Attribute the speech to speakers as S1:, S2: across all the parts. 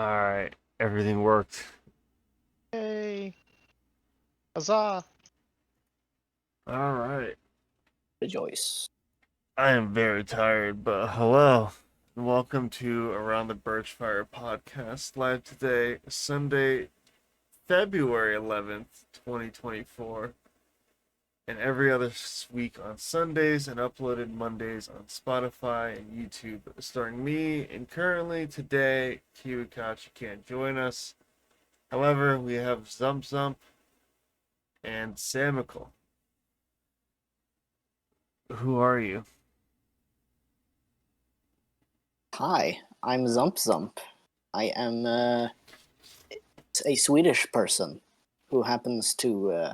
S1: Alright, everything worked.
S2: Hey, huzzah!
S1: Alright.
S3: Rejoice.
S1: I am very tired, but hello. Welcome to Around the Birch Fire podcast, live today, Sunday, February 11th, 2024, and every other week on Sundays and uploaded Mondays on Spotify and YouTube, starring me, and currently today, KiwiKachy can't join us. However, we have ZumpZump and Samical. Who are you?
S3: Hi, I'm ZumpZump. I am a Swedish person who happens to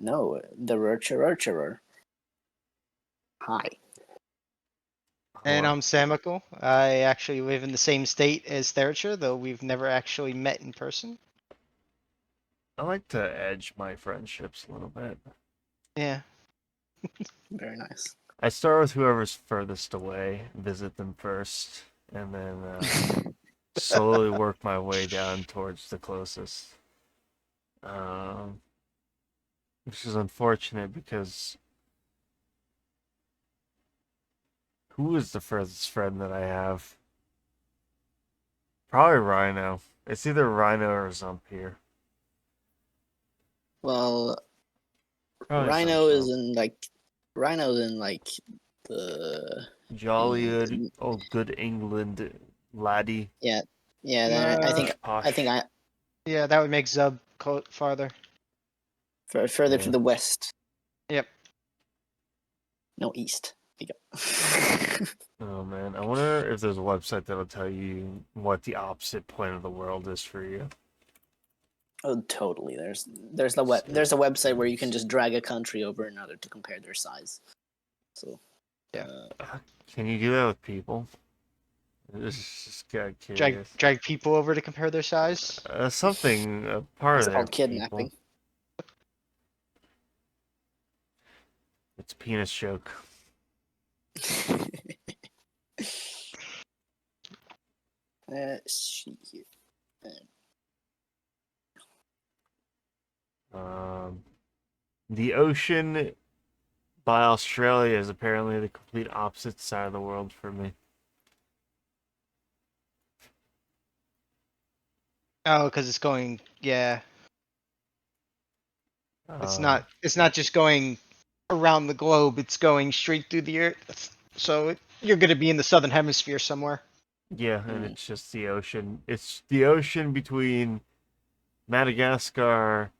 S3: know the Therercher. Hi.
S2: And
S1: Hello.
S2: I'm Samical. I actually live in the same state as Therercher, though we've never actually met in person.
S1: I like to edge my friendships a little bit.
S2: Yeah.
S3: Very nice.
S1: I start with whoever's furthest away, visit them first, and then slowly work my way down towards the closest. Um, which is unfortunate because who is the furthest friend that I have? Probably Rhino. It's either Rhino or Zump here.
S3: Well,
S1: Probably
S3: Rhino's
S1: Zump.
S3: in like the
S1: Jollywood, old good England laddie.
S3: yeah. Then I
S2: Uh,
S3: think
S1: Posh.
S2: yeah, that would make Zub farther.
S3: further to
S1: Yeah.
S3: the west.
S2: Yep.
S3: No, east. There you go.
S1: Oh man, I wonder if there's a website that'll tell you what the opposite point of the world is for you.
S3: Oh, totally. There's a website where you can just drag a country over another to compare their size. So
S2: Yeah.
S1: Can you do that with people? Just got
S2: Drag
S1: curious.
S2: drag people over to compare their size.
S1: Something part
S3: it's
S1: of their
S3: called
S1: people.
S3: kidnapping.
S1: It's a penis joke.
S3: See here.
S1: The ocean by Australia is apparently the complete opposite side of the world for me.
S2: Oh, because it's going. Yeah. It's
S1: Um,
S2: not. It's not just going around the globe. It's going straight through the earth. So you're gonna be in the southern hemisphere somewhere.
S1: yeah, and it's just the ocean. It's the ocean between Madagascar,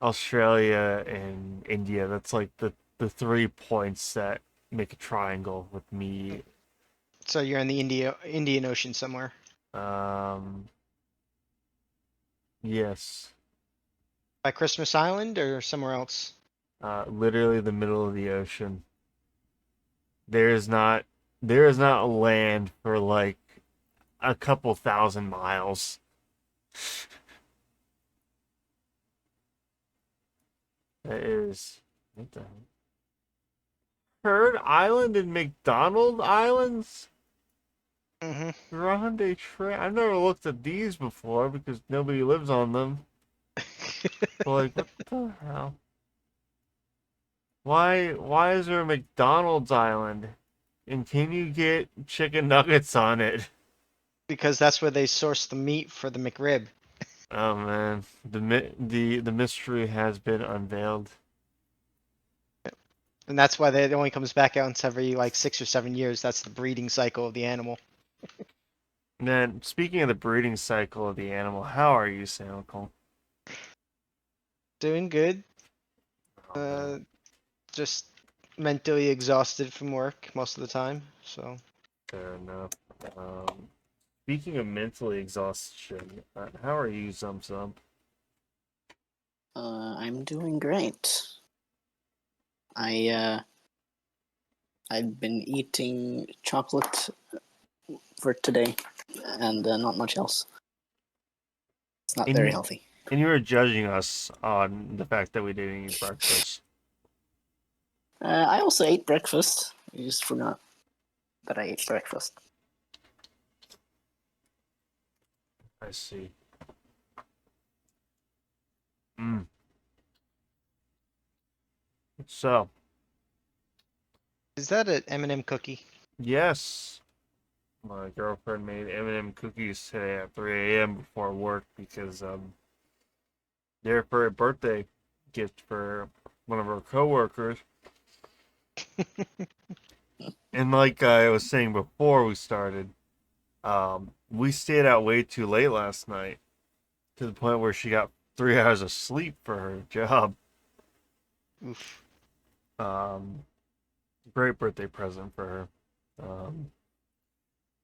S1: Australia, and India. That's like the 3 points that make a triangle with me.
S2: So you're in the Indian Ocean somewhere.
S1: Um, yes,
S2: By Christmas Island or somewhere else?
S1: literally the middle of the ocean. There is not there is not land for like a couple thousand miles. That is what the hell? Heard Island and McDonald Islands?
S2: Mm-hmm.
S1: Grande Tra I've never looked at these before because nobody lives on them. But like, what the hell? Why is there a McDonald's Island? And can you get chicken nuggets on it?
S2: Because that's where they source the meat for the McRib.
S1: Oh man, the mystery has been unveiled.
S2: And that's why it only comes back out once every like 6 or 7 years. That's the breeding cycle of the animal.
S1: Man, speaking of the breeding cycle of the animal, how are you, Samical?
S2: Doing good.
S1: Oh, man.
S2: Just mentally exhausted from work most of the time. So
S1: Fair enough. Um, Speaking of mentally exhaustion, how are you, ZumpZump?
S3: I'm doing great. I've been eating chocolate for today, and not much else. It's not very
S1: And
S3: healthy.
S1: and you were judging us on the fact that we didn't eat breakfast.
S3: I also ate breakfast. I just forgot that I ate breakfast.
S1: I see. Mm. So,
S2: Is that an M&M cookie?
S1: yes, my girlfriend made M&M cookies today at 3 a.m. before work because they're for a birthday gift for one of our coworkers. And like I was saying before we started, we stayed out way too late last night to the point where she got 3 hours of sleep for her job.
S2: Oof.
S1: Great birthday present for her.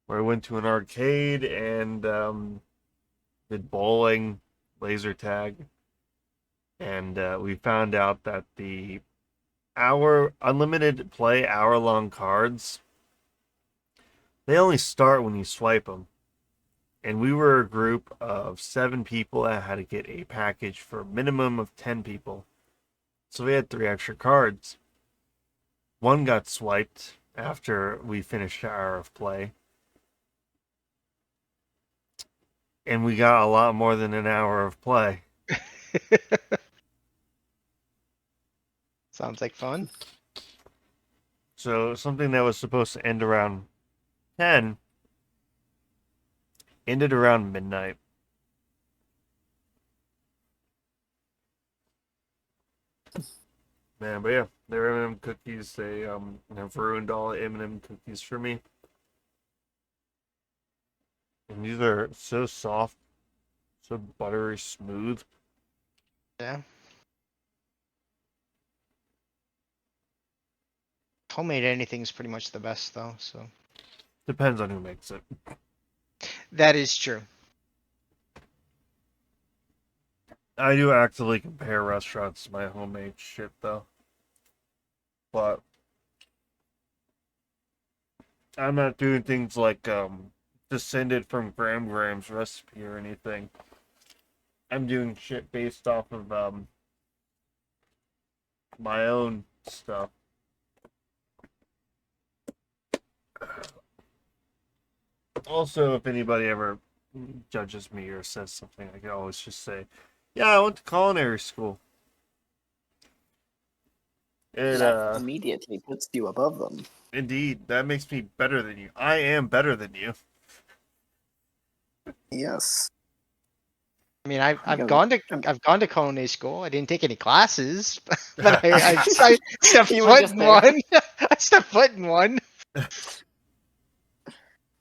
S1: Where we went to an arcade and did bowling, laser tag, and we found out that the hour unlimited play hour long cards, they only start when you swipe them. And we were a group of 7 people that had to get a package for a minimum of 10 people. So we had 3 extra cards. One got swiped after we finished our hour of play. And we got a lot more than an hour of play.
S2: Sounds like fun.
S1: So something that was supposed to end around 10 ended around midnight. Man, but yeah, they're M&M cookies. They have ruined all the M&M cookies for me. And these are so soft, so buttery smooth.
S2: Yeah. Homemade anything's pretty much the best though, so.
S1: Depends on who makes it.
S2: That is true.
S1: I do actively compare restaurants to my homemade shit though. But I'm not doing things like descended from Graham's recipe or anything. I'm doing shit based off of my own stuff. Also, if anybody ever judges me or says something, I can always just say, "Yeah, I went to culinary school."
S3: That immediately puts you above them.
S1: Indeed, that makes me better than you. I am better than you.
S3: Yes.
S2: I mean, I've
S3: Because-
S2: gone to culinary school. I didn't take any classes, but I stepped
S3: You were
S2: foot
S3: just
S2: in
S3: there.
S2: one. I stepped foot in one.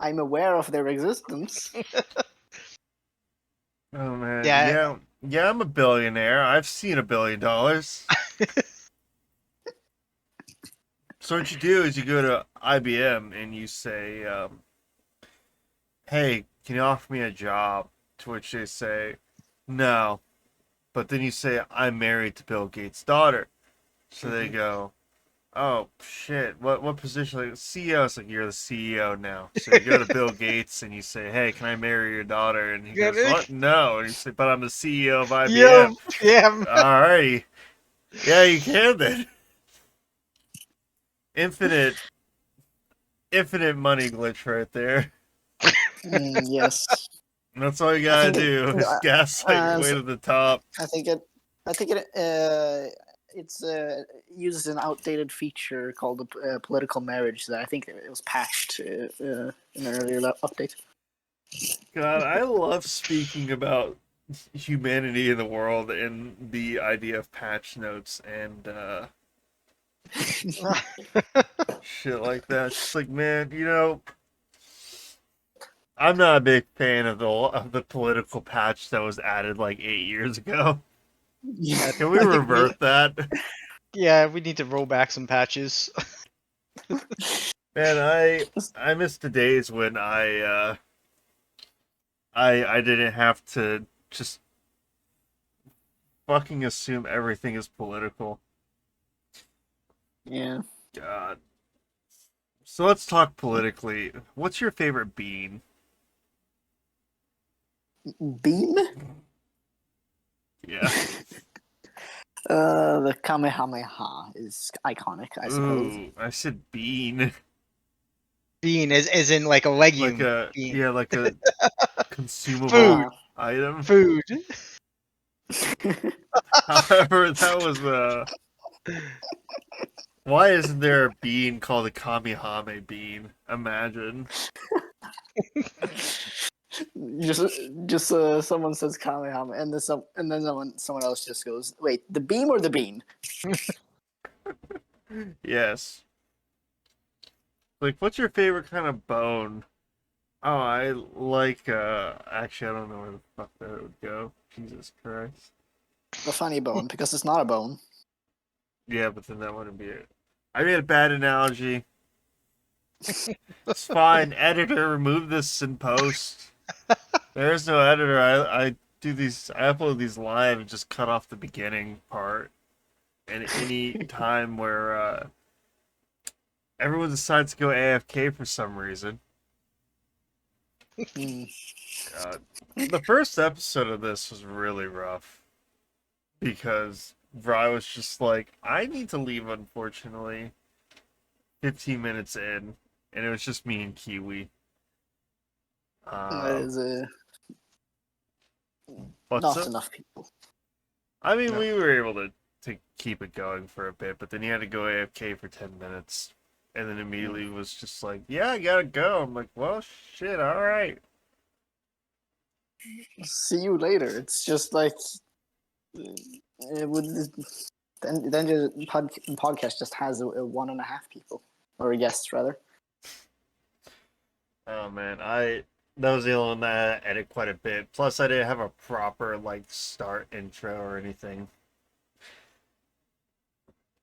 S3: I'm aware of their existence.
S1: Oh man,
S2: Yeah.
S1: yeah, I'm a billionaire. I've seen $1 billion. So what you do is you go to IBM and you say, "Hey, can you offer me a job?" To which they say, "No." But then you say, "I'm married to Bill Gates' daughter." So they go, "Oh shit, what position?" Like CEO. It's like, "You're the CEO now." So you go to Bill Gates and you say, "Hey, can I marry your daughter?" And he
S2: Get
S1: goes,
S2: it?
S1: "What? No." And you say, "But I'm the CEO of
S2: Yeah,
S1: IBM."
S2: yeah.
S1: Alrighty, yeah, you can then. Infinite money glitch right there.
S3: Yes.
S1: That's all you gotta
S3: think it-
S1: do is gaslight your way
S3: so-
S1: to the top.
S3: I think it uses an outdated feature called the political marriage that I think it was patched in an earlier update.
S1: God, I love speaking about humanity in the world and the idea of patch notes and shit like that. It's just like, man, I'm not a big fan of the political patch that was added like 8 years ago.
S3: Yeah.
S1: Can we
S2: I think
S1: revert that?
S2: Yeah, we need to roll back some patches.
S1: Man, I miss the days when I didn't have to just fucking assume everything is political.
S3: Yeah.
S1: God. So let's talk politically. What's your favorite bean?
S3: Beam?
S1: Yeah.
S3: The Kamehameha is iconic, I suppose.
S1: Ooh, I said bean.
S2: Bean as in like a legume.
S1: Like a
S2: bean.
S1: yeah, like a consumable
S2: Food.
S1: item.
S2: Food.
S1: However, that was why isn't there a bean called a Kamihame bean? Imagine.
S3: just someone says Kamehame, and then someone else just goes, "Wait, the beam or the bean?"
S1: Yes. Like, what's your favorite kind of bone? Oh, I like, actually, I don't know where the fuck that would go. Jesus Christ.
S3: The funny bone, because it's not a bone.
S1: Yeah, but then that wouldn't be it. I made a bad analogy. It's fine. Editor, remove this in post. There is no editor. I upload these live and just cut off the beginning part. And any time where everyone decides to go AFK for some reason.
S3: Hmm.
S1: The first episode of this was really rough because Vry was just like, I need to leave, unfortunately. 15 minutes in, and it was just me and Kiwi.
S3: That is
S1: What's
S3: not
S1: up?
S3: enough people.
S1: I mean,
S2: No.
S1: we were able to keep it going for a bit, but then he had to go AFK for 10 minutes. And then immediately was just like, yeah, I gotta go. I'm like, well, shit, alright.
S3: See you later. It's just like it would. Then the podcast just has a 1.5 people, or guests rather.
S1: Oh, man, that was the only one that I edit quite a bit. Plus, I didn't have a proper, like, start intro or anything.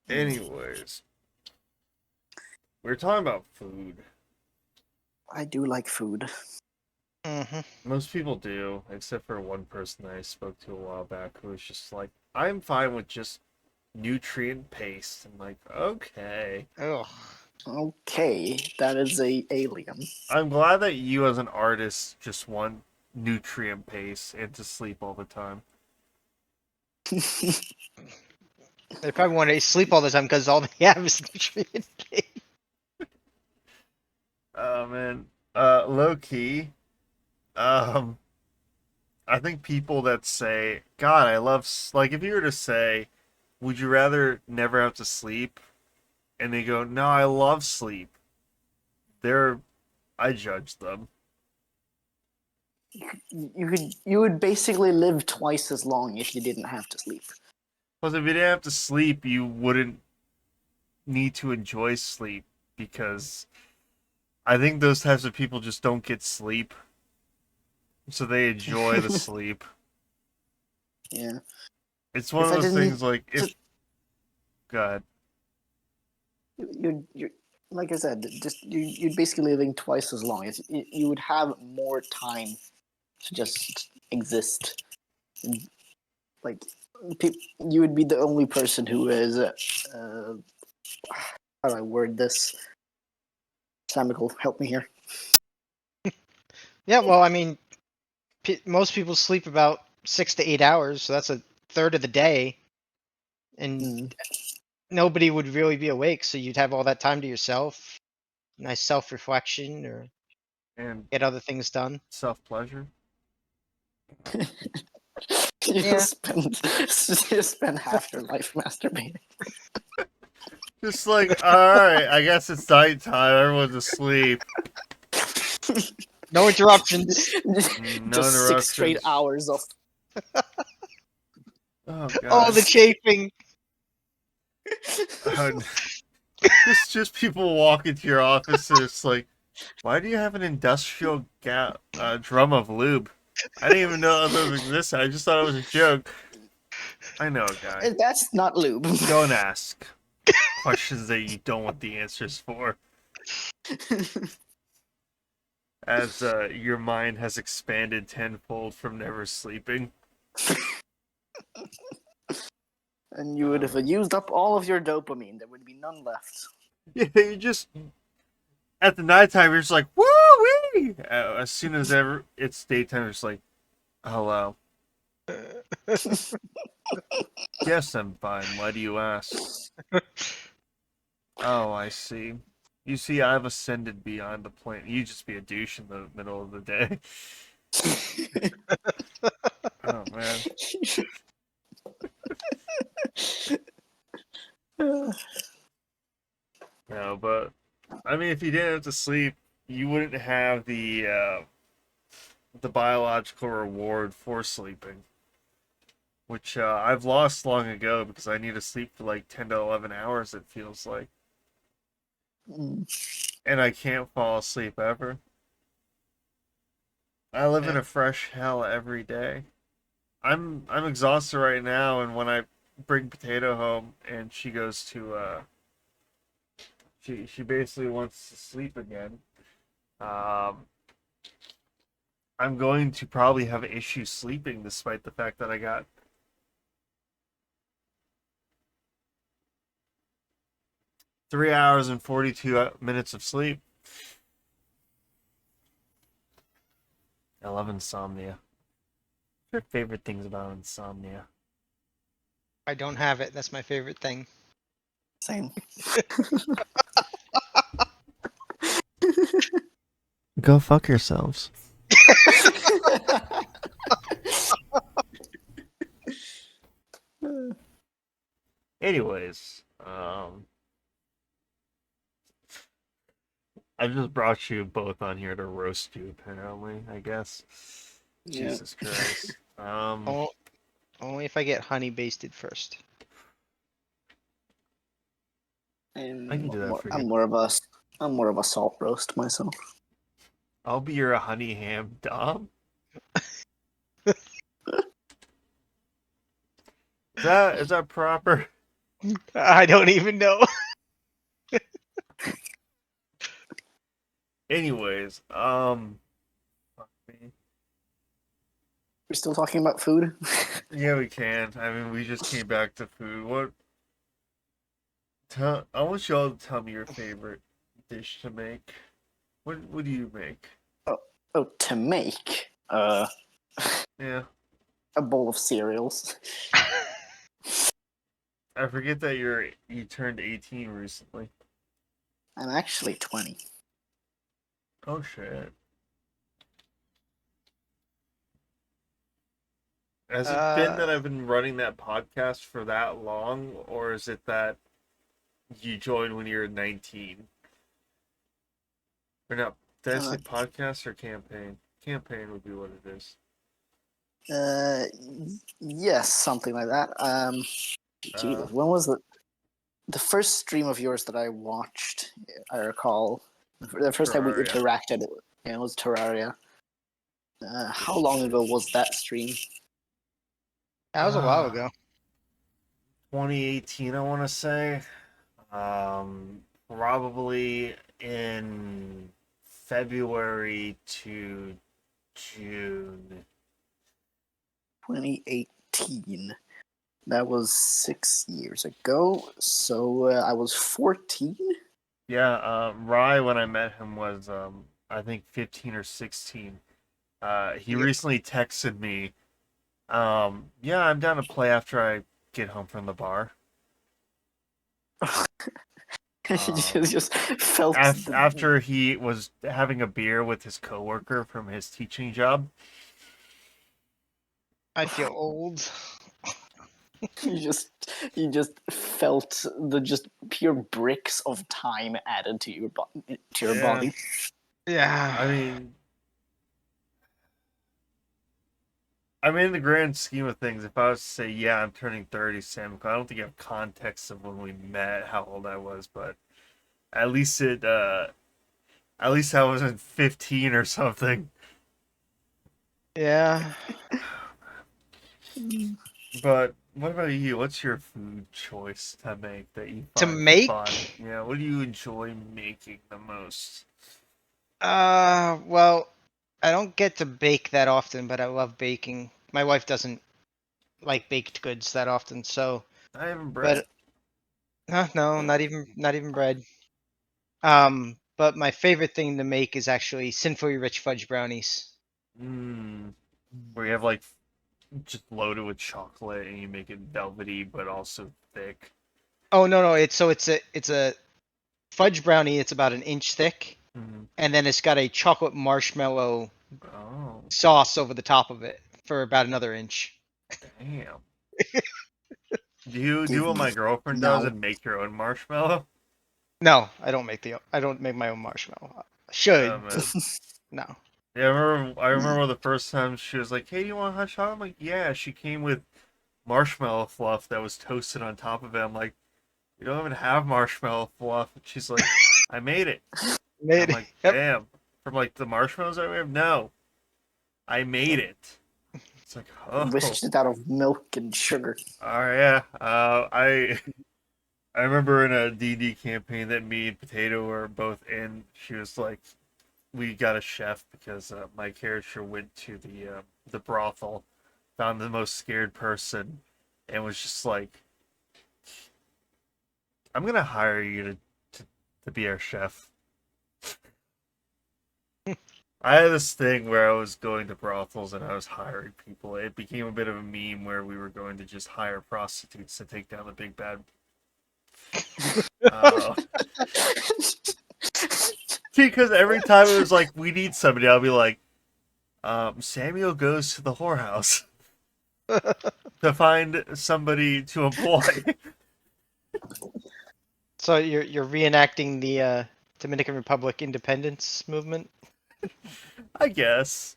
S1: Anyways, we were talking about food.
S3: I do like food.
S2: Mm-hmm.
S1: Most people do, except for one person that I spoke to a while back who was just like, I'm fine with just nutrient paste. I'm like, okay.
S2: Ugh.
S3: Okay, that is a alien.
S1: I'm glad that you as an artist just want nutrient paste and to sleep all the time.
S2: They probably want to sleep all the time because all they have is nutrient.
S1: Oh man. Low key. Um I think people that say, God, I love like if you were to say, would you rather never have to sleep? And they go, no, I love sleep. I judge them.
S3: You would basically live twice as long if you didn't have to sleep.
S1: Plus, if you didn't have to sleep, you wouldn't need to enjoy sleep because I think those types of people just don't get sleep. So they enjoy the sleep.
S3: Yeah.
S1: It's one
S3: If
S1: of
S3: I
S1: those
S3: didn't
S1: things
S3: need
S1: like, if.
S3: to-
S1: God.
S3: You like I said, just you'd basically living twice as long. You would have more time to just exist. And, like you would be the only person who is how do I word this? Samical, help me here.
S2: Yeah, well, I mean, most people sleep about 6 to 8 hours, so that's a third of the day, and
S3: Mm.
S2: nobody would really be awake, so you'd have all that time to yourself, nice self-reflection, or
S1: And
S2: get other things done.
S1: self pleasure.
S3: You
S2: Yeah.
S3: spend half your life masturbating.
S1: Just like, alright, I guess it's nighttime. Everyone's asleep.
S2: No interruptions.
S1: No
S3: Just 6 straight
S1: interruptions.
S3: hours of.
S1: Oh, God.
S2: Oh, the chafing.
S1: Just people walk into your office and it's like, why do you have an industrial drum of lube? I didn't even know those existed. I just thought it was a joke. I know, guy.
S3: That's not lube.
S1: Don't ask questions that you don't want the answers for. As your mind has expanded tenfold from never sleeping.
S3: And you would have used up all of your dopamine. There would be none left.
S1: Yeah, you just at the nighttime you're just like woo wee. As soon as ever it's daytime, it's like, hello. Yes, I'm fine. Why do you ask? Oh, I see. You see, I've ascended beyond the plane. You just be a douche in the middle of the day. man. No, but I mean, if you didn't have to sleep, you wouldn't have the biological reward for sleeping, which I've lost long ago because I need to sleep for like 10 to 11 hours. It feels like,
S3: Mm.
S1: and I can't fall asleep ever. I live in
S2: Yeah.
S1: a fresh hell every day. I'm exhausted right now, and when I bring Potato home and she goes to she basically wants to sleep again. Um, I'm going to probably have issues sleeping, despite the fact that I got 3 hours and 42 minutes of sleep. I love insomnia. What are your favorite things about insomnia?
S2: I don't have it. That's my favorite thing.
S3: Same.
S1: Go fuck yourselves. Anyways, I just brought you both on here to roast you, apparently, I guess.
S3: Yeah.
S1: Jesus Christ.
S2: Oh, only if I get honey basted first.
S1: I can do that for you.
S3: I'm more of a salt roast myself.
S1: I'll be your honey ham dom. Is that proper?
S2: I don't even know.
S1: Anyways, fuck me.
S3: We're still talking about food.
S1: Yeah, we can. I mean, we just came back to food. I want you all to tell me your favorite dish to make. What do you make?
S3: Oh, to make
S1: Yeah,
S3: a bowl of cereals.
S1: I forget that you turned 18 recently.
S3: I'm actually 20.
S1: Oh shit. Has it been that I've been running that podcast for that long, or is it that you joined when you were 19? Or not? Did I say
S3: Uh,
S1: podcast or campaign? Campaign would be what it is.
S3: yes, something like that. Jesus, when was the first stream of yours that I watched? I recall the first time we
S1: Terraria.
S3: interacted. It was Terraria. How long ago was that stream?
S2: That was a while ago.
S1: 2018, I want to say. Probably in February to June.
S3: 2018. That was 6 years ago. So I was 14.
S1: Yeah, Rye, when I met him, was I think 15 or 16. He
S2: Yep.
S1: recently texted me. Yeah, I'm down to play after I get home from the bar.
S3: Just felt
S1: After he was having a beer with his coworker from his teaching job.
S2: I feel old.
S3: you just felt the just pure bricks of time added to your body.
S2: Yeah.
S1: I mean, in the grand scheme of things, if I was to say, yeah, I'm turning 30, Samical, I don't think you have context of when we met, how old I was, but at least at least I wasn't 15 or something.
S2: Yeah.
S1: But what about you? What's your food choice to make that you
S2: To
S1: find
S2: make?
S1: fun? Yeah, what do you enjoy making the most?
S2: Well, I don't get to bake that often, but I love baking. My wife doesn't like baked goods that often, so.
S1: I haven't bread.
S2: But no, not even bread. But my favorite thing to make is actually sinfully rich fudge brownies.
S1: Where you have like just loaded with chocolate and you make it velvety but also thick.
S2: Oh no, it's a fudge brownie. It's about an inch thick,
S1: Mm.
S2: and then it's got a chocolate marshmallow
S1: Oh.
S2: sauce over the top of it for about another inch.
S1: Damn. Do you do
S3: Give
S1: what
S3: me
S1: my girlfriend does
S3: now.
S1: and make your own marshmallow?
S2: No, I don't make my own marshmallow. I
S1: Oh
S2: should, but
S1: man.
S2: no.
S1: Yeah, I remember the first time she was like, "Hey, do you want hot chocolate?" I'm like, "Yeah." She came with marshmallow fluff that was toasted on top of it. I'm like, "You don't even have marshmallow fluff." And she's like, "I made it." I'm
S2: Made
S1: like,
S2: yep.
S1: "Damn." From like the marshmallows that we have? No, I made it. It's like, oh,
S3: Whisked it out of milk and sugar.
S1: yeah. I remember in a D&D campaign that me and Potato were both in. She was like, we got a chef because my character went to the brothel, found the most scared person, and was just like, "I'm gonna hire you to be our chef." I had this thing where I was going to brothels and I was hiring people. It became a bit of a meme where we were going to just hire prostitutes to take down the big bad. Uh, because every time it was like we need somebody, I'll be like, Samuel goes to the whorehouse to find somebody to employ.
S2: So you're reenacting the Dominican Republic independence movement?
S1: I guess.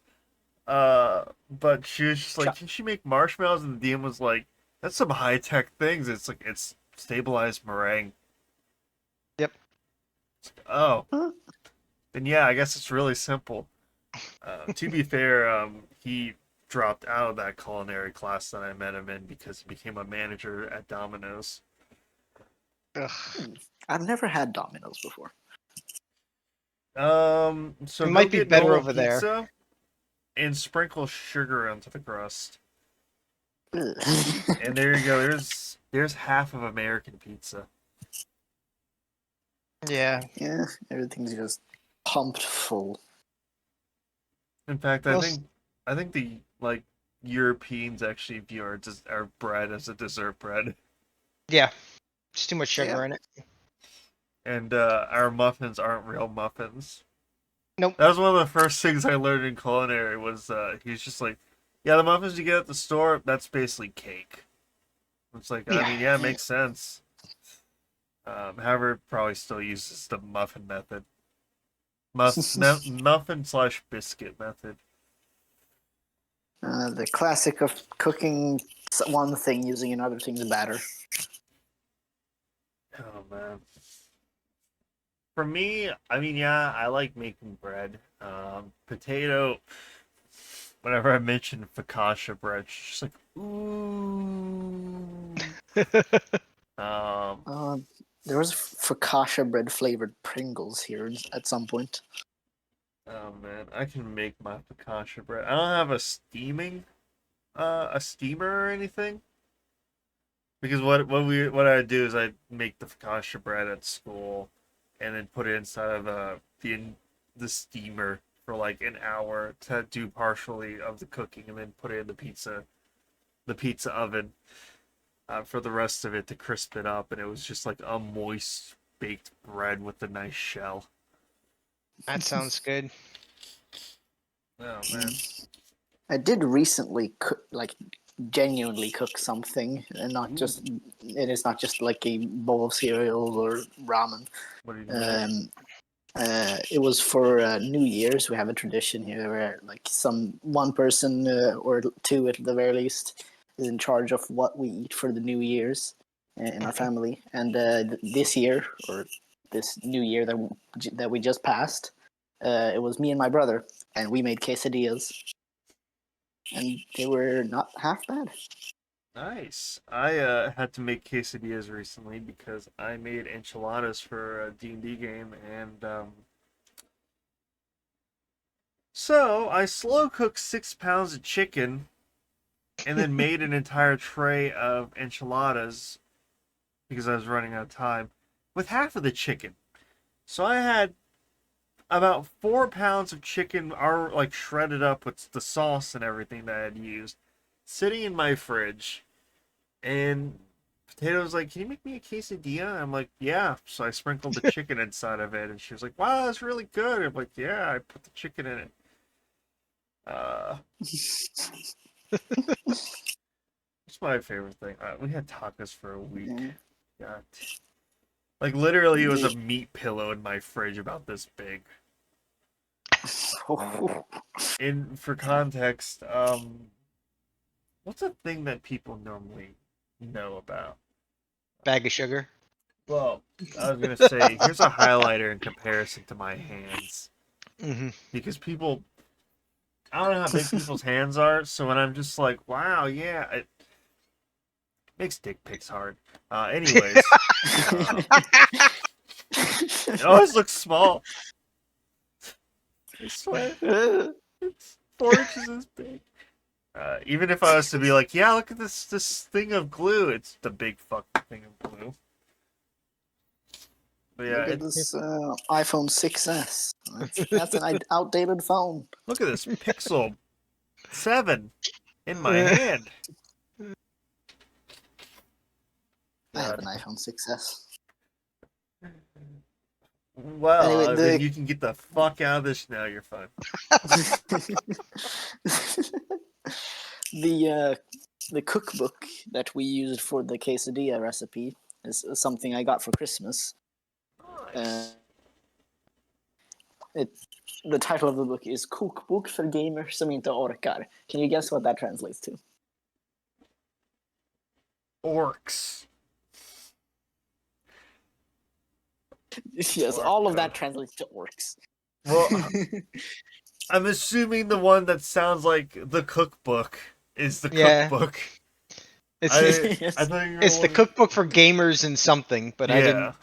S1: But she was just like, can she make marshmallows? And the DM was like, that's some high tech things. It's like it's stabilized meringue.
S2: Yep.
S1: Oh,
S3: Huh?
S1: then yeah, I guess it's really simple. To be fair, he dropped out of that culinary class that I met him in because he became a manager at Domino's.
S2: Ugh.
S3: I've never had Domino's before.
S1: So
S2: It
S1: go
S2: might be
S1: get
S2: better
S1: normal
S2: over there.
S1: pizza and sprinkle sugar onto the crust.
S3: Ugh.
S1: And there you go. There's half of American pizza.
S2: Yeah.
S3: Yeah, everything's just pumped full.
S1: In fact, I
S2: Most
S1: think I think the like Europeans actually view our bread as a dessert bread,
S2: yeah. There's too much
S3: Yeah,
S2: sugar in it.
S1: and our muffins aren't real muffins.
S2: Nope.
S1: That was one of the first things I learned in culinary. Was he's just like, yeah, the muffins you get at the store, that's basically cake. It's like, I
S2: Yeah.
S1: mean, yeah, it makes sense. However, it probably still uses the muffin method, muffin slash biscuit method.
S3: the classic of cooking one thing using another thing's batter.
S1: Oh man. For me, I mean, yeah, I like making bread. Potato. Whenever I mention focaccia bread, she's just like, ooh. Um,
S3: Uh, there was focaccia bread flavored Pringles here at some point.
S1: oh man, I can make my focaccia bread. I don't have a steamer or anything because what I do is I make the focaccia bread at school, and then put it inside of the steamer for like an hour to do partially of the cooking, and then put it in the pizza oven for the rest of it to crisp it up, and it was just like a moist baked bread with a nice shell.
S2: That sounds good.
S1: Oh man,
S3: I did recently cook, like genuinely cook something, and not
S1: ooh,
S3: just. It is not just like a bowl of cereal or ramen.
S1: what did you make?
S3: Um, it was for New Year's. We have a tradition here where like one person or two at the very least is in charge of what we eat for the New Year's in our family. And this year, or this New Year that we just passed, it was me and my brother, and we made quesadillas, and they were not half bad.
S1: Nice. I had to make quesadillas recently because I made enchiladas for a D&D game, and so I slow cooked 6 pounds of chicken, and then made an entire tray of enchiladas because I was running out of time with half of the chicken. So I had about 4 pounds of chicken are like shredded up with the sauce and everything that I had used, sitting in my fridge. And Potato was like, "Can you make me a quesadilla?" I'm like, "Yeah." So I sprinkled the chicken inside of it, and she was like, "Wow, that's really good." I'm like, "Yeah, I put the chicken in it." Uh, That's my favorite thing. We had tacos for a week.
S3: Yeah.
S1: God. Like literally, it was a
S3: The-
S1: meat pillow in my fridge about this big. For context, what's a thing that people normally know about?
S2: Bag of sugar.
S1: Well, I was gonna say here's a highlighter in comparison to my hands
S2: Mm-hmm.
S1: because people, I don't know how big people's hands are, so when I'm just like, wow, yeah, it makes dick pics hard. Anyways, it always looks small. I swear, it's 4 inches as big. Even if I was to be like, yeah, look at this thing of glue, it's the big fucking thing of glue. But yeah,
S3: Look at this iPhone 6s. That's an outdated phone.
S1: look at this Pixel 7 in my hand.
S3: I have
S1: God.
S3: an iPhone 6s.
S1: Well,
S3: Anyway,
S1: then you can get the fuck out of this now. You're fine.
S3: The cookbook that we used for the quesadilla recipe is something I got for Christmas.
S1: Nice.
S3: The title of the book is Kokbok för gamers som inte orkar. Can you guess what that translates to?
S1: Orcs.
S3: Yes, all of that translates to orcs.
S1: Well, I'm assuming the one that sounds like the cookbook is the
S2: Yeah.
S1: cookbook.
S2: It's
S1: I thought you were
S2: it's the
S1: wondering-
S2: cookbook for gamers and something, but I didn't.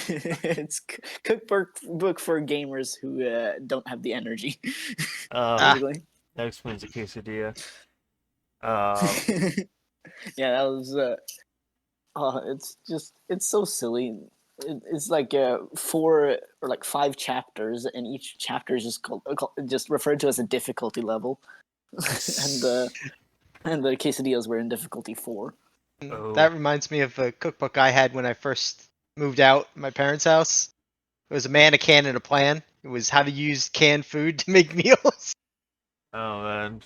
S3: It's cookbook for gamers who don't have the energy.
S1: That explains the quesadilla.
S3: Yeah, that was. It's so silly. It's like 4 or like 5 chapters, and each chapter is just referred to as a difficulty level, and the quesadillas were in difficulty 4.
S1: Oh.
S2: That reminds me of a cookbook I had when I first moved out my parents' house. It was a man, a can, and a plan. It was how to use canned food to make meals.
S1: Oh man.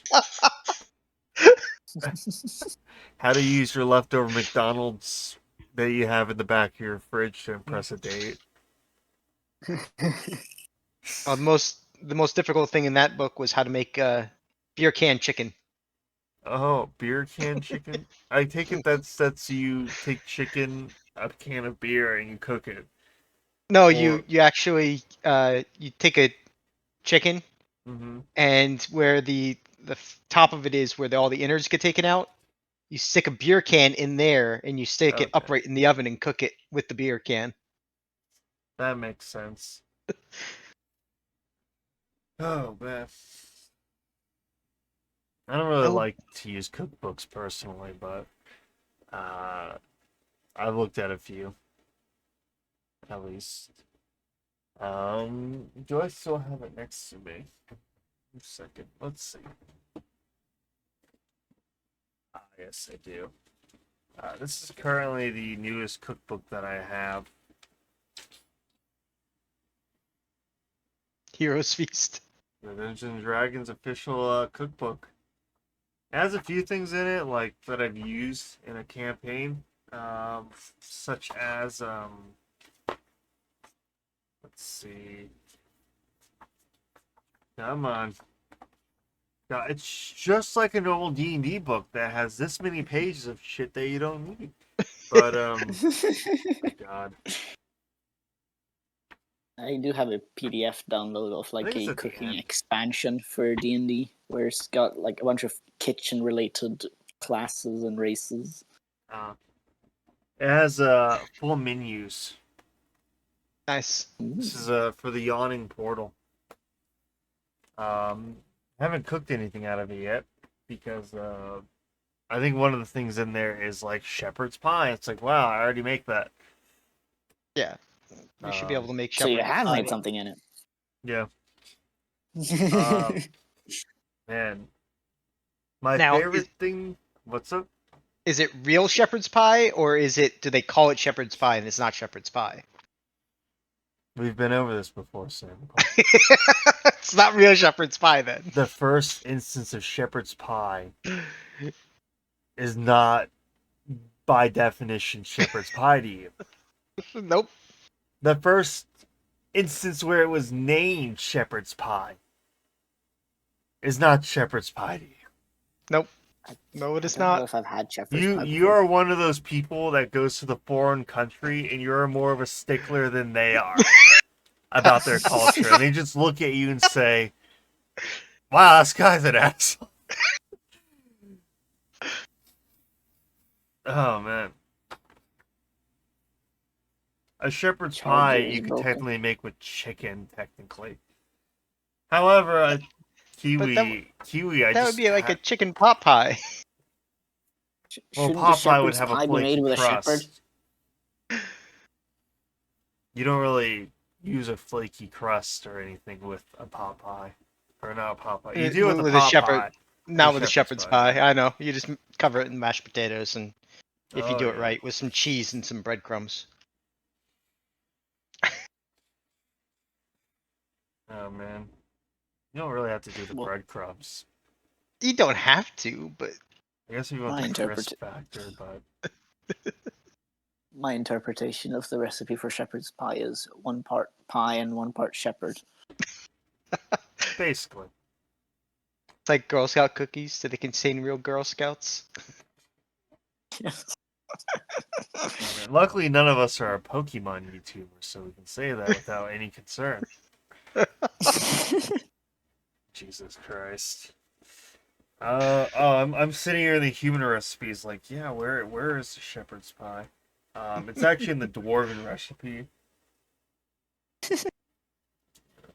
S1: How to use your leftover McDonald's that you have in the back of your fridge to impress a date.
S2: The most difficult thing in that book was how to make beer can chicken.
S1: Oh, beer can chicken? I take it that's you take chicken, a can of beer, and you cook it.
S2: No,
S1: Or-
S2: you actually you take a chicken
S1: Mm-hmm.
S2: and where the top of it is where all the innards get taken out. You stick a beer can in there and you stick it
S1: Okay.
S2: upright in the oven and cook it with the beer can.
S1: That makes sense. Oh man. I don't really
S2: Oh.
S1: like to use cookbooks personally, but I've looked at a few. At least. Do I still have it next to me? A second. Let's see. Yes, I do. This is currently the newest cookbook that I have.
S2: Heroes Feast.
S1: The Dungeons and Dragons official cookbook. It has a few things in it like that I've used in a campaign, such as let's see. Come on. No, it's just like a normal D&D book that has this many pages of shit that you don't need. But God.
S3: I do have a PDF download of
S1: I
S3: like
S1: think it's
S3: a
S1: at the
S3: cooking
S1: end.
S3: expansion for D&D, where it's got like a bunch of kitchen-related classes and races.
S1: It has full menus.
S2: Nice.
S1: This is for the yawning portal. Haven't cooked anything out of it yet because I think one of the things in there is like shepherd's pie. It's like, wow, I already make that.
S2: Yeah. You should be able to make
S3: So you
S2: shepherd
S3: have
S2: pie.
S3: made something in it.
S1: Yeah, man. My
S2: Now,
S1: favorite thing. What's up?
S2: Is it real shepherd's pie or do they call it shepherd's pie and it's not shepherd's pie?
S1: We've been over this before, Sam.
S2: It's not real shepherd's pie then.
S1: The first instance of shepherd's pie is not by definition shepherd's pie to you.
S2: Nope.
S1: The first instance where it was named shepherd's pie is not shepherd's pie to you.
S2: Nope. No, it
S3: I
S2: is
S3: don't know
S2: not.
S3: if I've had shepherd's
S1: You
S3: pie
S1: you
S3: before.
S1: are one of those people that goes to the foreign country and you're more of a stickler than they are about their culture. And they just look at you and say, "Wow, this guy's an asshole." Oh man. A shepherd's pie
S3: Charger is
S1: you could
S3: broken.
S1: technically make with chicken, technically. However, a
S2: But
S1: kiwi, I
S2: that would
S1: just
S2: be like a chicken pot pie.
S1: well,
S3: Shouldn't a
S1: pot pie would
S3: shepherd's
S1: have a
S3: pie be made
S1: flaky
S3: with a shepherd?
S1: crust. You don't really use a flaky crust or anything with a pot pie, or not a pot pie. You do with a
S2: With a
S1: pot
S2: shepherd,
S1: pie.
S2: not with a shepherd's pie. I know. You just cover it in mashed potatoes, and if you
S1: Oh
S2: do it
S1: yeah.
S2: right, with some cheese and some breadcrumbs.
S1: Oh man, you don't really have to do the
S3: Well,
S1: breadcrumbs.
S2: You don't have to, but
S1: I guess if you want
S3: my
S1: the
S3: interpret
S1: crisp factor, but
S3: my interpretation of the recipe for shepherd's pie is 1 part pie and 1 part shepherd.
S1: basically.
S2: it's like Girl Scout cookies. Do they contain real Girl Scouts?
S1: Oh, man. Luckily, none of us are Pokemon YouTubers, so we can say that without any concern. Jesus Christ. I'm sitting here in the human recipes, like, yeah, where is the shepherd's pie? It's actually in the dwarven recipe.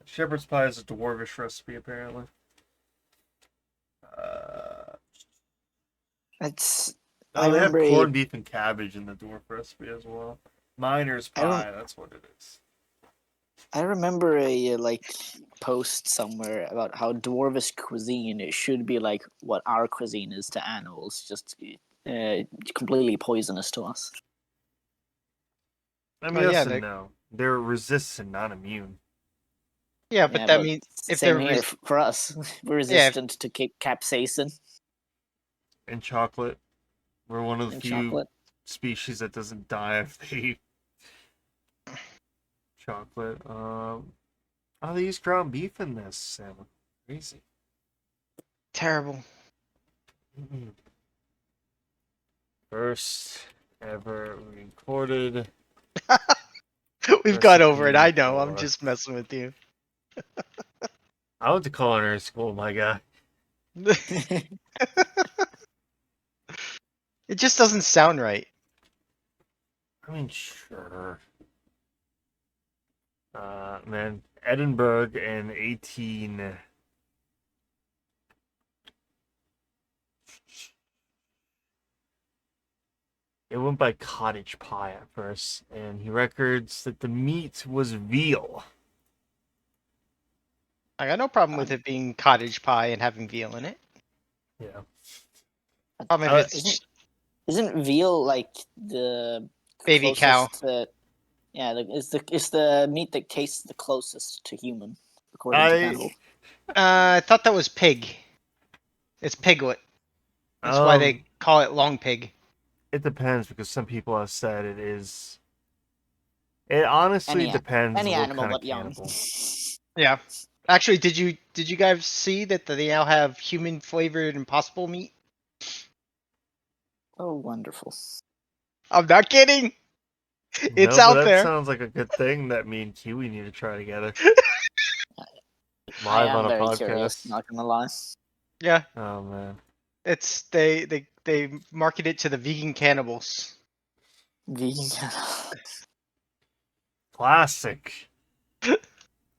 S1: Shepherd's pie is a dwarvish recipe, apparently.
S3: It's.
S1: Oh,
S3: I
S1: they have
S3: remember a.
S1: corned beef and cabbage in the dwarf recipe as well. Miner's
S3: I don't.
S1: pie, that's what it is.
S3: I remember a like post somewhere about how dwarvish cuisine should be like what our cuisine is to animals, just completely poisonous to us.
S1: I mean,
S2: Well, yeah,
S1: yes and no. They're resistant, not immune.
S2: yeah, but
S3: Yeah,
S2: that
S3: but
S2: means
S3: it's the
S2: if
S3: same
S2: they're
S3: here for us. We're
S2: yeah,
S3: resistant to capsaicin
S1: And chocolate. We're one of the
S3: in
S1: few
S3: chocolate.
S1: species that doesn't die if they eat chocolate. Oh, they use ground beef in this, Sam. Crazy.
S2: terrible.
S1: Mm-mm. First ever recorded
S2: We've got over it.
S1: recipe
S2: I know. I'm
S1: for.
S2: just messing with you.
S1: I went to culinary school, my guy.
S2: It just doesn't sound right.
S1: I mean, sure. Man, Edinburgh in 18. It went by cottage pie at first, and he records that the meat was veal.
S2: I got no problem with
S3: Um,
S2: it being cottage pie and having veal in it.
S1: Yeah.
S2: Problem if
S1: Uh,
S2: it's
S3: isn't veal like the
S2: baby cow.
S3: closest to? Yeah, it's the meat that tastes the closest to human, according to
S1: I
S3: cannibal.
S2: I thought that was pig. It's piglet. That's why they
S1: um,
S2: call it long pig.
S1: it depends because some people have said it is. It honestly
S3: Any
S1: depends
S3: any
S1: what
S3: animal
S1: kind of
S3: but young.
S1: cannibal.
S2: Yeah. Actually, did you guys see that they now have human flavored impossible meat?
S3: Oh, wonderful!
S2: I'm not kidding. It's
S1: No, but
S2: out
S1: that
S2: there.
S1: sounds like a good thing that me and Kiwi need to try together
S3: I
S1: live on
S3: am
S1: a
S3: very curious.
S1: podcast.
S3: Not gonna lie.
S2: Yeah.
S1: Oh man,
S2: It's they market it to the vegan cannibals.
S3: Vegan.
S1: classic.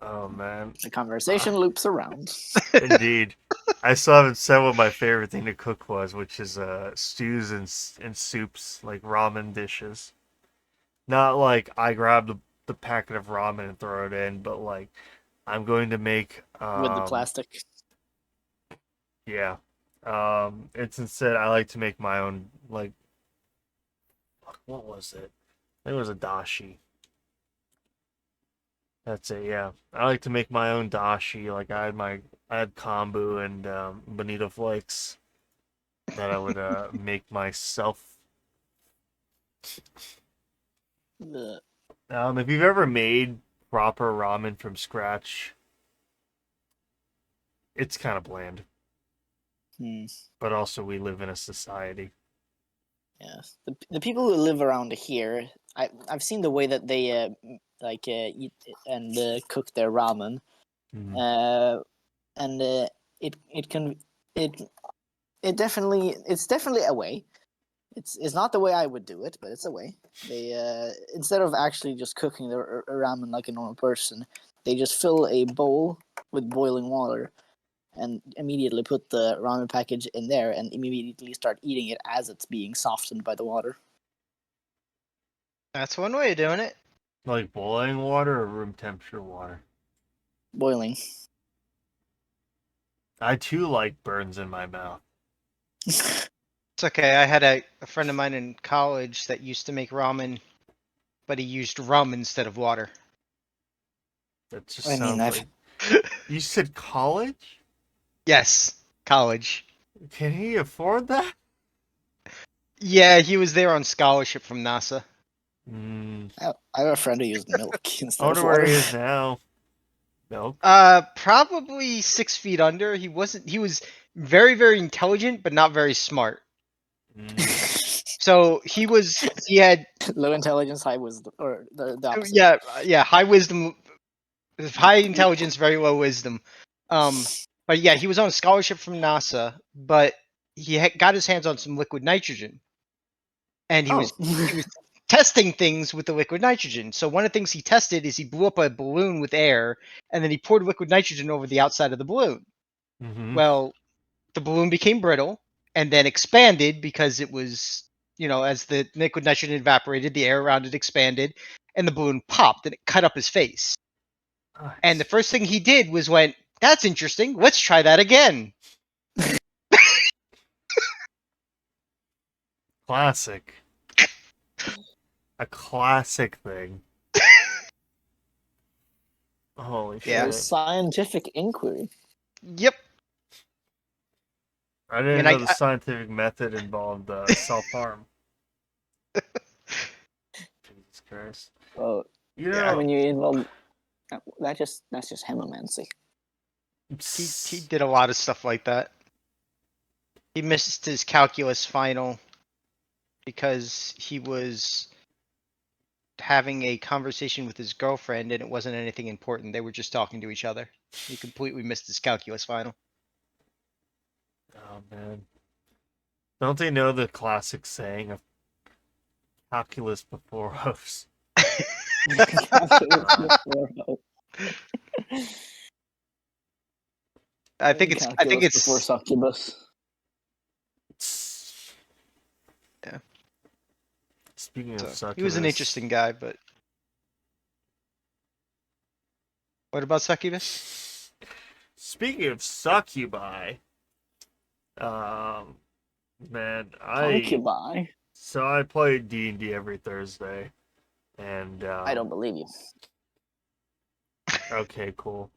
S1: Oh man,
S3: The conversation loops around.
S1: indeed. I still haven't said what my favorite thing to cook was, which is stews and soups, like ramen dishes. Not like I grab the packet of ramen and throw it in, but like I'm going to make
S3: With the plastic.
S1: yeah. It's instead I like to make my own like what was it? I think it was a dashi. That's it, yeah. I like to make my own dashi. Like I had kombu and bonito flakes. that I would make myself.
S3: The,
S1: If you've ever made proper ramen from scratch, it's kind of bland.
S3: hmm,
S1: But also, we live in a society.
S3: yeah. The people who live around here, I've seen the way that they eat and cook their ramen.
S1: Mhm.
S3: And it can it it's definitely a way. It's not the way I would do it, but it's a way. They instead of actually just cooking the ramen like a normal person, they just fill a bowl with boiling water and immediately put the ramen package in there and immediately start eating it as it's being softened by the water.
S2: That's one way of doing it.
S1: Like boiling water or room temperature water.
S3: Boiling.
S1: I too like burns in my mouth.
S2: It's okay. I had a friend of mine in college that used to make ramen, but he used rum instead of water.
S1: That just
S3: I mean,
S1: sounds
S3: I've
S1: like. You said college?
S2: Yes, college.
S1: Can he afford that?
S2: Yeah, he was there on scholarship from NASA.
S1: Mm.
S3: I have a friend who used milk
S1: I
S3: instead of
S1: wonder where
S3: water.
S1: he is now. Milk?
S2: Probably 6 feet under. He wasn't. He was very, very intelligent, but not very smart.
S1: Mm.
S2: So he was. He had.
S3: Low intelligence, high wisdom, or the opposite.
S2: Yeah. High wisdom, high intelligence, very low wisdom. But yeah, he was on a scholarship from NASA, but he got his hands on some liquid nitrogen, and he
S3: Oh,
S2: was he was testing things with the liquid nitrogen. So one of the things he tested is he blew up a balloon with air, and then he poured liquid nitrogen over the outside of the balloon.
S1: Mm-hmm.
S2: Well, the balloon became brittle and then expanded because it was, as the liquid nitrogen evaporated, the air around it expanded, and the balloon popped and it cut up his face. And the
S1: Nice.
S2: first thing he did was went, "That's interesting. Let's try that again."
S1: Classic. A classic thing. Holy
S2: Yeah.
S1: shit.
S3: scientific inquiry.
S2: Yep.
S1: I
S2: I
S1: didn't
S2: mean,
S1: know the scientific method involved self-harm. Jesus Christ.
S3: Well,
S1: You
S2: yeah,
S1: know,
S3: when you involve that's just hemomancy.
S2: he did a lot of stuff like that. He missed his calculus final because he was having a conversation with his girlfriend and it wasn't anything important. They were just talking to each other. He completely missed his calculus final.
S1: oh man. Don't they know the classic saying of calculus before host?
S3: Calculus before hope.
S2: I think
S3: Calculus before
S2: it's
S3: succubus.
S2: yeah.
S1: Speaking of
S2: So he was an
S1: succubus,
S2: interesting guy, but what about succubus?
S1: speaking of succubi, um, man,
S3: Concubine.
S1: I play D&D every Thursday, and
S3: I don't believe you.
S1: okay, cool.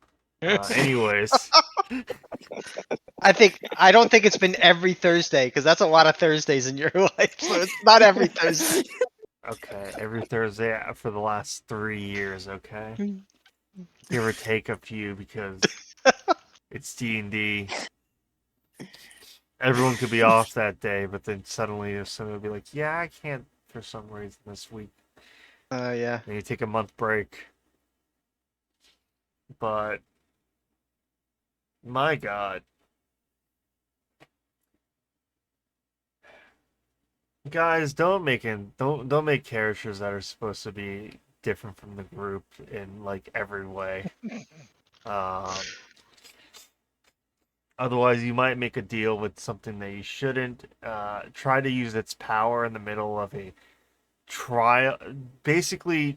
S1: Anyways,
S2: I don't think it's been every Thursday because that's a lot of Thursdays in your life. So it's not every Thursday.
S1: okay, every Thursday for the last 3 years, okay, give or take a few because it's D&D. Everyone could be off that day, but then suddenly if someone would be like, "Yeah, I can't for some reason this week,"
S2: Yeah.
S1: and you take a month break. But my God, guys, don't make characters that are supposed to be different from the group in like every way. Um, Otherwise, you might make a deal with something that you shouldn't. Try to use its power in the middle of a trial. Basically,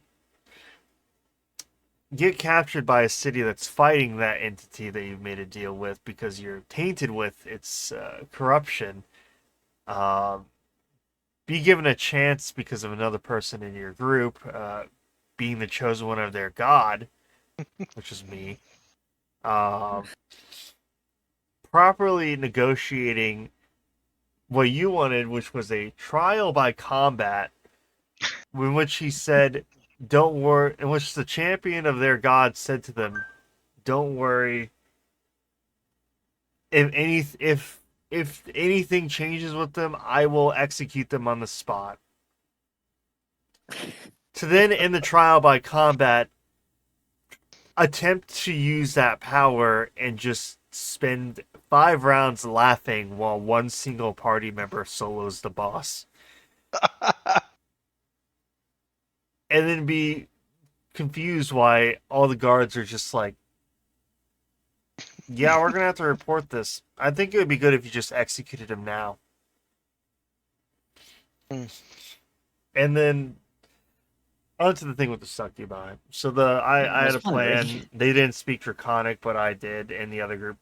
S1: get captured by a city that's fighting that entity that you've made a deal with because you're tainted with its corruption. Um, be given a chance because of another person in your group being the chosen one of their god, which is me. Um, Properly negotiating what you wanted, which was a trial by combat, in which he said, "Don't worry," in which the champion of their god said to them, "Don't worry. If anything changes with them, I will execute them on the spot." To then end the trial by combat, attempt to use that power and just spend 5 rounds laughing while one single party member solos the boss. And then be confused why all the guards are just like, yeah, we're going to have to report this. I think it would be good if you just executed him now. And then onto the thing with the succubi. So I had a plan. They didn't speak Draconic, but I did, and the other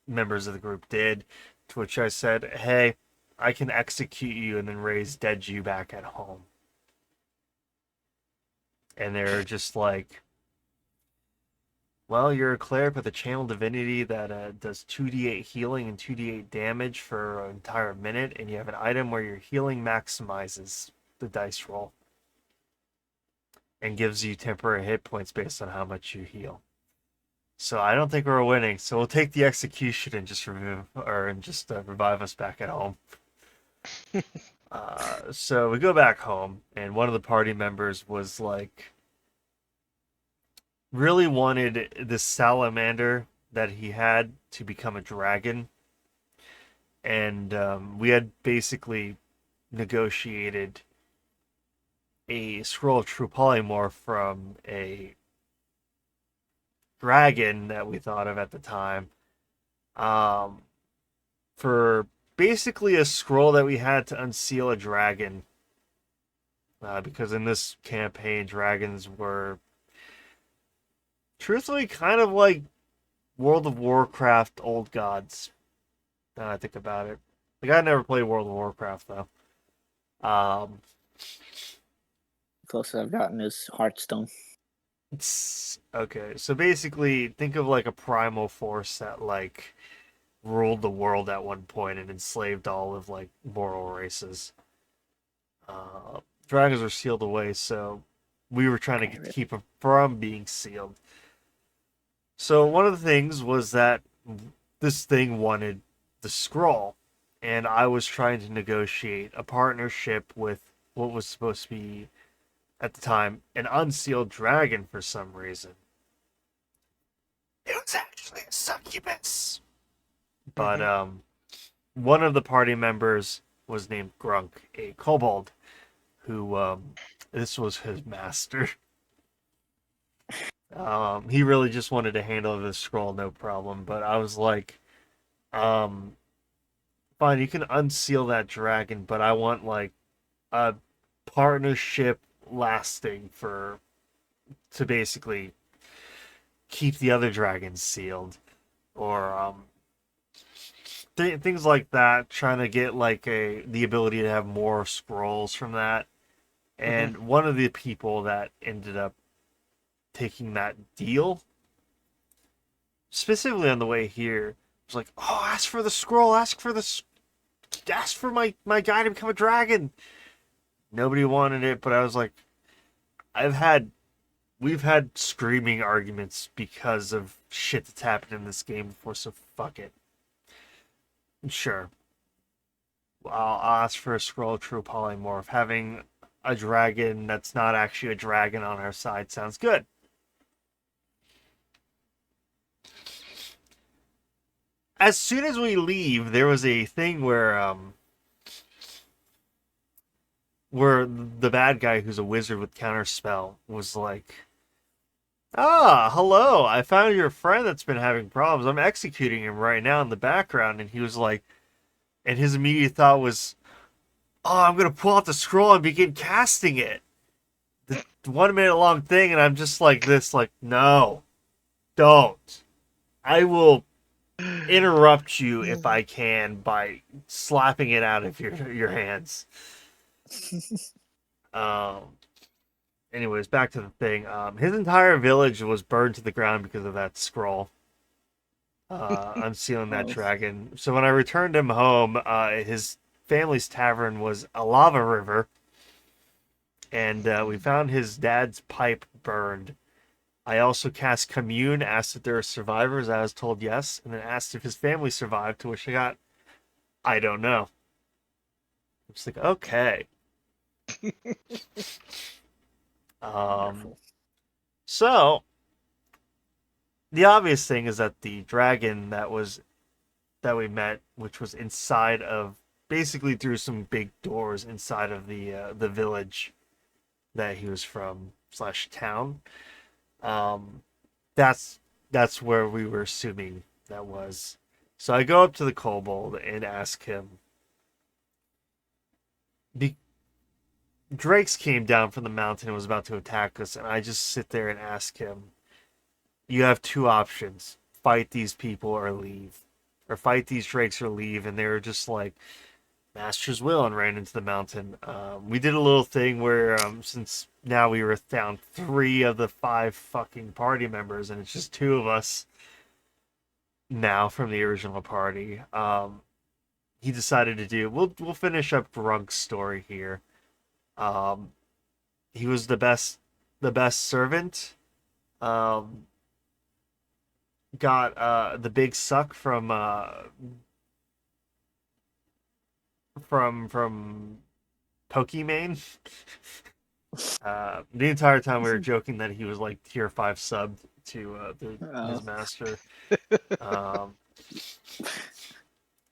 S1: members of the group did. To which I said, "Hey, I can execute you and then raise dead you back at home." And they're just like, "Well, you're a cleric with a channel divinity that does 2d8 healing and 2d8 damage for an entire minute, and you have an item where your healing maximizes the dice roll and gives you temporary hit points based on how much you heal. So I don't think we're winning. So we'll take the execution and just revive us back at home." So we go back home, and one of the party members was like, really wanted this salamander that he had to become a dragon. And we had basically negotiated a scroll of true polymorph from a dragon that we thought of at the time, for basically a scroll that we had to unseal a dragon, because in this campaign dragons were truthfully kind of like World of Warcraft old gods, now I think about it. Like, I never played World of Warcraft though.
S3: Closest I've gotten is Hearthstone.
S1: Okay, so basically, think of like a primal force that like ruled the world at one point and enslaved all of like mortal races. Dragons were sealed away, so we were trying to keep them from being sealed. So one of the things was that this thing wanted the scroll, and I was trying to negotiate a partnership with what was supposed to be, at the time, an unsealed dragon for some reason. It was actually a succubus. But one of the party members was named Grunk, a kobold, who this was his master. He really just wanted to handle the scroll, no problem. But I was like, fine, you can unseal that dragon, but I want like a partnership lasting to basically keep the other dragons sealed, or things like that, trying to get like the ability to have more scrolls from that. And one of the people that ended up taking that deal, specifically on the way here, was like, "Oh, ask for the scroll, ask for my guy to become a dragon." Nobody wanted it, but I was like, we've had screaming arguments because of shit that's happened in this game before, so fuck it. Sure. I'll ask for a scroll of true polymorph. Having a dragon that's not actually a dragon on our side sounds good. As soon as we leave, there was a thing where the bad guy, who's a wizard with counterspell, was like, "Ah, hello, I found your friend that's been having problems. I'm executing him right now in the background." And he was like, and his immediate thought was, "Oh, I'm going to pull out the scroll and begin casting it." The 1 minute long thing, and I'm just like this, like, "No, don't. I will interrupt you if I can by slapping it out of your hands." Anyways, back to the thing. His entire village was burned to the ground because of that scroll. Unsealing that dragon. So when I returned him home, his family's tavern was a lava river, and we found his dad's pipe burned. I also cast Commune, asked if there are survivors. I was told yes, and then asked if his family survived, to which I got, I don't know. I'm just like, okay.
S3: Wonderful.
S1: So the obvious thing is that the dragon that we met, which was inside of, basically through some big doors inside of the village that he was from / town. That's where we were assuming that was. So I go up to the kobold and ask him. Drakes came down from the mountain and was about to attack us, and I just sit there and ask him, you have two options: fight these people or leave, or fight these drakes or leave. And they were just like, Master's will, and ran into the mountain. We did a little thing where, since now we were down 3 of the 5 fucking party members, and it's just 2 of us now from the original party. He decided to do. We'll finish up Grunk's story here. He was the best servant. Got the big suck from Pokimane. The entire time we were joking that he was like tier 5 sub to his master.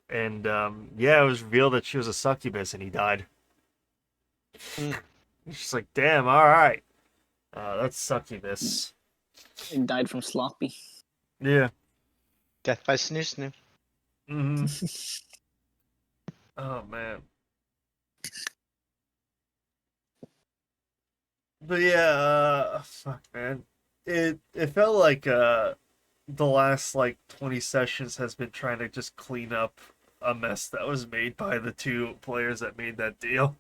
S1: And yeah, it was revealed that she was a succubus and he died. She's like, damn, alright. That's succubus.
S3: He died from sloppy.
S1: Yeah.
S2: Death by snoo.
S1: Mm-hmm. Oh, man. But yeah, fuck, man. It felt like the last like 20 sessions has been trying to just clean up a mess that was made by the 2 players that made that deal.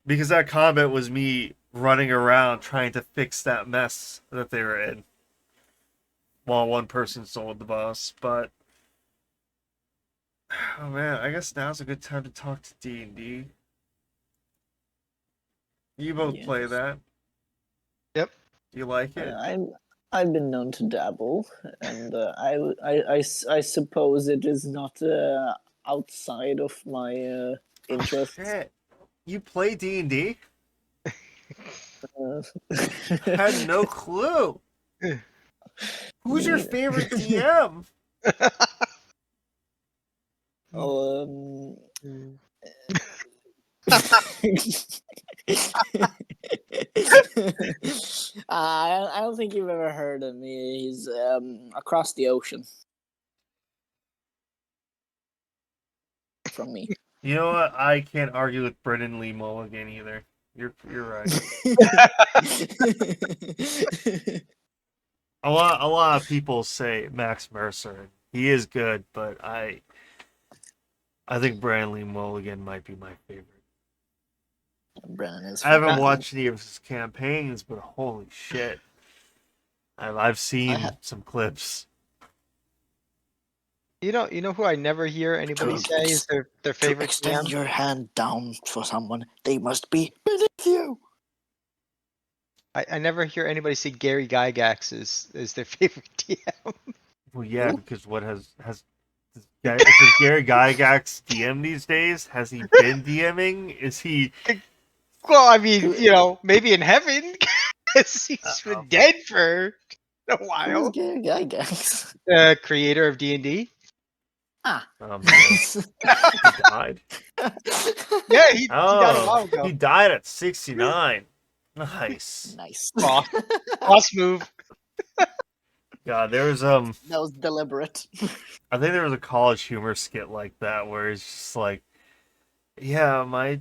S1: Because that combat was me running around trying to fix that mess that they were in, while one person sold the boss. But oh man, I guess now's a good time to talk to D&D. You both play that.
S2: Yep.
S1: Do you like it?
S3: I've been known to dabble, and I suppose it is not outside of my interest.
S1: Oh, shit. You play D&D?
S3: Uh,
S1: I had no clue. Who's your favorite DM?
S3: Oh, I don't think you've ever heard of me. He's across the ocean from me.
S1: You know what? I can't argue with Brendan Lee Mulligan either. You're right. A lot of people say Max Mercer. He is good, but I think Brendan Lee Mulligan might be my favorite.
S3: Brennan is.
S1: I haven't watched any of his campaigns, but holy shit, I've seen some clips.
S2: You know who I never hear anybody say is their favorite
S3: To extend
S2: DM?
S3: your hand down for someone, they must be beneath you.
S2: I never hear anybody say Gary Gygax is their favorite DM.
S1: Well, yeah, because what has does Gary Gygax DM these days? Has he been DMing? Is he?
S2: Well, I mean, maybe in heaven, because he's been dead for a
S3: Who's
S2: while.
S3: Gary Gygax?
S2: The creator of D&D.
S3: Ah.
S1: He died.
S2: Yeah, he died a while ago.
S1: He died at 69. Nice.
S3: Nice.
S2: Boss move.
S1: God, there was
S3: That was deliberate.
S1: I think there was a College Humor skit like that where it's just like, yeah, my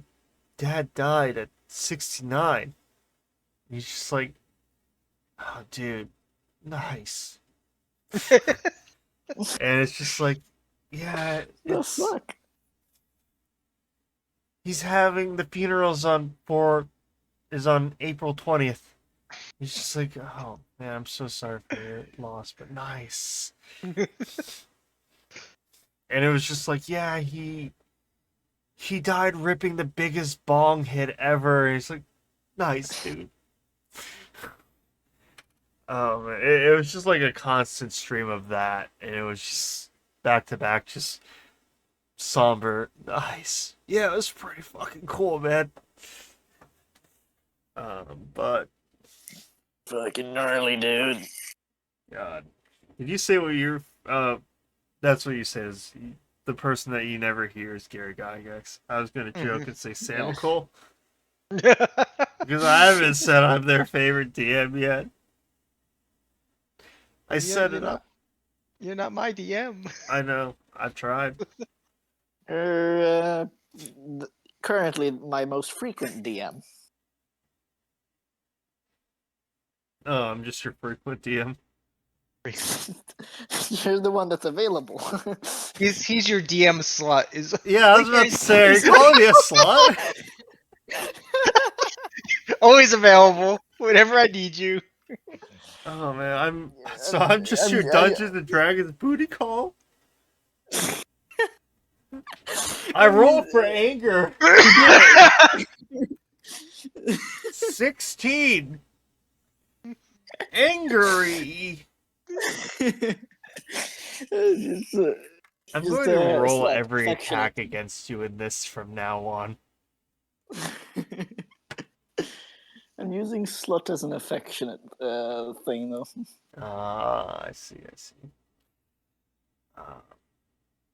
S1: dad died at 69. He's just like, oh, dude, nice. And it's just like, yeah,
S3: The fuck?
S1: He's having the funerals on April 20th. He's just like, oh man, I'm so sorry for your loss, but nice. And it was just like, yeah, he he died ripping the biggest bong hit ever. And it's like, nice, dude. It was just like a constant stream of that, and it was just back to back, just somber. Nice. Yeah, it was pretty fucking cool, man. But
S3: Fucking gnarly, dude.
S1: God, did you say what you're? That's what you said is the person that you never hear is Gary Gygax. I was gonna joke and say Samical because I haven't said I'm their favorite DM yet. I set it up.
S2: You're not my DM.
S1: I know. I've tried.
S3: Currently my most frequent DM.
S1: Oh, I'm just your frequent DM.
S3: You're the one that's available.
S2: He's your DM slut.
S1: Yeah, I was about to say, are you calling me a slut?
S2: Always available whenever I need you.
S1: Oh man, I'm just your Dungeons and Dragons booty call. I roll for anger. 16. Angry. I'm going to roll every attack against you in this from now on.
S3: I'm using slut as an affectionate thing, though.
S1: I see.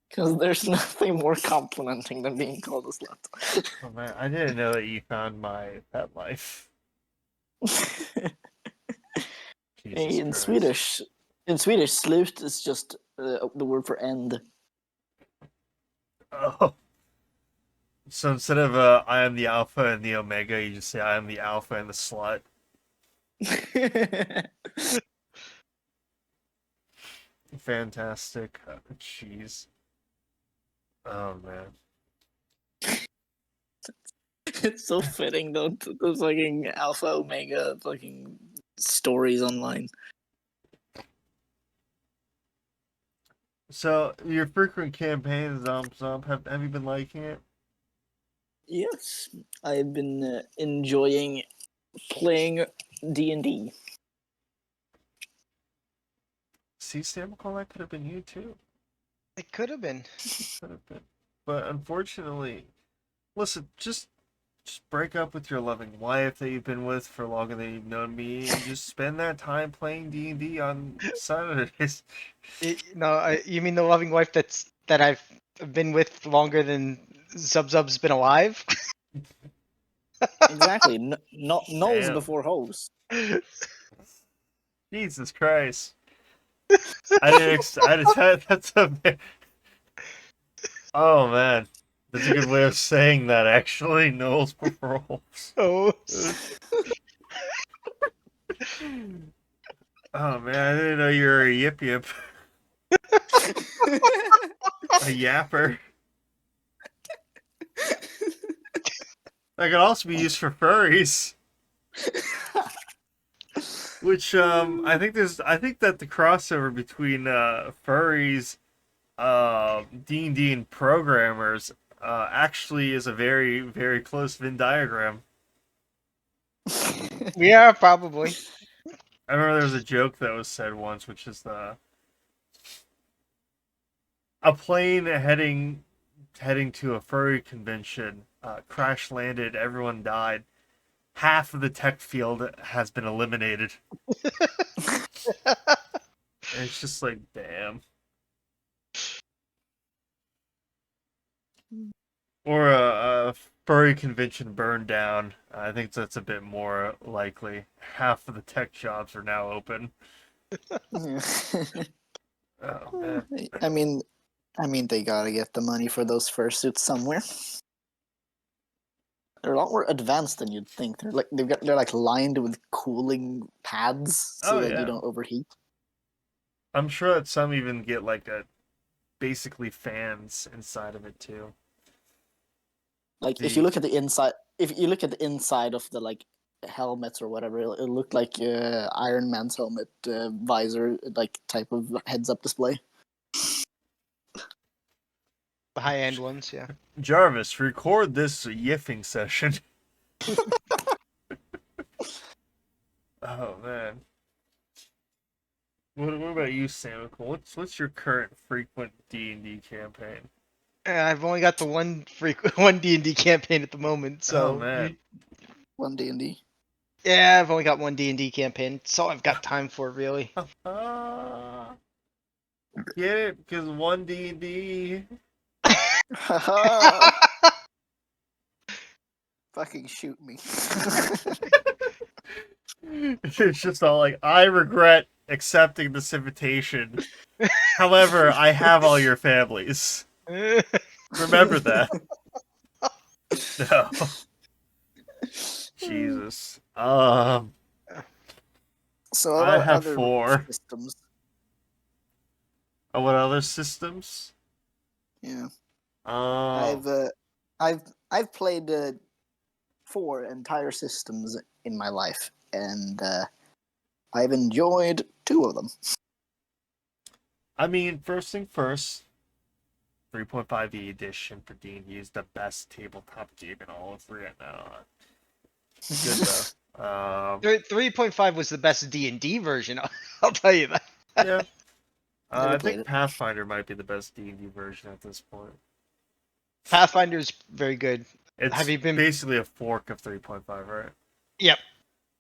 S3: Because there's nothing more complimenting than being called a slut.
S1: Oh man, I didn't know that you found my pet life.
S3: In Swedish, slut is just the word for end.
S1: Oh. So instead of I am the alpha and the omega, you just say I am the alpha and the slut. Fantastic. Jeez. Oh man.
S3: It's so fitting though. Those fucking alpha omega fucking stories online.
S1: So your frequent campaign, ZumpZump, have you been liking it?
S3: Yes, I've been enjoying playing D&D.
S1: See, Samical, that could have been you too.
S2: It could have been.
S1: Could have been. But unfortunately, listen, just break up with your loving wife that you've been with for longer than you've known me, and just spend that time playing D&D on Saturdays.
S2: You mean the loving wife that I've been with longer than ZumpZump's been alive?
S3: Exactly. Nulls
S1: Damn.
S3: before hoes.
S1: Jesus Christ. That's a... Oh, man. That's a good way of saying that, actually. Knowles before holes.
S2: Oh.
S1: Oh, man, I didn't know you were a yip. A yapper. That could also be used for furries. Which I think that the crossover between furries, D&D, and programmers actually is a very, very close Venn diagram.
S2: Yeah, probably.
S1: I remember there was a joke that was said once, which is a plane heading to a furry convention crash landed, everyone died. Half of the tech field has been eliminated. And it's just like, damn. Or a furry convention burned down. I think that's a bit more likely. Half of the tech jobs are now open. Oh man.
S3: I mean, they gotta get the money for those fursuits somewhere. They're a lot more advanced than you'd think. They're like lined with cooling pads so that you don't overheat.
S1: I'm sure that some even get like basically fans inside of it too.
S3: Like if you look at the inside, of the like helmets or whatever, it looked like Iron Man's helmet visor, like type of heads-up display.
S2: The high-end ones, yeah.
S1: Jarvis, record this yiffing session. Oh man. What about you, Samical? What's your current frequent D&D campaign?
S2: I've only got the one D&D campaign at the moment,
S1: Oh
S2: so
S1: man.
S3: One D&D.
S2: yeah, I've only got one D&D campaign. That's all I've got time for, really.
S1: Get it? Because one D&D.
S3: Haha. Fucking shoot me.
S1: It's just all like, I regret accepting this invitation. However, I have all your families. Remember that. No. Jesus.
S3: So
S1: I
S3: about
S1: have
S3: other
S1: 4.
S3: systems.
S1: Oh, what other systems?
S3: Yeah,
S1: Oh,
S3: I've played 4 entire systems in my life, and I've enjoyed 2 of them.
S1: I mean, first thing first, 3.5e edition for D&D is the best tabletop game in all of 3 right now. Good though.
S2: 3.5 was the best D&D version. I'll tell you that.
S1: Yeah.
S3: Never
S1: I
S3: played
S1: think
S3: it.
S1: Pathfinder might be the best D&D version at this point.
S2: Pathfinder's very good.
S1: It's
S2: Have you been?
S1: basically a fork of 3.5, right?
S2: Yep.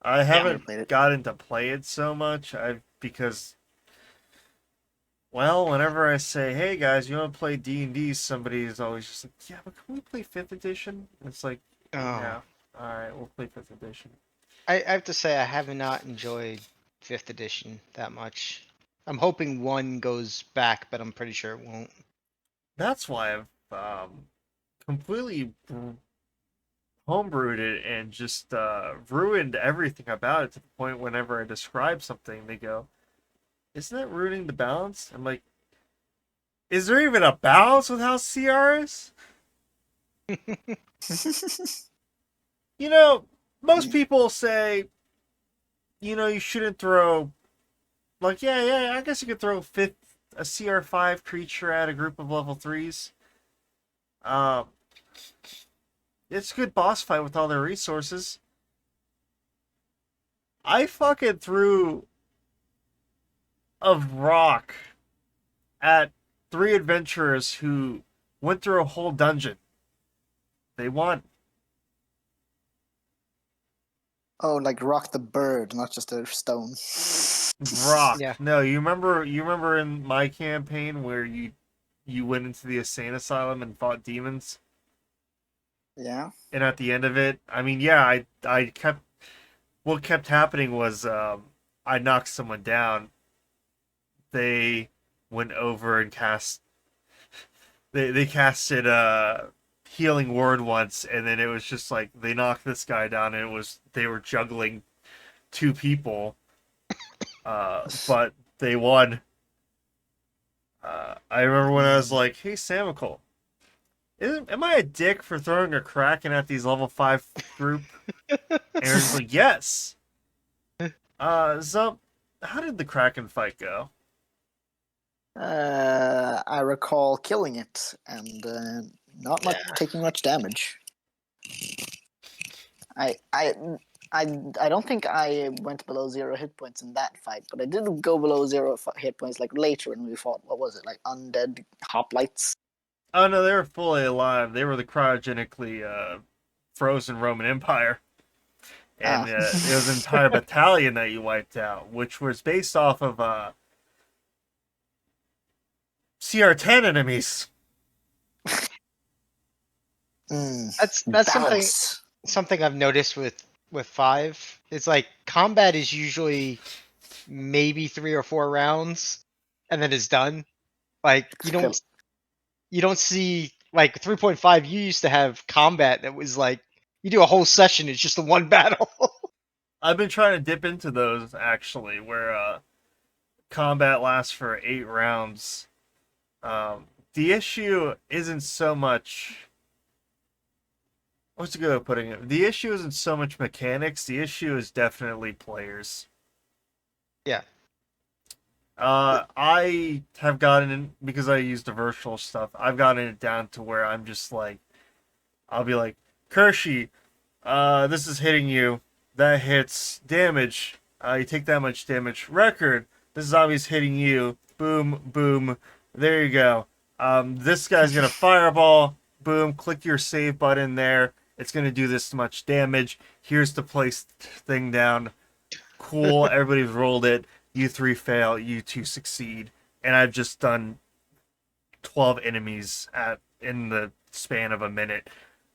S1: I
S3: Never
S1: haven't
S3: played it.
S1: gotten to play it so much. Because, well, whenever I say, "Hey guys, you want to play D&D?" somebody is always just like, "Yeah, but can we play 5th edition?" It's like,
S2: Oh.
S1: yeah, all right, we'll play 5th edition.
S2: I have to say I have not enjoyed 5th edition that much. I'm hoping 1 goes back, but I'm pretty sure it won't.
S1: That's why I've completely homebrewed it and just ruined everything about it to the point whenever I describe something, they go, "Isn't that ruining the balance?" I'm like, is there even a balance with how CR is? You know, most people say, you shouldn't throw, like, yeah, I guess you could throw a CR5 creature at a group of level 3s. It's a good boss fight with all their resources. I fucking threw a rock at 3 adventurers who went through a whole dungeon. They won.
S3: Oh, like Rock the Bird, not just a stone.
S1: Rock.
S2: Yeah.
S1: No, you remember in my campaign where you went into the insane asylum and fought demons?
S3: Yeah.
S1: And at the end of it, I mean, yeah, I kept what kept happening was I knocked someone down. They went over and they casted a healing word once, and then it was just like they knocked this guy down, and they were juggling 2 people, but they won. I remember when I was like, "Hey, Samical, am I a dick for throwing a Kraken at these level 5 group?" And they're just like, "Yes." Zump, how did the Kraken fight go?
S3: I recall killing it and not much taking much damage. I don't think I went below 0 hit points in that fight, but I did go below 0 hit points like later when we fought. What was it, like undead hoplites?
S1: Oh no, they were fully alive. They were the cryogenically frozen Roman Empire, and it was an entire battalion that you wiped out, which was based off of CR10 enemies.
S2: That's something I've noticed with 5. It's like combat is usually maybe 3 or 4 rounds, and then it's done. Like you don't see like 3.5. You used to have combat that was like you do a whole session. It's just the one battle.
S1: I've been trying to dip into those actually, where combat lasts for 8 rounds. The issue isn't so much. What's a good way of putting it? The issue isn't so much mechanics. The issue is definitely players.
S2: Yeah.
S1: I have gotten in because I use the virtual stuff. I've gotten it down to where I'm just like, I'll be like, Kershey, this is hitting you. That hits damage. You take that much damage. Record. This zombie's hitting you. Boom, boom. There you go. This guy's gonna fireball. Boom. Click your save button there. It's gonna do this much damage. Here's the place thing down. Cool. Everybody's rolled it. You three fail. You two succeed. And I've just done 12 enemies in the span of a minute.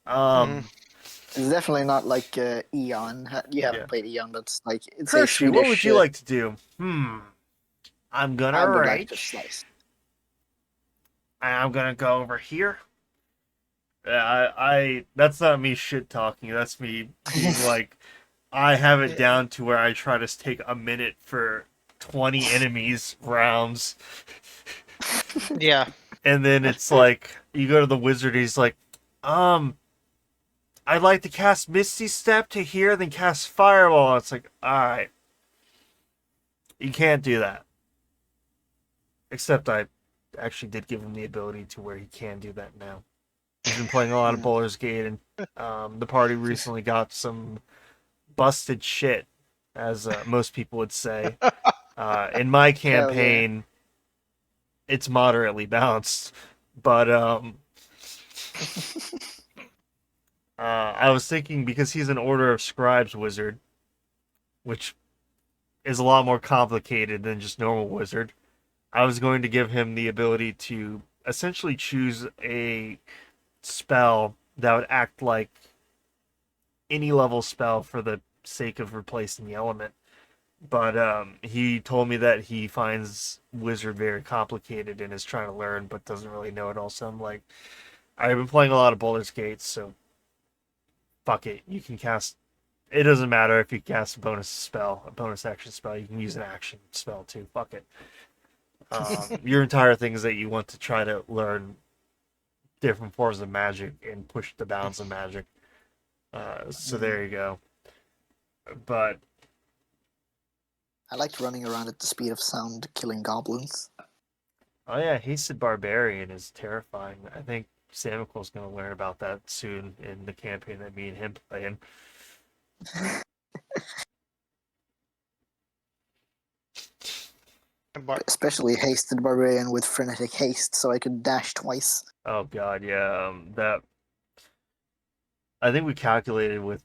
S3: It's definitely not like Eon. You haven't
S1: Yeah.
S3: played Eon. That's like it's a
S1: Hershey, what would
S3: Swedish.
S1: you like to do? I'm gonna
S3: I would like
S1: reach.
S3: to slice.
S1: I'm gonna go over here. I that's not me shit talking. That's me being like, I have it down to where I try to take a minute for 20 enemies rounds,
S2: Yeah.
S1: and then it's like you go to the wizard. He's like, I'd like to cast Misty Step to here, then cast Fireball. It's like, all right, you can't do that. Except I actually did give him the ability to where he can do that now. He's been playing a lot of Baldur's Gate, and the party recently got some busted shit, as most people would say. In my campaign, it's moderately balanced, but I was thinking because he's an Order of Scribes wizard, which is a lot more complicated than just normal wizard. I was going to give him the ability to essentially choose a spell that would act like any level spell for the sake of replacing the element. But he told me that he finds wizard very complicated and is trying to learn, but doesn't really know it all. So I'm like, I've been playing a lot of Baldur's Gate, so fuck it. You can cast. It doesn't matter if you cast a bonus action spell. You can use an action spell too. Fuck it. Your entire thing is that you want to try to learn different forms of magic and push the bounds of magic. So there you go. But
S3: I liked running around at the speed of sound, killing goblins.
S1: oh yeah, Hasted Barbarian is terrifying. I think Samical's going to learn about that soon in the campaign that me and him play in.
S3: Especially hasted barbarian with frenetic haste, so I could dash twice.
S1: Oh god, yeah. That I think we calculated with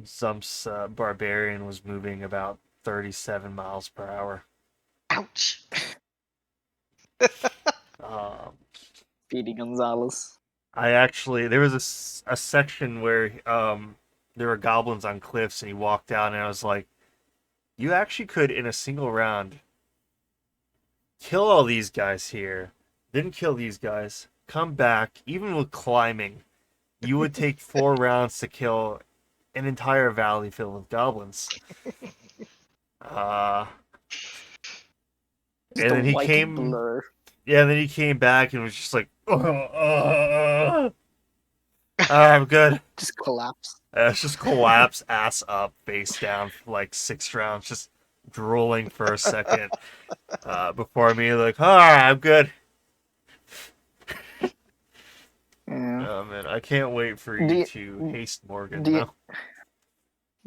S1: Zump's Barbarian was moving about 37 miles per hour.
S2: Ouch.
S3: Speedy Gonzalez.
S1: There was a section where there were goblins on cliffs, and he walked down, and I was like, you actually could in a single round kill all these guys here, then kill these guys, come back, even with climbing, you would take 4 rounds to kill an entire valley filled with goblins. And then he came.
S3: Blur.
S1: Yeah, and then he came back and was just like, I'm good.
S3: Just collapse.
S1: It's just collapse, ass up, face down for like 6 rounds, just drooling for a second before me, like, all right, I'm good.
S3: Yeah.
S1: Oh man, I can't wait for you to haste Morgan.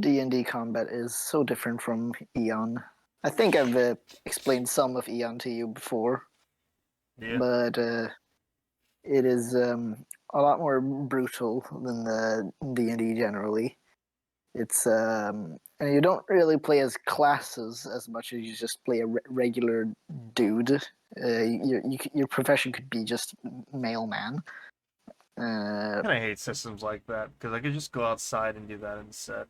S3: D&D combat is so different from Eon. I think I've explained some of Eon to you before,
S1: Yeah.
S3: but it is a lot more brutal than the D&D generally. It's and you don't really play as classes as much as you just play a regular dude. Your profession could be just mailman.
S1: I kind of hate systems like that because I could just go outside and do that instead.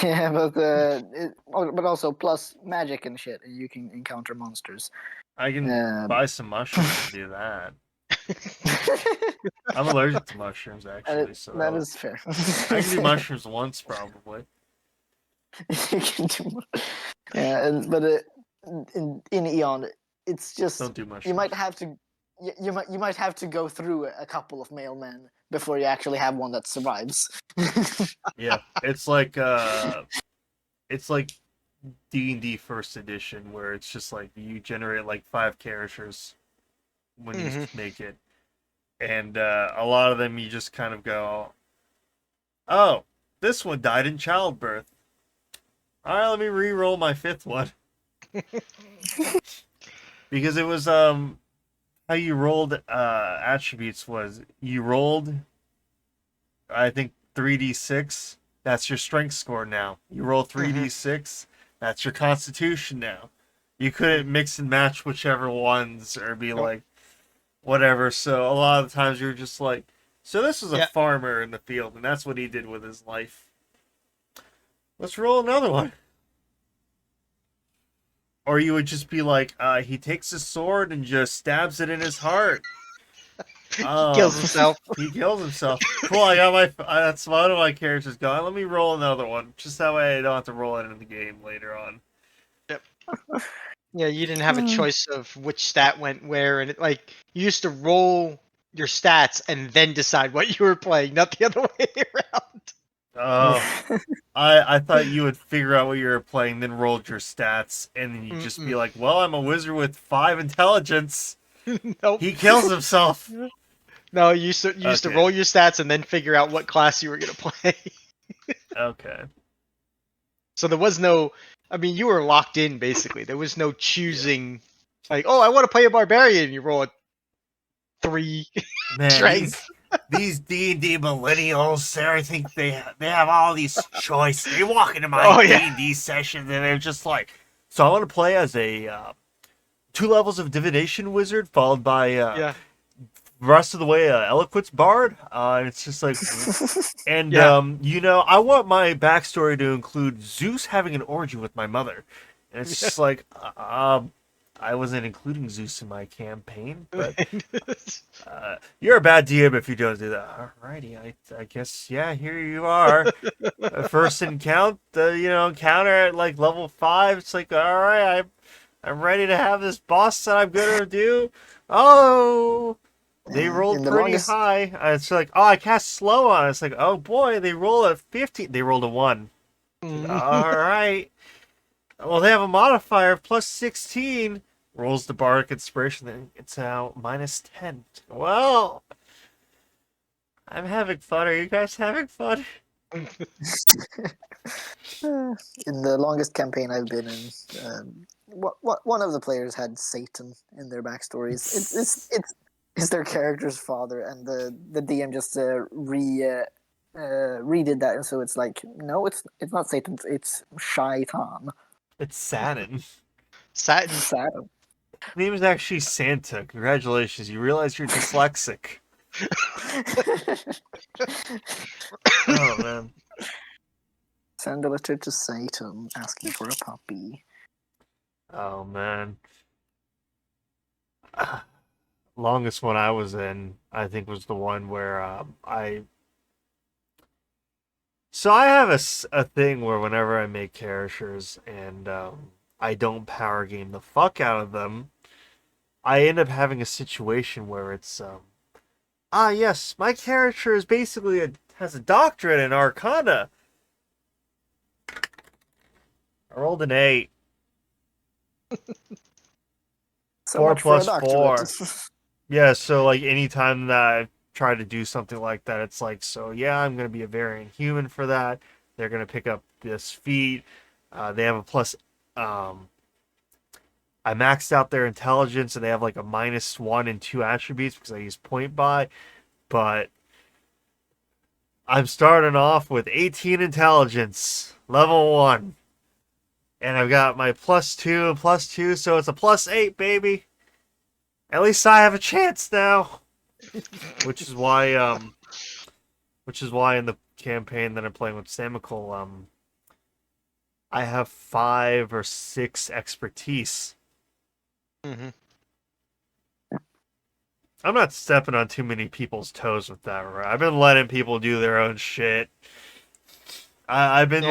S3: Yeah, but also plus magic and shit, and you can encounter monsters.
S1: I can buy some mushrooms and do that. I'm allergic to mushrooms, actually, so
S3: that is fair.
S1: I can do mushrooms once, probably.
S3: You can do, yeah, but in Eon, it's just
S1: Don't do mushrooms.
S3: you might have to. You might have to go through a couple of mailmen before you actually have one that survives.
S1: Yeah, it's like D&D First Edition, where it's just like you generate like 5 characters when you make it, and a lot of them you just kind of go, oh, this one died in childbirth. All right, let me re-roll my 5th one because it was how you rolled attributes was you rolled, I think, 3d6. That's your strength score now. You roll 3d6. That's your constitution now. You couldn't mix and match whichever ones or be like whatever. So a lot of the times you're just like, so this was a farmer in the field, and that's what he did with his life. Let's roll another one. Or you would just be like, he takes his sword and just stabs it in his heart.
S2: He kills himself.
S1: He kills himself. Cool, I got my. That's one of my characters gone. Let me roll another one. Just that way I don't have to roll it in the game later on.
S2: Yep. Yeah, you didn't have a choice of which stat went where, and you used to roll your stats and then decide what you were playing, not the other way around.
S1: Oh, I thought you would figure out what you were playing, then rolled your stats, and then you'd just be like, well, I'm a wizard with 5 intelligence.
S2: Nope.
S1: He kills himself.
S2: No, you used to roll your stats and then figure out what class you were going to play.
S1: Okay.
S2: So there was no, I mean, you were locked in, basically. There was no choosing, like, oh, I want to play a barbarian. You roll a 3
S1: Man,
S2: strength.
S1: these D&D millennials, I think they have all these choice. They walk into my D&D session and they're just like, so I want to play as a 2 levels of divination wizard followed by rest of the way eloquence bard. And it's just like, and I want my backstory to include Zeus having an orgy with my mother, and it's just like, I wasn't including Zeus in my campaign, but you're a bad DM if you don't do that. Alrighty, I guess here you are. First encounter at like level 5. It's like, all right, I'm ready to have this boss that I'm gonna do. Oh. They rolled pretty high. It's like, oh, I cast slow on it. It's like, oh boy, they roll a 15. They rolled a 1. All right. Well, they have a modifier of plus 16. Rolls the bardic inspiration, then it's now minus 10. Well, I'm having fun. Are you guys having fun?
S3: In the longest campaign I've been in, one of the players had Satan in their backstories. It's their character's father, and the DM just redid that, and so it's like, no, it's not Satan, it's Shaitan.
S1: It's Saturn.
S2: Saturn.
S1: His name is actually Santa. Congratulations, you realize you're dyslexic. Oh man.
S3: Send a letter to Satan asking for a puppy.
S1: Oh man. Longest one I was in, I think, was the one where I have a thing where whenever I make characters and I don't power game the fuck out of them, I end up having a situation where it's yes, my character is basically has a doctorate in Arcana. I rolled an 8.
S3: So
S1: 4
S3: much for a
S1: plus 4.
S3: doctorate.
S1: Yeah, so like anytime that I try to do something like that, it's like, so yeah, I'm gonna be a variant human for that. They're gonna pick up this feat. They have a plus. I maxed out their intelligence, and they have like a -1 and 2 attributes because I use point buy. But I'm starting off with 18 intelligence, level 1, and I've got my +2 and +2, so it's a +8, baby. At least I have a chance now. Which is why in the campaign that I'm playing with Samical, I have 5 or 6 expertise.
S2: Mm-hmm.
S1: I'm not stepping on too many people's toes with that, right? I've been letting people do their own shit. I've been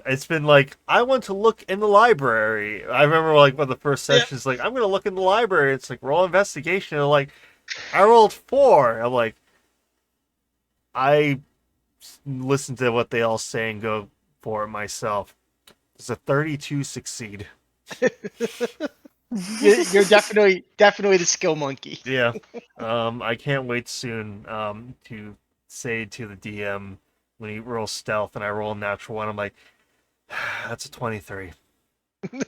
S1: it's been like, I want to look in the library. I remember like one of the first sessions, like, I'm gonna look in the library. It's like, roll investigation. And like, I rolled 4. I'm like, I listen to what they all say and go for it myself. Does a 32 succeed?
S2: You're definitely the skill monkey.
S1: Yeah. I can't wait soon to say to the DM when he rolls stealth and I roll a natural one, I'm like, that's a 23. And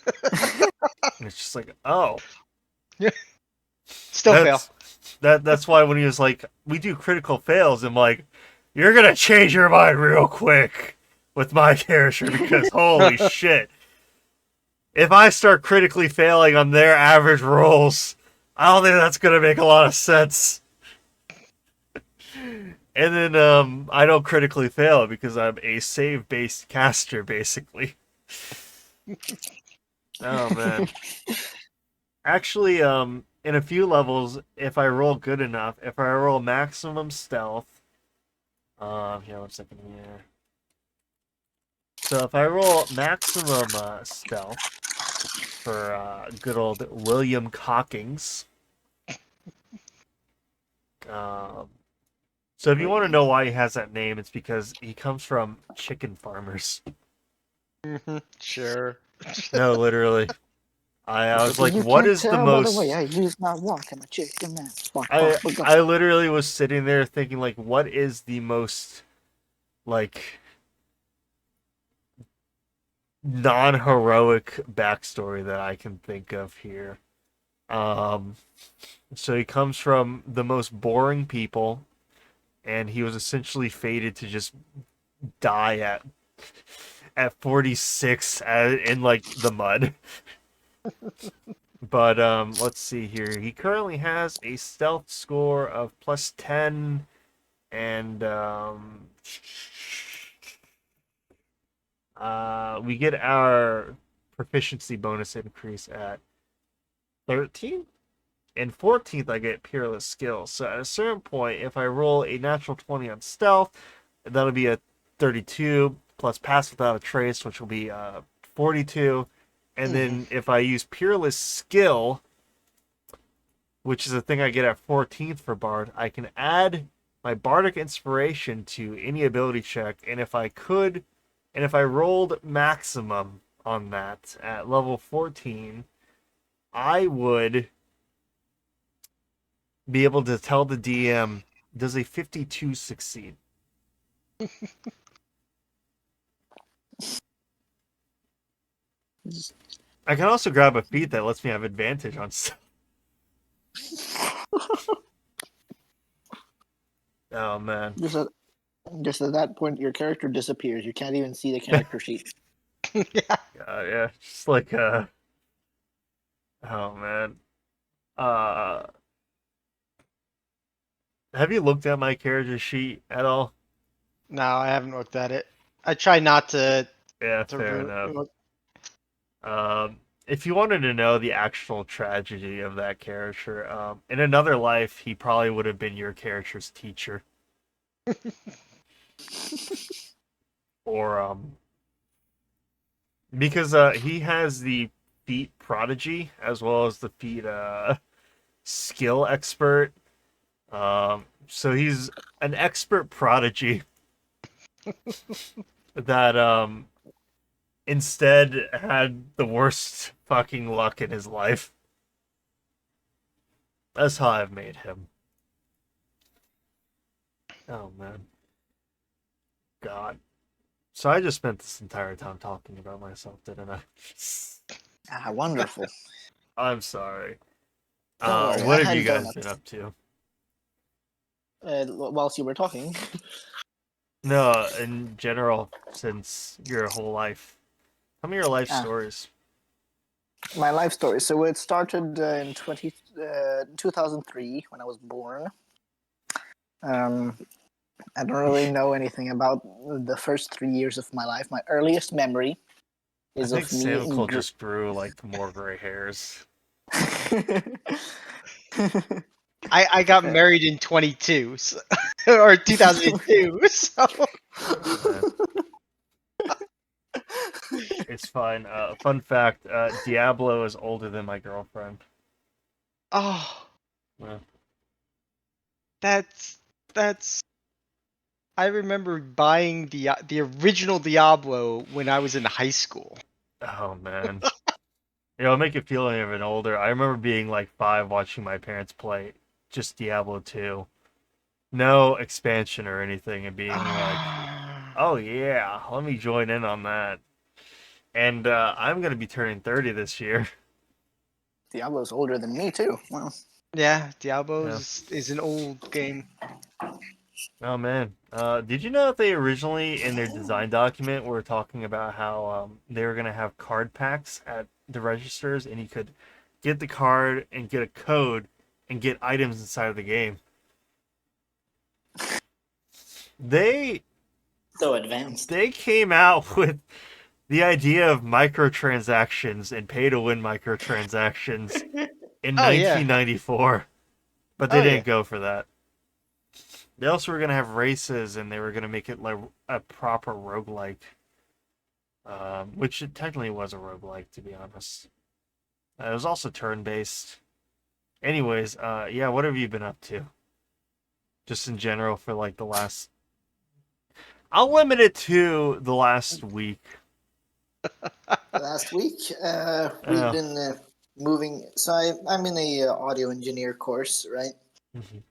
S1: it's just like, oh.
S2: Still fail.
S1: That's why when he was like, we do critical fails, I'm like, you're gonna change your mind real quick with my character because holy shit. If I start critically failing on their average rolls, I don't think that's gonna make a lot of sense. And then I don't critically fail because I'm a save-based caster, basically. Oh man. Actually, in a few levels, if I roll good enough, if I roll maximum stealth, here, 1 second here. So if I roll maximum stealth for good old William Cockings, um, so if you want to know why he has that name, it's because he comes from chicken farmers.
S2: Sure.
S1: No, literally. I was like,
S3: You
S1: what
S3: can't
S1: is the
S3: tell by the way
S1: most?
S3: I use my walk. I'm a chicken man. Walk,
S1: I
S3: walk, walk.
S1: I literally was sitting there thinking like, what is the most like non-heroic backstory that I can think of here? Um, so he comes from the most boring people, and he was essentially fated to just die at 46 in like the mud. But let's see here. He currently has a stealth score of +10, and we get our proficiency bonus increase at 13. And 14th, I get peerless skills. So at a certain point, if I roll a natural 20 on stealth, that'll be a 32 plus pass without a trace, which will be 42. And then if I use peerless skill, which is a thing I get at 14th for Bard, I can add my Bardic Inspiration to any ability check. And if I rolled maximum on that at level 14, I would be able to tell the DM, does a 52 succeed? I can also grab a feat that lets me have advantage on stuff. Oh man.
S3: Just at that point, your character disappears. You can't even see the character sheet.
S1: Yeah, just like oh man. Uh have you looked at my character sheet at all?
S2: No, I haven't looked at it. I try not to.
S1: Yeah, fair enough. If you wanted to know the actual tragedy of that character, in another life, he probably would have been your character's teacher. Or because he has the feat prodigy as well as the feat skill expert. So he's an expert prodigy that instead had the worst fucking luck in his life. That's how I've made him. Oh man. God. So I just spent this entire time talking about myself, didn't I?
S3: Ah, wonderful.
S1: I'm sorry.
S3: Don't worry,
S1: What
S3: I
S1: have
S3: had
S1: you guys
S3: donuts.
S1: been up to?
S3: Whilst you were talking.
S1: No, in general, since your whole life. Tell me your life stories.
S3: My life story. So it started in 2003 when I was born. I don't really know anything about the first 3 years of my life. My earliest memory
S1: I
S3: is
S1: think
S3: of me.
S1: Samical just grew like more gray hairs.
S2: I got married in 22 so, or 2002. So
S1: It's fine. Fun fact: Diablo is older than my girlfriend.
S2: oh,
S1: Yeah.
S2: that's. I remember buying the original Diablo when I was in high school.
S1: Oh man. It'll make you feel even older. I remember being like 5 watching my parents play just Diablo 2. No expansion or anything and being like, "Oh yeah, let me join in on that." And I'm going to be turning 30 this year.
S3: Diablo's older than me too. Wow.
S2: Yeah,
S1: Yeah.
S2: Diablo's is an old game.
S1: Oh man. Did you know that they originally in their design document were talking about how they were going to have card packs at the registers and you could get the card and get a code and get items inside of the game. They
S3: So advanced.
S1: they came out with the idea of microtransactions and pay to win microtransactions in
S2: Oh yeah.
S1: 1994, but they
S2: Oh yeah.
S1: didn't go for that. They also were going to have races and they were going to make it like a proper roguelike, which it technically was a roguelike, to be honest. It was also turn based. Anyways, yeah, what have you been up to? Just in general for like the last. I'll limit it to the last week.
S3: Last week, we've
S1: Oh.
S3: been moving. So I'm in a audio engineer course, right?
S1: Mhm.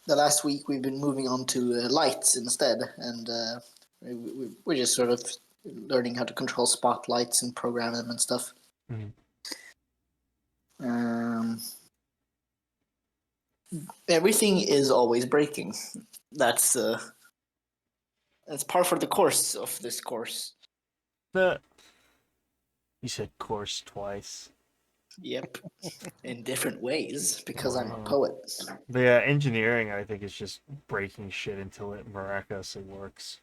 S3: The last week we've been moving on to lights instead, and we're just sort of learning how to control spotlights and program them and stuff.
S1: Mhm.
S3: Um, Everything is always breaking. That's par for the course of this course.
S1: The You said course twice.
S3: Yep, in different ways because I'm a
S1: Wow.
S3: poet.
S1: But yeah, engineering I think is just breaking shit until it miraculously works.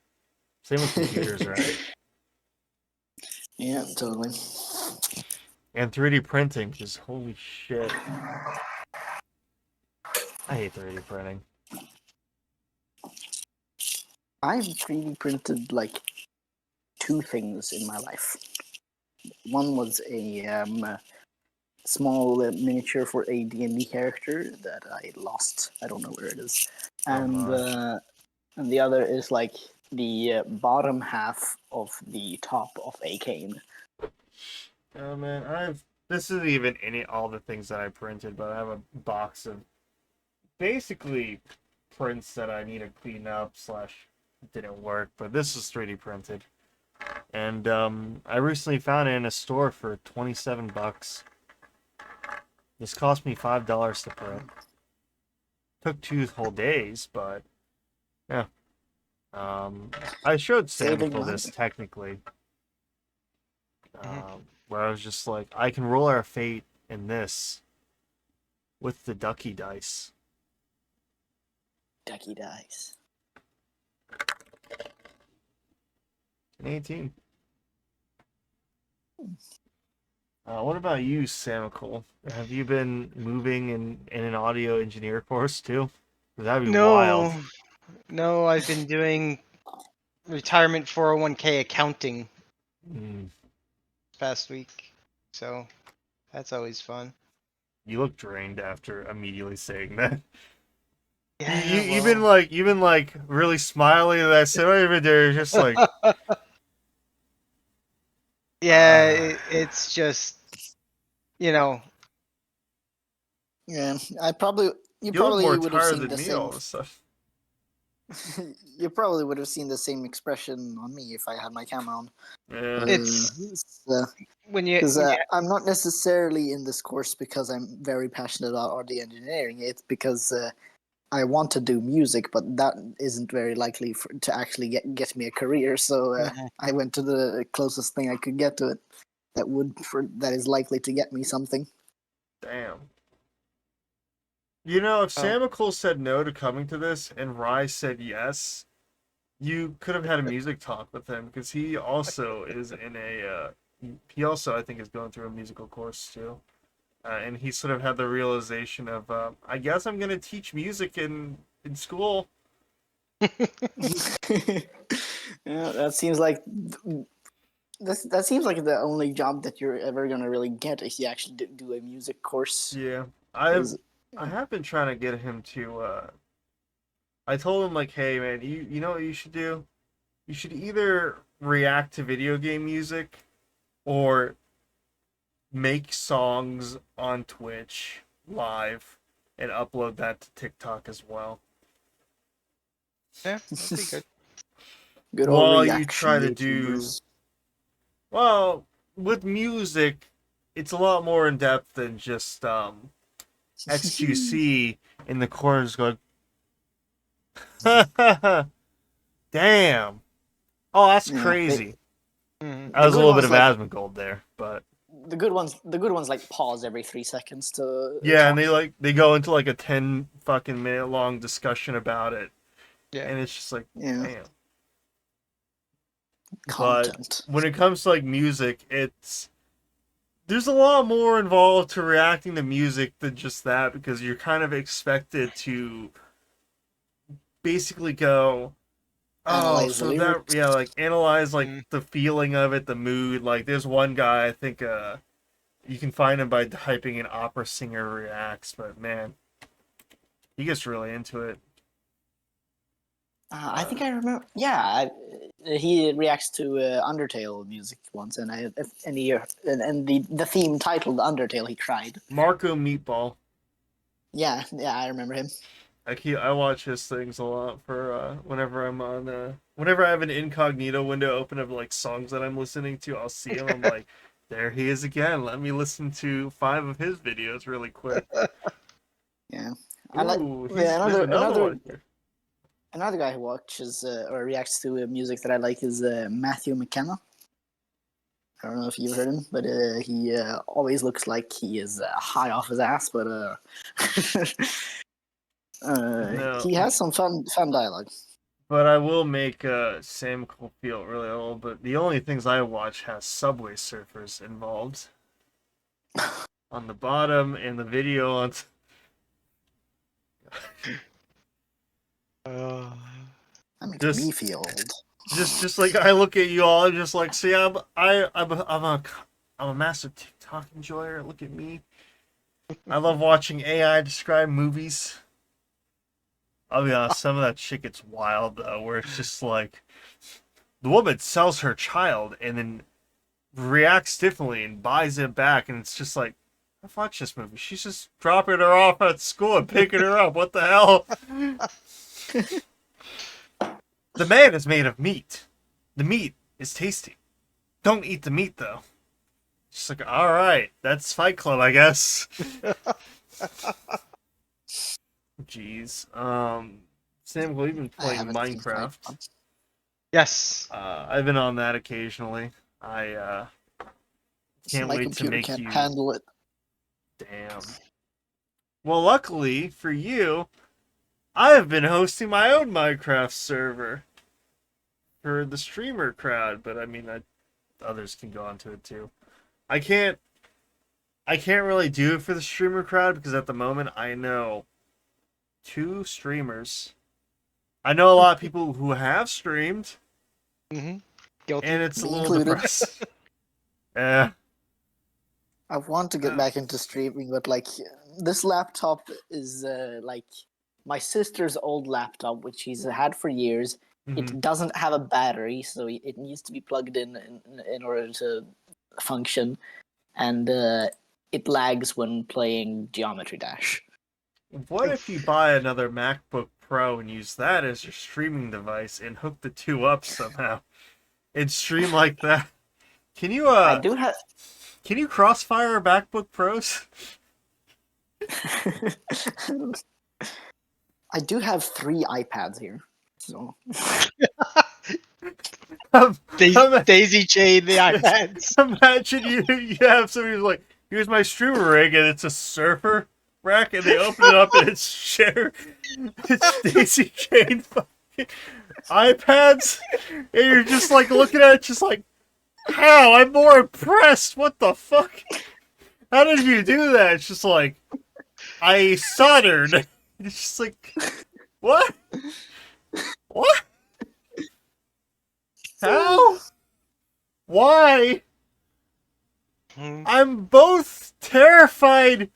S1: Same with computers, right?
S3: Yeah, totally.
S1: And 3D printing, because holy shit. I hate 3D printing.
S3: I've 3D printed like 2 things in my life. One was a small miniature for a D&D character that I lost. I don't know where it is.
S1: Oh
S3: And
S1: my.
S3: and the other is like the bottom half of the top of a cane.
S1: Oh man, this isn't even all the things that I printed, but I have a box of basically prints that I need to clean up slash didn't work, but this is 3D printed. And I recently found it in a store for $27. This cost me $5 to print. Took 2 whole days, but yeah. I showed
S3: Saving
S1: Samical
S3: money.
S1: this technically,
S2: Mhm.
S1: where I was just like, I can roll our fate in this with the ducky dice.
S3: Ducky dice.
S1: An 18. What about you, Samical? Have you been moving in an audio engineer course too? 'Cause that'd be wild.
S2: No, no, I've been doing retirement 401k accounting
S1: Mm,
S2: this past week, so that's always fun.
S1: you look drained after immediately saying that.
S2: Yeah,
S1: You've been like really smiling at that. So even there, just like,
S2: yeah, it's just you know,
S3: Yeah, you
S1: you look more
S3: probably would have
S1: tired
S3: seen
S1: than
S3: the
S1: me
S3: same.
S1: all of a sudden.
S3: You probably would have seen the same expression on me if I had my camera on.
S1: Yeah.
S2: it's when you
S3: Because I'm not necessarily in this course because I'm very passionate about audio engineering. It's because I want to do music, but that isn't very likely to actually get me a career. So
S2: Mhm.
S3: I went to the closest thing I could get to it that is likely to get me something.
S1: Damn. You know, if
S2: Oh,
S1: Samical said no to coming to this and Rye said yes, you could have had a music talk with him because he also is in a. He also, I think, is going through a musical course too. And he sort of had the realization of, I guess I'm gonna teach music in school.
S3: Yeah, that seems like the only job that you're ever gonna really get if you actually do a music course.
S1: Yeah,
S3: 'Cause,
S1: I have been trying to get him to. I told him like, hey man, you know what you should do? You should either react to video game music or make songs on Twitch live and upload that to TikTok as well.
S2: Yeah, that'd be good.
S3: Good old
S1: While you
S3: reaction
S1: try to do,
S3: YouTubers.
S1: well, with music, it's a lot more in depth than just XQC in the corners going, damn. Oh, that's
S3: Yeah,
S1: crazy.
S2: Mhm.
S1: That was a
S3: good
S1: little bit
S3: ones
S1: of
S3: like
S1: Asmongold there, but
S3: the good ones like pause every 3 seconds to
S1: yeah,
S3: talk.
S1: and they go into like a 10 fucking minute long discussion about it,
S2: Yeah.
S1: and it's just like,
S3: Yeah,
S1: damn. But
S3: content.
S1: when it comes to like music, there's a lot more involved to reacting to music than just that, because you're kind of expected to basically go, oh,
S3: Analyze the
S1: so that,
S3: lyrics.
S1: yeah, like analyze like
S2: Mm.
S1: the feeling of it, the mood. Like there's one guy, I think you can find him by typing in opera singer reacts, but man, he gets really into it.
S3: I think I remember. Yeah, he reacts to Undertale music once, and the theme titled Undertale. He tried.
S1: Marco Meatball.
S3: Yeah, I remember him.
S1: I watch his things a lot for whenever I'm on whenever I have an incognito window open of like songs that I'm listening to, I'll see him. I'm like, there he is again. Let me listen to 5 of his videos really quick.
S3: Yeah, I like.
S1: Ooh,
S3: Yeah,
S1: there's another one here.
S3: another guy who watches or reacts to music that I like is Matthew McKenna. I don't know if you've heard him, but he always looks like he is high off his ass. But
S1: No,
S3: he has some fun dialogue.
S1: but I will make Samical feel really old. But the only things I watch has Subway Surfers involved on the bottom, and the video on.
S3: That makes
S1: Just
S3: me feel old.
S1: just like I look at you all, I'm just like, see, I'm a massive TikTok enjoyer. Look at me. I love watching AI describe movies. I'll be honest, some of that shit gets wild though, where it's just like the woman sells her child and then reacts differently and buys it back, and it's just like, I've watched this movie. She's just dropping her off at school and picking her up. What the hell? The man is made of meat. The meat is tasty. Don't eat the meat though. Just like, all right, that's Fight Club, I guess. Jeez. Sam, we've been
S3: I
S1: playing
S3: haven't seen Fight
S1: Minecraft.
S3: Club.
S2: Yes.
S1: I've been on that occasionally. I can't
S3: My
S1: wait to
S3: computer
S1: make
S3: can't
S1: you.
S3: handle it.
S1: Damn. Well, luckily for you, I have been hosting my own Minecraft server for the streamer crowd, but I mean, others can go onto it too. I can't really do it for the streamer crowd because at the moment I know 2 streamers. I know a lot of people who have streamed,
S2: Mm-hmm. Guilty.
S1: and it's a
S3: Me
S1: little
S3: included.
S1: depressing. Yeah.
S3: I want to get back into streaming, but like this laptop is like my sister's old laptop, which she's had for years.
S1: Mhm.
S3: It doesn't have a battery, so it needs to be plugged in order to function, and it lags when playing Geometry Dash.
S1: What if you buy another MacBook Pro and use that as your streaming device and hook the 2 up somehow and stream like that? Can you
S3: I do have.
S1: Can you crossfire MacBook Pros?
S3: I do have 3 iPads here, so
S2: Daisy chain the iPads.
S1: Imagine you have somebody who's like, here's my streamer rig, and it's a surfer rack, and they open it up and it's daisy chain fucking iPads, and you're just like looking at it, just like, how? I'm more impressed. What the fuck? How did you do that? It's just like, I soldered. It's just like, what? What? How? Why? I'm both terrified,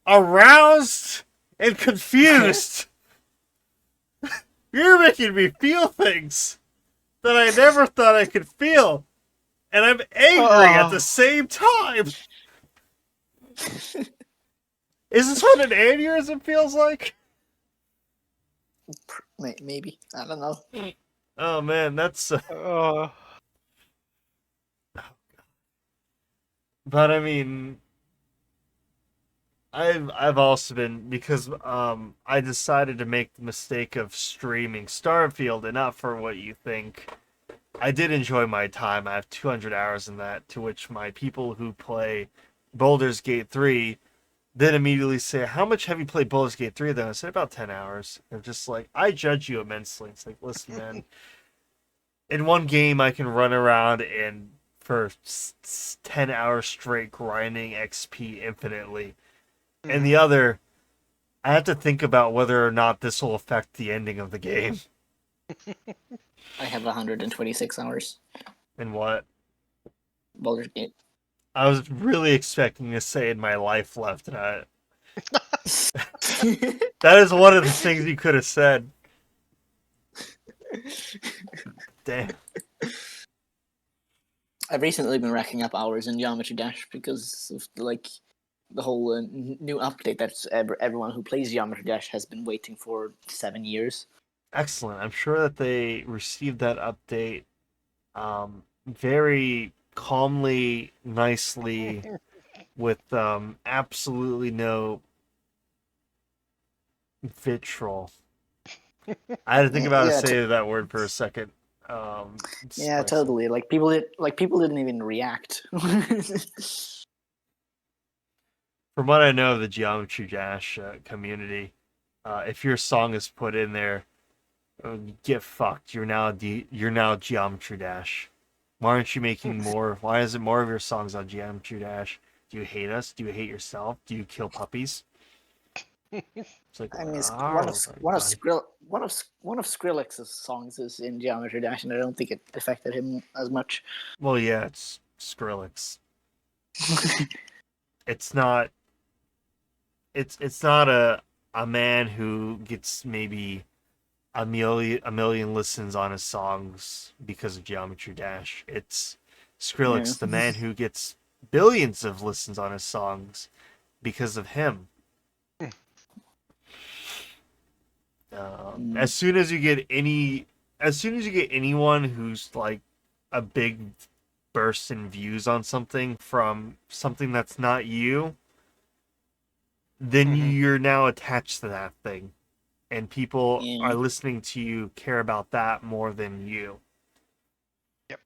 S1: aroused, and confused. You're making me feel things that I never thought I could feel. and I'm angry at the same time. Is this what an aneurysm feels like?
S3: Maybe. I don't know.
S1: Oh man, that's. But I mean, I've also been because I decided to make the mistake of streaming Starfield, and not for what you think. I did enjoy my time. I have 200 hours in that, to which my people who play Baldur's Gate 3 then immediately say, "How much have you played Baldur's Gate 3?" Then I said, "About 10 hours." They're just like, "I judge you immensely." It's like, listen, man. In one game, I can run around and for 10 hours straight grinding XP infinitely. And the other, I have to think about whether or not this will affect the ending of the game.
S3: I have 126 hours.
S1: And what?
S3: Baldur's Gate.
S1: I was really expecting to say in my life left, and that is one of the things you could have said. Damn.
S3: I've recently been racking up hours in Geometry Dash because of the whole new update that everyone who plays Geometry Dash has been waiting for 7 years.
S1: Excellent. I'm sure that they received that update very calmly, nicely, with absolutely no vitriol. I had to think about how to say that word for a second.
S3: Yeah, totally. Like people didn't even react.
S1: From what I know of the Geometry Dash community, if your song is put in there, get fucked. You're now Geometry Dash. Why aren't you making more? Why isn't more of your songs on Geometry Dash? Do you hate us? Do you hate yourself? Do you kill puppies? It's like,
S3: I mean, one of Skrillex's songs is in Geometry Dash, and I don't think it affected him as much.
S1: Well, yeah, it's Skrillex. It's not. It's not a man who gets maybe a million listens on his songs because of Geometry Dash. It's Skrillex, the man who gets billions of listens on his songs because of him. As soon as you get anyone who's like a big burst in views on something from something that's not you, then you're now attached to that thing. And people are listening to you, care about that more than you.
S2: Yep.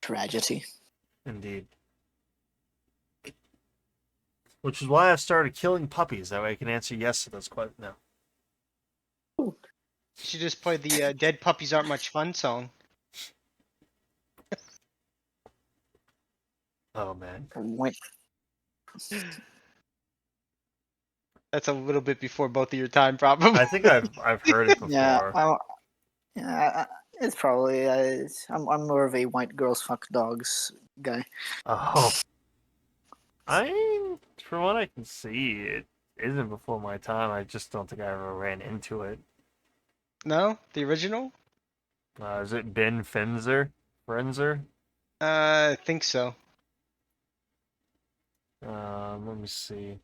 S3: Tragedy.
S1: Indeed. Which is why I've started killing puppies. That way I can answer yes to those questions. No.
S2: You should just play the Dead Puppies Aren't Much Fun song.
S1: Oh, man.
S3: What?
S2: That's a little bit before both of your time, probably.
S1: I think I've heard it before.
S3: Yeah, it's probably. I'm more of a white girls fuck dogs guy.
S1: Oh. I mean, from what I can see, it isn't before my time. I just don't think I ever ran into it.
S2: No? The original?
S1: Is it Ben Frenzer?
S2: I think so.
S1: Let me see.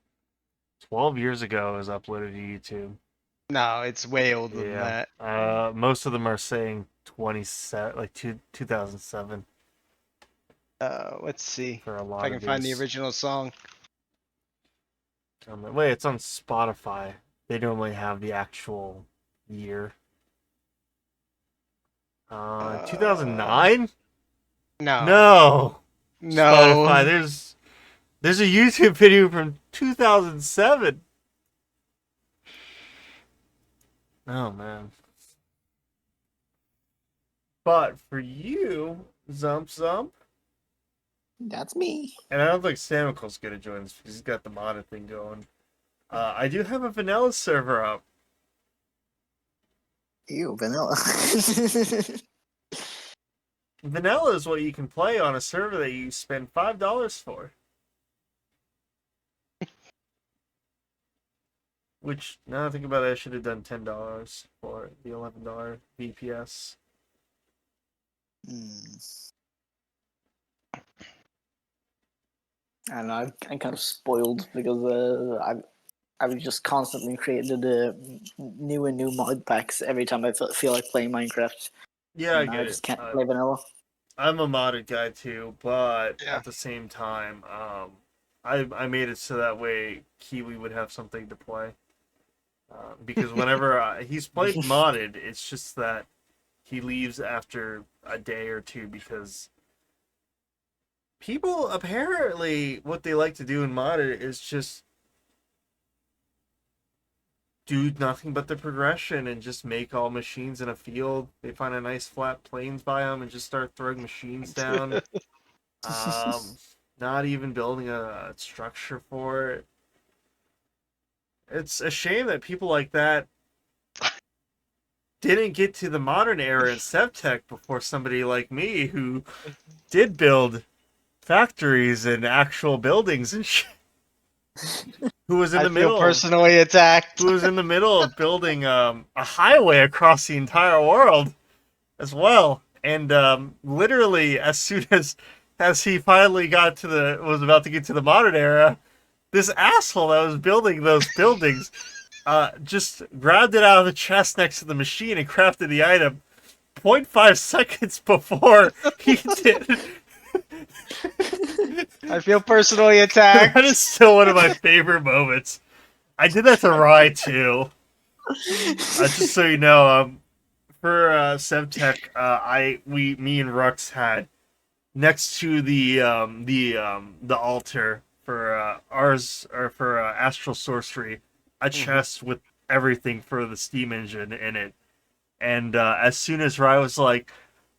S1: 12 years ago it was uploaded to YouTube.
S2: No, it's way older than that.
S1: Most of them are saying 2007.
S2: Let's see
S1: For a lot
S2: if I can
S1: of
S2: find the
S1: these.
S2: original song.
S1: Wait, it's on Spotify. They normally have the actual year. 2009?
S2: No.
S1: Spotify. There's a YouTube video from 2007. Oh man. But for you, ZumpZump,
S3: That's me.
S1: and I don't think Samical's gonna join us because he's got the modded thing going. I do have a vanilla server up.
S3: Ew, vanilla.
S1: Vanilla is what you can play on a server that you spend $5 for. Which, now I think about it, I should have done $10 for the $11 VPS.
S3: I don't know. I'm kind of spoiled because I've just constantly created new and new mod packs every time I feel like playing Minecraft.
S1: Yeah, I
S3: And now
S1: get
S3: I
S1: it.
S3: just can't play vanilla.
S1: I'm a modded guy too, but
S2: Yeah.
S1: at the same time, I made it so that way Kiwi would have something to play. Because whenever he's played modded, it's just that he leaves after a day or two because people apparently what they like to do in modded is just do nothing but the progression and just make all machines in a field. They find a nice flat plains biome and just start throwing machines down. Um, Not even building a structure for it. It's a shame that people like that didn't get to the modern era in SevTech before somebody like me who did build factories and actual buildings and shit. Who was in
S2: I
S1: the
S2: feel
S1: middle
S2: personally attacked.
S1: who was in the middle of building a highway across the entire world as well. And literally as soon as he finally was about to get to the modern era, this asshole that was building those buildings just grabbed it out of the chest next to the machine and crafted the item 0.5 seconds before he did.
S2: I feel personally attacked.
S1: That is still one of my favorite moments. I did that to Rye too. Just so you know, for SevTech, me and Rux had next to the altar for ours or for Astral Sorcery, a chest with everything for the steam engine in it. And as soon as Rye was like,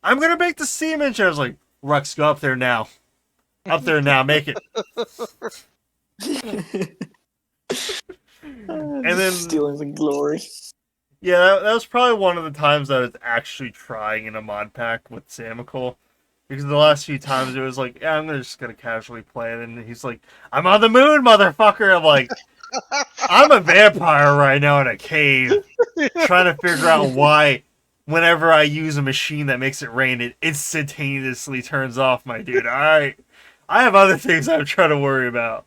S1: "I'm gonna make the steam engine," I was like, "Rux, go up there now, make it." And then
S3: Stealing the glory.
S1: yeah, that was probably one of the times I was actually trying in a mod pack with Samical. Because the last few times it was like, yeah, I'm just gonna casually play it, and he's like, "I'm on the moon, motherfucker." I'm like, I'm a vampire right now in a cave, trying to figure out why, whenever I use a machine that makes it rain, it instantaneously turns off, my dude. All right, I have other things I'm trying to worry about.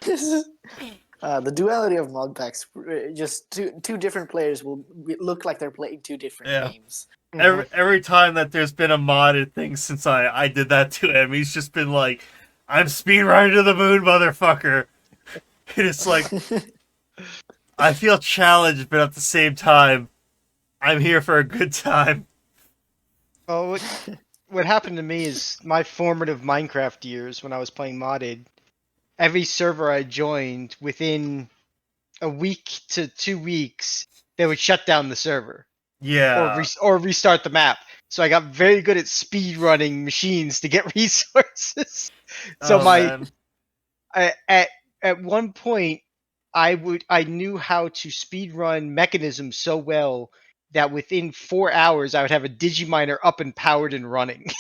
S3: The duality of mod packs, just two different players will look like they're playing two different
S1: Yeah.
S3: games.
S1: Every time that there's been a modded thing since I did that to him, he's just been like, "I'm speedrunning to the moon, motherfucker." And it's like, I feel challenged, but at the same time, I'm here for a good time.
S2: Oh, what happened to me is my formative Minecraft years when I was playing modded. Every server I joined, within a week to 2 weeks, they would shut down the server
S1: Yeah.
S2: or restart the map. So I got very good at speed running machines to get resources. So
S1: Oh man.
S2: at one point I knew how to speed run mechanisms so well that within 4 hours I would have a Digiminer up and powered and running.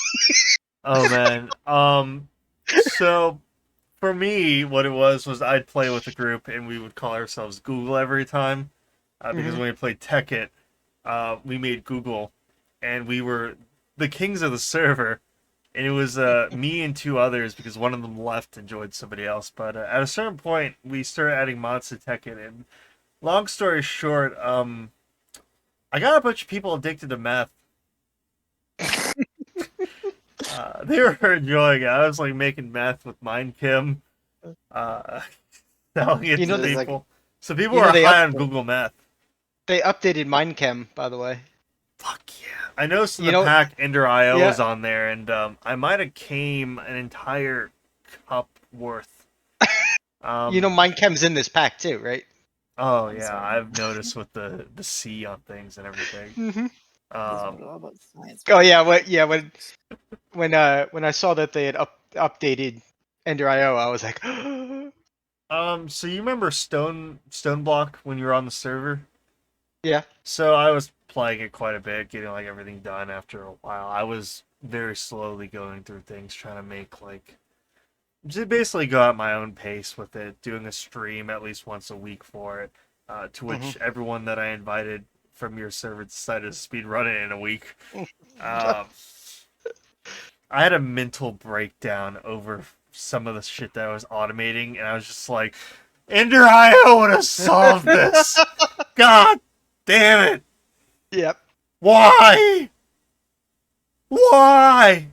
S1: Oh man. So for me, what it was I'd play with a group and we would call ourselves Google every time, because when we played Tekkit, we made Google, and we were the kings of the server. And it was me and two others because one of them left and joined somebody else. But at a certain point, we started adding mods to Tekken. And long story short, I got a bunch of people addicted to meth. They were enjoying it. I was like making meth with Mind Kim, uh, selling it
S2: You know,
S1: to
S3: It's
S1: people.
S3: like,
S1: So people
S2: you know
S1: are
S2: they
S1: high
S2: up,
S1: on Google Meth.
S2: they updated Minechem, by the way.
S1: Fuck yeah! I noticed in
S2: You
S1: the
S2: know,
S1: pack Ender.io
S2: yeah.
S1: was on there, and I might have came an entire cup worth.
S2: You know Minechem's in this pack too, right?
S1: Oh
S3: I'm
S1: yeah,
S3: sorry.
S1: I've noticed with the C on things and everything.
S2: Mm-hmm.
S3: Doesn't
S1: Um,
S3: know about science.
S2: Oh yeah, when I saw that they had updated Ender.io, I was like,
S1: so you remember Stone Block when you were on the server?
S2: yeah.
S1: So I was playing it quite a bit, getting like everything done after a while. I was very slowly going through things, trying to make like just basically go at my own pace with it, doing a stream at least once a week for it. To which everyone that I invited from your server decided to speed run it in a week. Um, I had a mental breakdown over some of the shit that I was automating, and I was just like, Ender.io would have solved this. God damn it!
S2: Yep.
S1: Why? Why?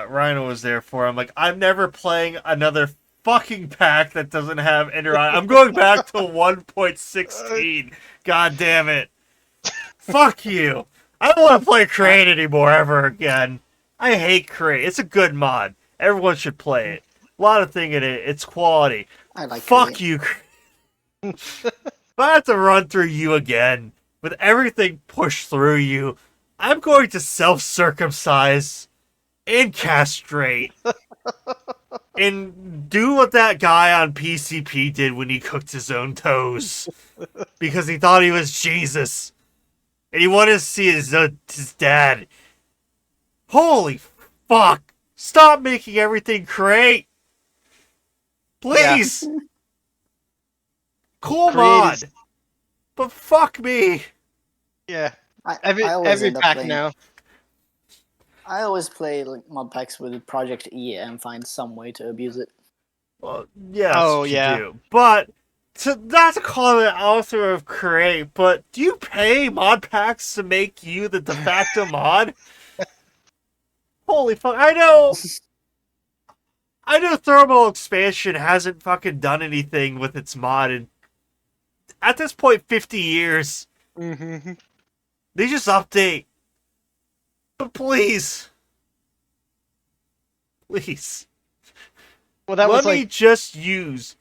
S1: Rhino was there for. I'm like, I'm never playing another fucking pack that doesn't have Ender.io. I'm going back to 1.16. God damn it! Fuck you. I don't want to play Create anymore ever again. I hate Create. It's a good mod. Everyone should play it. A lot of thing in it. It's quality.
S3: I like
S1: Fuck
S3: Create.
S1: you. If I have to run through you again with everything pushed through you, I'm going to self-circumcise and castrate and do what that guy on PCP did when he cooked his own toes because he thought he was Jesus. And he wanted to see his dad. Holy fuck. Stop making everything Create. Please. Yeah. Cool mod. But fuck me.
S2: Yeah.
S3: I
S2: Every
S3: always end up
S2: pack
S3: playing,
S2: now.
S3: I always play like mod packs with Project E and find some way to abuse it.
S1: Well, yeah, that's
S2: Oh,
S1: what
S2: yeah.
S1: you do. But, not to call it author of Create, but do you pay mod packs to make you the de facto mod? Holy fuck, I know Thermal Expansion hasn't fucking done anything with its mod in, at this point, 50 years.
S2: Mm-hmm.
S1: They just update. But please. Please.
S2: Well, that
S1: Let
S2: was
S1: me
S2: like...
S1: just use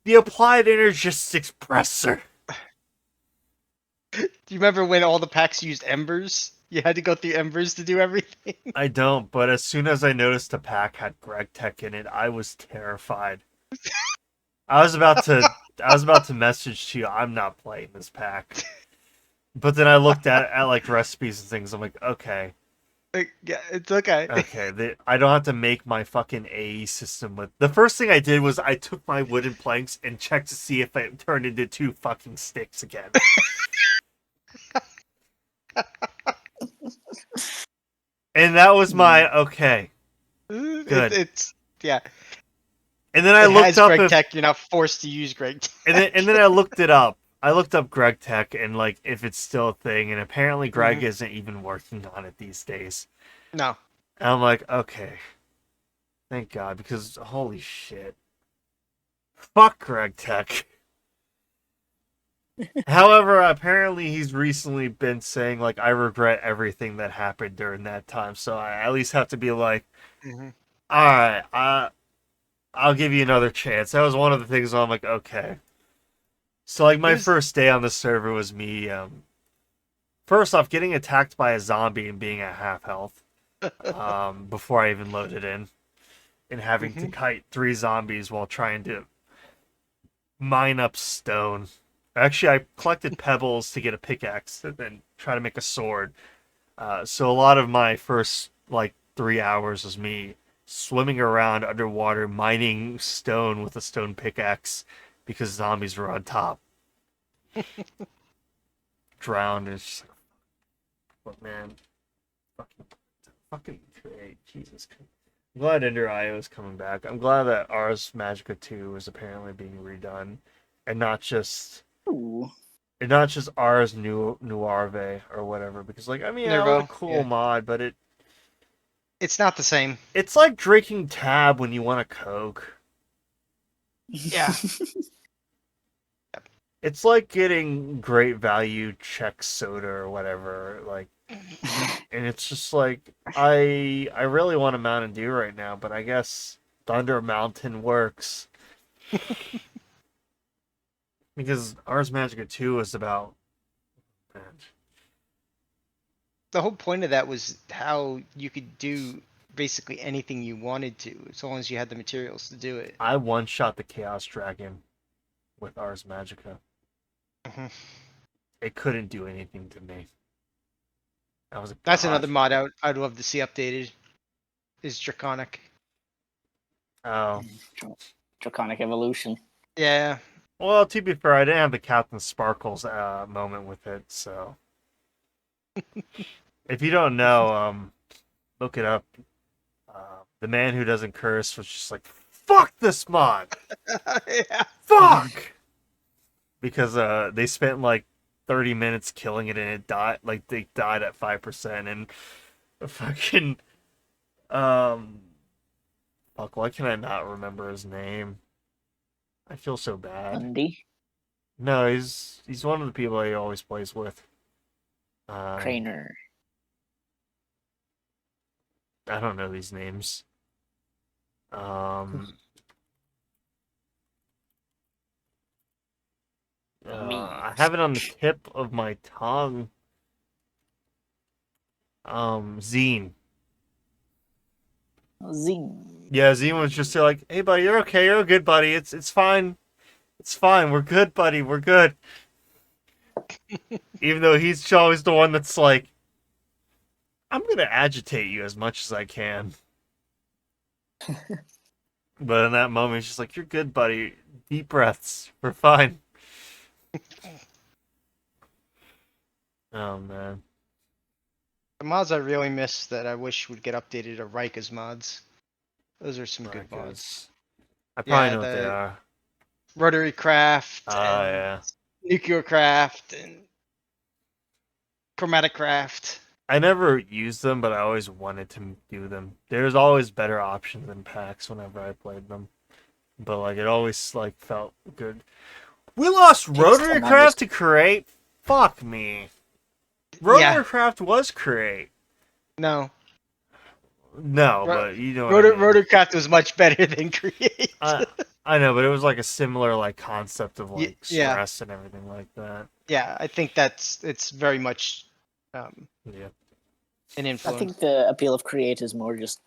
S1: the Applied Energistics Presser.
S2: Do you remember when all the packs used embers? You had to go through embers to do everything.
S1: I don't, but as soon as I noticed the pack had KiwiKachy in it, I was terrified. I was about to message to you, I'm not playing this pack. But then I looked at like recipes and things. I'm like, okay.
S2: Yeah, it's okay.
S1: Okay, I don't have to make my fucking AE system with. The first thing I did was I took my wooden planks and checked to see if it turned into 2 fucking sticks again. And that was my okay. Good.
S2: It's yeah.
S1: And then I looked up
S2: Greg Tech. You're not forced to use Greg Tech.
S1: And then I looked it up. I looked up Greg Tech and like if it's still a thing, and apparently Greg isn't even working on it these days.
S2: No.
S1: And I'm like, okay, thank God, because holy shit, fuck Greg Tech. However, apparently he's recently been saying like I regret everything that happened during that time, so I at least have to be like, all right, I'll give you another chance. That was one of the things where I'm like, okay. So, like, my first day on the server was me, first off, getting attacked by a zombie and being at half health before I even loaded in. And having to kite 3 zombies while trying to mine up stone. Actually, I collected pebbles to get a pickaxe and then try to make a sword. So a lot of my first, 3 hours was me swimming around underwater, mining stone with a stone pickaxe because zombies were on top. Drowned, and it's just like, but man, fucking Create, Jesus Christ. I'm glad Ender.io is coming back. I'm glad that Ars Magica 2 is apparently being redone, and not just Ars Nuarve or whatever. Because it was a cool mod, but
S2: it's not the same.
S1: It's like drinking Tab when you want a Coke.
S2: Yeah.
S1: It's like getting great value Czech soda or whatever, and it's just like I really want a Mountain Dew right now, but I guess Thunder Mountain works. Because Ars Magica 2 is about
S2: the whole point of that was how you could do basically anything you wanted to, as long as you had the materials to do it.
S1: I one-shot the Chaos Dragon with Ars Magica. It couldn't do anything to me.
S2: That's another mod I'd love to see updated. Is Draconic.
S1: Oh.
S3: Draconic Evolution.
S2: Yeah.
S1: Well, to be fair, I didn't have the Captain Sparkles moment with it, so. If you don't know, look it up. the man who doesn't curse was just like, "Fuck this mod,
S2: Yeah.
S1: fuck," because they spent like 30 minutes killing it and it died. Like they died at 5%, and fucking fuck. Why can I not remember his name? I feel so bad.
S3: Andy
S1: No, he's one of the people he always plays with.
S3: Craner.
S1: I don't know these names. I have it on the tip of my tongue. Zine.
S3: Zing.
S1: Yeah, Zine was just like, "Hey, buddy, you're okay. You're good, buddy. It's fine. It's fine. We're good, buddy. We're good." Even though he's always the one that's like, "I'm gonna agitate you as much as I can." But in that moment, he's just like, "You're good, buddy. Deep breaths. We're fine." Oh man.
S2: The mods I really miss that I wish would get updated are Rika's mods. Those are some good mods.
S1: Marcus. I probably
S2: Yeah,
S1: know what they
S2: the
S1: are.
S2: Rotary Craft
S1: Oh
S2: and
S1: yeah.
S2: Nuclear Craft and Chromatic Craft.
S1: I never used them, but I always wanted to do them. There's always better options than packs whenever I played them. But like it always like felt good. We lost Rotary Craft to Create? Fuck me. Rotary Craft was Create.
S2: No.
S1: No, but you know what I mean.
S2: Rotary Craft was much better than Create.
S1: I know, but it was like a similar like concept of like
S2: Yeah.
S1: stress and everything like that.
S2: Yeah, I think it's very much
S1: Yeah.
S2: an
S3: I
S2: influence.
S3: think the appeal of Create is more just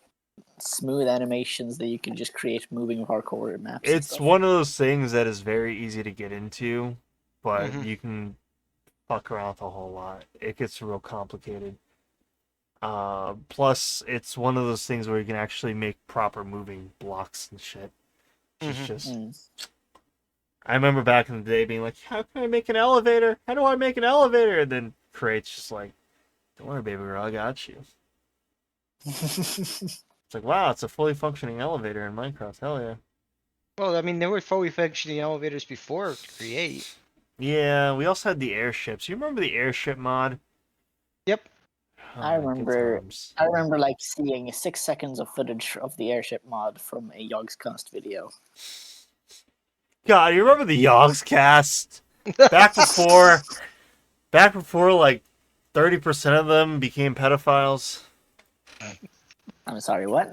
S3: smooth animations that you can just create moving hardcore maps. and
S1: It's
S3: stuff.
S1: one of those things that is very easy to get into, but
S2: Mhm.
S1: you can fuck around with a whole lot. It gets real complicated. Plus, it's one of those things where you can actually make proper moving blocks and shit. It's
S2: Mhm.
S1: just. I remember back in the day being like, "How can I make an elevator? How do I make an elevator?" And then Create's just like, "Don't worry, baby girl, I got you." It's like, wow, it's a fully functioning elevator in Minecraft. Hell yeah.
S2: Well, I mean, there were fully functioning elevators before Create.
S1: Yeah, we also had the airships. You remember the airship mod?
S2: Yep.
S1: Oh,
S3: I
S1: good
S3: remember.
S1: times.
S3: I remember like seeing 6 seconds of footage of the airship mod from a Yogscast video.
S1: God, you remember the Yogscast? Back before like 30% of them became pedophiles.
S3: I'm sorry, what?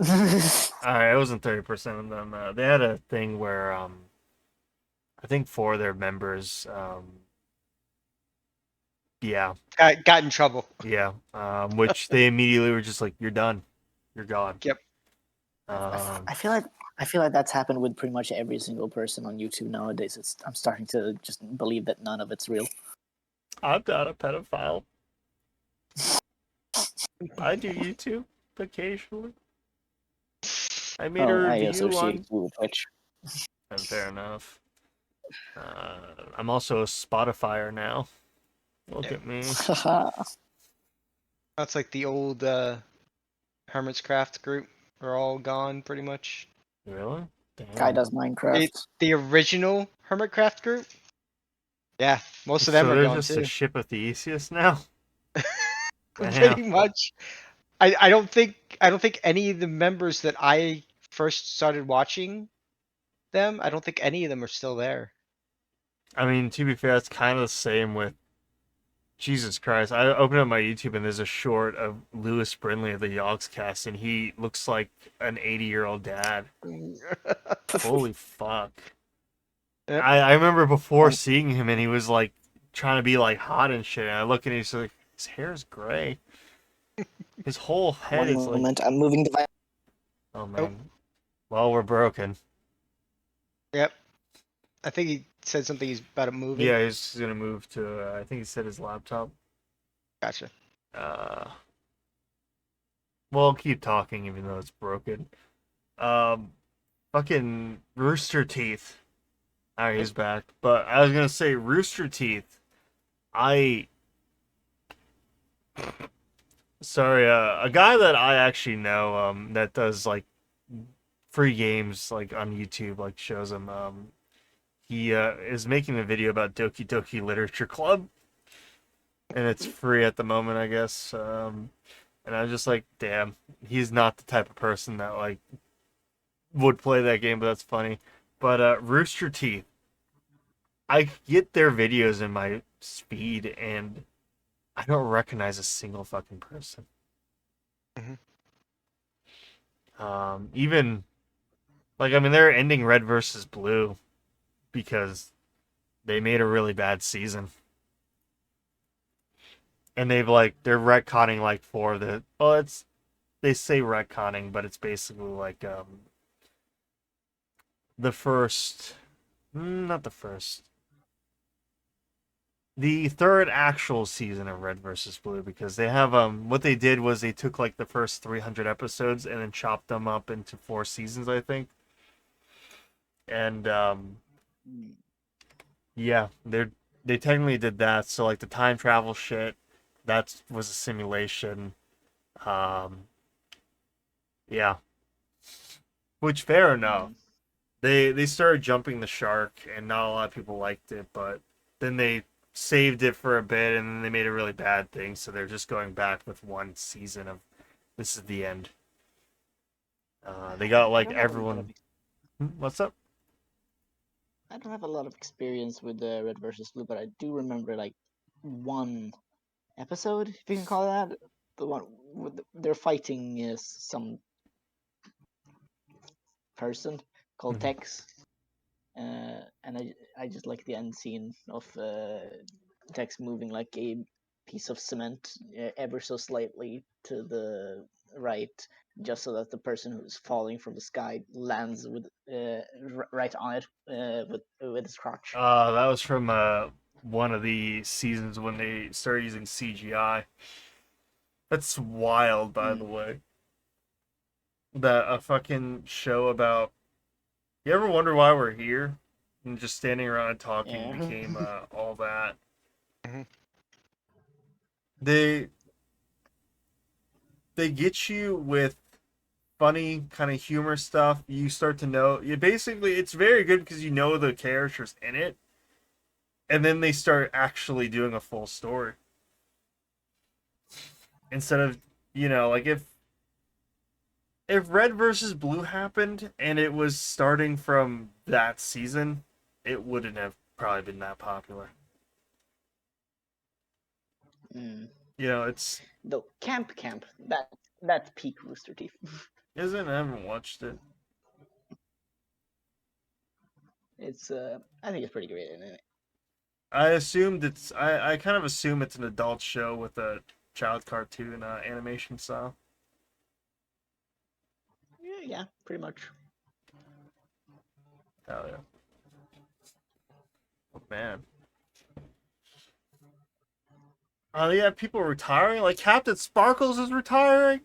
S1: Alright, it wasn't 30% of them. They had a thing where I think 4 of their members yeah.
S2: Got in trouble.
S1: Yeah. Which they immediately were just like, "You're done. You're gone."
S2: Yep.
S3: I feel like that's happened with pretty much every single person on YouTube nowadays. I'm starting to just believe that none of it's real.
S1: I'm not a pedophile. I do YouTube occasionally. I made a
S3: I
S1: review
S3: associate
S1: on.
S3: you with Twitch.
S1: And fair enough. I'm also a Spotifyer now. Look at me.
S2: That's like the old Hermit's Craft group. Are all gone pretty much.
S1: Really?
S3: Guy
S1: Damn.
S3: does Minecraft.
S2: The original Hermitcraft group. Yeah, most of them
S1: So
S2: are
S1: they're
S2: gone
S1: just
S2: too.
S1: a ship of Theseus now.
S2: Pretty much. I don't think any of the members that I first started watching them, I don't think any of them are still there.
S1: I mean, to be fair, it's kind of the same with Jesus Christ. I open up my YouTube and there's a short of Lewis Brindley of the Yogscast, and he looks like an 80-year-old dad. Holy fuck.
S2: Yep.
S1: I remember before seeing him and he was like trying to be like hot and shit, and I look and he's like, his hair is gray. His whole head
S3: One
S1: is like.
S3: moment, I'm moving device.
S1: Oh man. Well, we're broken.
S2: Yep. I think he said something about it moving.
S1: Yeah, he's gonna move to. I think he said his laptop.
S2: Gotcha.
S1: Well, keep talking even though it's broken. Fucking Rooster Teeth. Alright, he's back. But I was gonna say Rooster Teeth. Sorry, a guy that I actually know, that does like free games like on YouTube, like shows him. He is making a video about Doki Doki Literature Club, and it's free at the moment, I guess. And I was just like, damn, he's not the type of person that like would play that game, but that's funny. But Rooster Teeth, I get their videos in my feed, and I don't recognize a single fucking person.
S2: Mhm.
S1: Even like, I mean, they're ending Red versus Blue because they made a really bad season, and they're retconning like for the it's they say retconning, but it's basically like the first, not the first, the third actual season of Red versus Blue, because they have what they did was they took like the first 300 episodes and then chopped them up into 4 seasons, I think. And yeah, they technically did that. So like the time travel shit, that was a simulation. Um, yeah, which fair enough.
S3: Mm.
S1: They started jumping the shark, and not a lot of people liked it, but then they saved it for a bit, and then they made a really bad thing. So they're just going back with 1 season of this is the end. They got
S3: I
S1: like
S3: don't have a lot
S1: everyone. What's up?
S3: I don't have a lot of experience with Red versus Blue, but I do remember like one episode, if you can call it that. The one with they're fighting some person called
S1: Mhm.
S3: Tex, and I just like the end scene of Tex moving like a piece of cement ever so slightly to the right, just so that the person who's falling from the sky lands with right on it with his crotch.
S1: That was from one of the seasons when they started using CGI. That's wild, by the
S3: Mm.
S1: way. That a fucking show about. You ever wonder why we're here? And just standing around and talking
S3: Yeah.
S1: became all that.
S2: Mhm.
S1: They they get you with funny kind of humor stuff. You start to know. You basically it's very good because you know the characters in it, and then they start actually doing a full story instead of like if Red versus Blue happened and it was starting from that season, it wouldn't have probably been that popular.
S3: Mm.
S1: It's
S3: Though Camp that's peak Rooster Teeth.
S1: isn't I haven't watched it.
S3: It's I think it's pretty great in it.
S1: I kind of assume it's an adult show with a child cartoon animation style.
S3: Yeah, yeah, pretty much.
S1: Hell yeah. Oh, man. Oh, yeah, people retiring. Like Captain Sparkles is retiring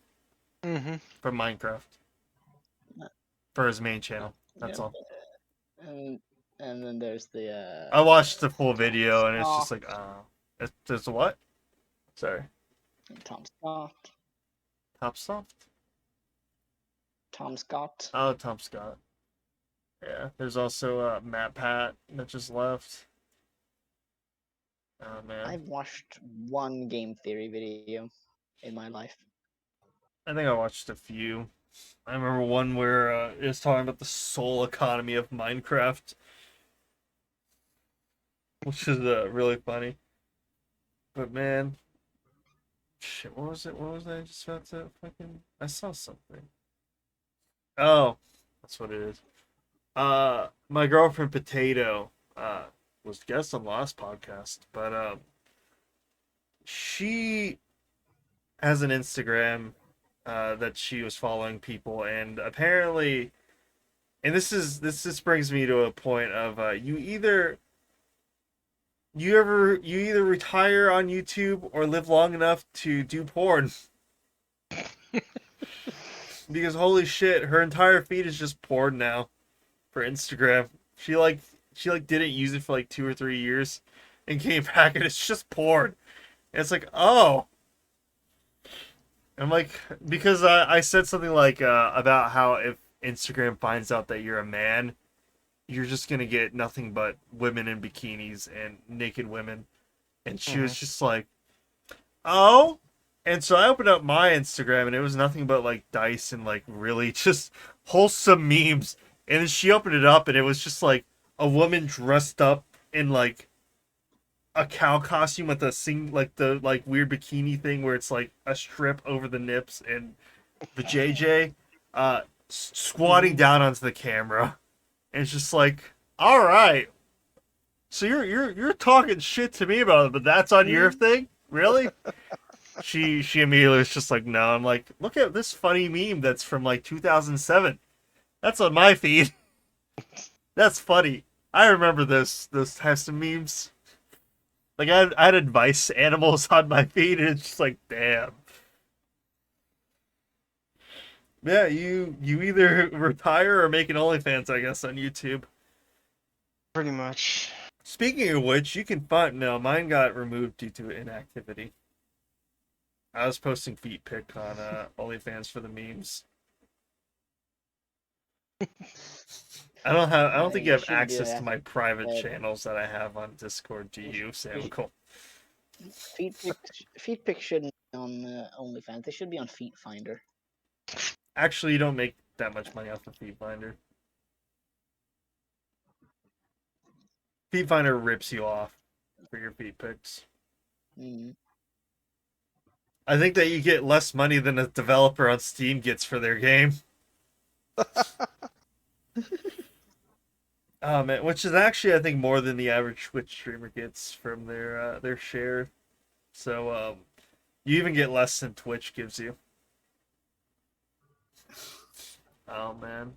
S2: Mhm.
S1: from Minecraft
S3: Uh,
S1: for his main channel. That's
S3: yeah,
S1: all.
S3: and and then there's the
S1: I watched the full
S3: Tom
S1: video and it's just
S3: Scott,
S1: like, it's what? Sorry.
S3: Tom Scott,
S1: Top Soft?
S3: Tom Scott.
S1: Oh, Tom Scott. Yeah. There's also Matt Pat that just left. Oh man.
S3: I've watched one game theory video in my life.
S1: I think I watched a few. I remember one where it was talking about the soul economy of Minecraft, which is really funny. But man, shit, what was it? What was I just about to fucking? I saw something. Oh, that's what it is. My girlfriend Potato was guest on the last podcast, but she has an Instagram that she was following people, and apparently, and this just brings me to a point of you either retire on YouTube or live long enough to do porn. Because holy shit, her entire feed is just porn now for Instagram. She didn't use it for like 2 or 3 years and came back and it's just porn. And it's like, oh. I'm like, because I said something like about how Instagram finds out that you're a man, you're just gonna get nothing but women in bikinis and naked women. And she was just like, oh. And so I opened up my Instagram and it was nothing but like dice and like really just wholesome memes. And then she opened it up and it was just like a woman dressed up in like a cow costume with the like weird bikini thing where it's like a strip over the nips and the JJ squatting down onto the camera. And it's just like, all right. So you're talking shit to me about it, but that's on your thing? Really? She immediately was just like, no. I'm like, look at this funny meme that's from like 2007. That's on my feed. That's funny. I remember those types of memes. Like I had advice animals on my feed, and it's just like, damn. Yeah, you either retire or make an OnlyFans, I guess, on YouTube.
S2: Pretty much.
S1: Speaking of which, you can find no, mine got removed due to inactivity. I was posting feet pic on OnlyFans for the memes. I don't think you have
S3: shouldn't do
S1: access to
S3: that.
S1: my private
S3: Uh,
S1: channels that I have on Discord. Do you, Samical?
S3: Feet pics shouldn't be on OnlyFans. They should be on Feet Finder.
S1: Actually, you don't make that much money off of Feet Finder. Feet Finder rips you off for your feet pics.
S3: Mm.
S1: I think that you get less money than a developer on Steam gets for their game. Man, which is actually I think more than the average Twitch streamer gets from their share. So you even get less than Twitch gives you. Oh man.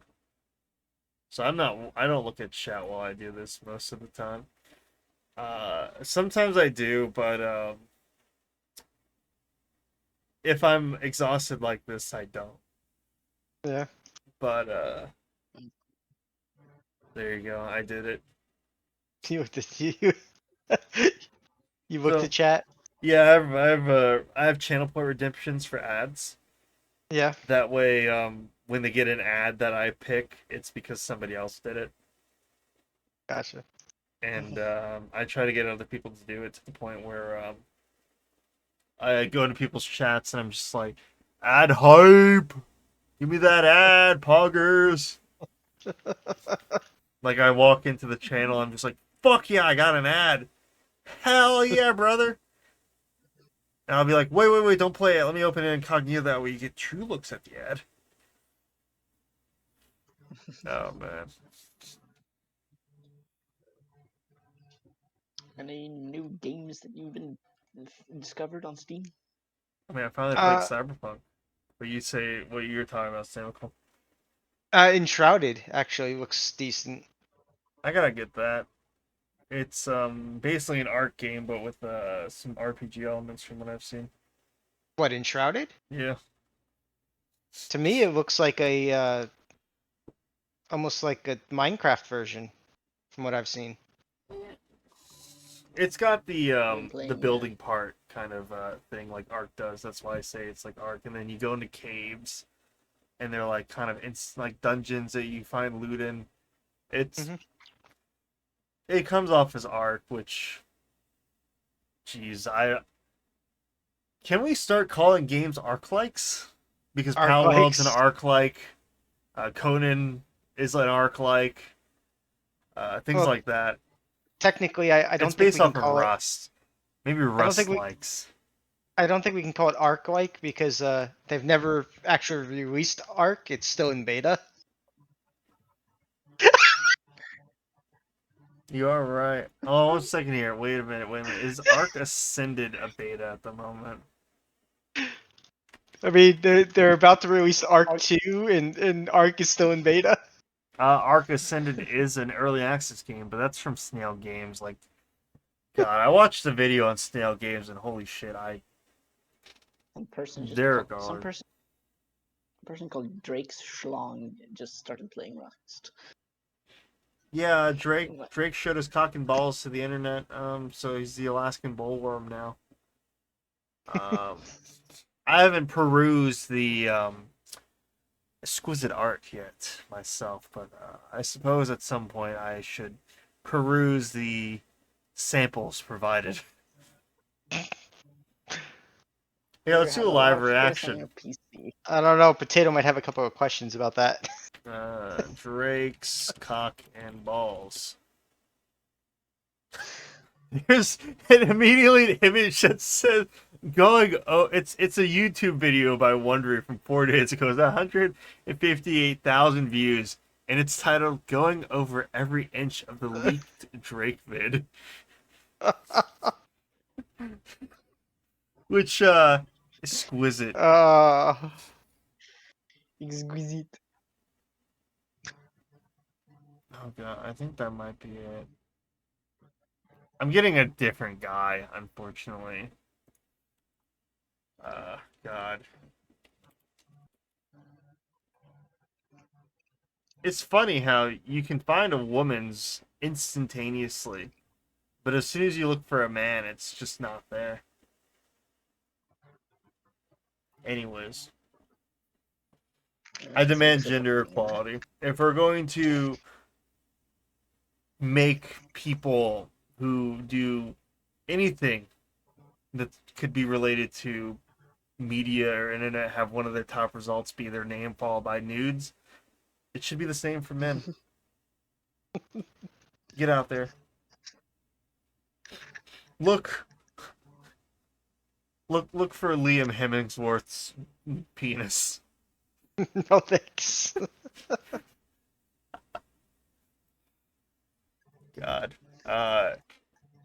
S1: So I don't look at chat while I do this most of the time. Sometimes I do, but if I'm exhausted like this, I don't.
S2: Yeah.
S1: But there you go. I did it.
S2: You you looked
S1: So
S2: at chat?
S1: yeah, I have channel point redemptions for ads.
S2: Yeah.
S1: That way, when they get an ad that I pick, it's because somebody else did it.
S2: Gotcha.
S1: And I try to get other people to do it to the point where I go into people's chats and I'm just like, ad hype, give me that ad, poggers. Like I walk into the channel, I'm just like, fuck yeah, I got an ad. Hell yeah, brother. And I'll be like, wait, don't play it. Let me open it incognito. That way you get true looks at the ad. Oh man.
S3: Any new games that you've been discovered on Steam?
S1: I mean, I finally played Cyberpunk. But you say what you're talking about, Samical.
S2: Enshrouded actually looks decent.
S1: I gotta get that. It's basically an art game, but with some RPG elements from what I've seen.
S2: What, Enshrouded?
S1: Yeah.
S2: To me, it looks like a almost like a Minecraft version, from what I've seen.
S1: It's got
S3: Been
S1: the
S3: playing,
S1: building part kind of thing like Ark does. That's why I say it's like Ark. And then you go into caves, and they're like kind of like dungeons that you find loot in. It's it comes off as Ark, which, geez, I can we start calling games Ark likes? Because Palworld's an
S2: Arc-likes.
S1: Ark like, Conan is an Ark like, things
S2: Well,
S1: like that.
S2: technically, I don't
S1: It's
S2: think
S1: based
S2: we can
S1: off of
S2: call it.
S1: Rust. Maybe
S2: I don't think
S1: Rust
S2: we.
S1: likes.
S2: I don't think we can call it Arc-like because they've never actually released Arc. It's still in beta.
S1: You are right. Oh, 1 second here. Wait a minute. Is Ark Ascended a beta at the moment?
S2: I mean, they're about to release Arc 2, and Arc is still in beta.
S1: Ark Ascended is an early access game, but that's from Snail Games. Like, God, I watched the video on Snail Games, and holy shit, they're
S3: Some
S1: gone.
S3: person called Drake's Schlong just started playing Rust.
S1: Yeah, Drake showed his cock and balls to the internet. So he's the Alaskan bullworm now. I haven't perused the exquisite art yet myself, but I suppose at some point I should peruse the samples provided. Yeah,
S3: Better
S1: let's
S3: have
S1: do a
S3: a
S1: live
S3: lot of space on
S1: reaction.
S3: your PC.
S2: I don't know. Potato might have a couple of questions about that.
S1: Drake's cock and balls. There's an immediately an image that says going. Oh, it's a YouTube video by Wondery from 4 days ago. It's 158,000 views, and it's titled "Going Over Every Inch of the Leaked Drake Vid," which exquisite.
S2: Uh,
S3: Exquisite.
S1: Oh god, I think that might be it. I'm getting a different guy, unfortunately. God. It's funny how you can find a woman's instantaneously, but as soon as you look for a man, it's just not there. Anyways, I
S3: It's
S1: demand gender
S3: disappointing.
S1: equality. If we're going to make people who do anything that could be related to media or internet have one of their top results be their name followed by nudes, it should be the same for men. Get out there. Look look for Liam Hemsworth's penis.
S2: no thanks.
S1: God.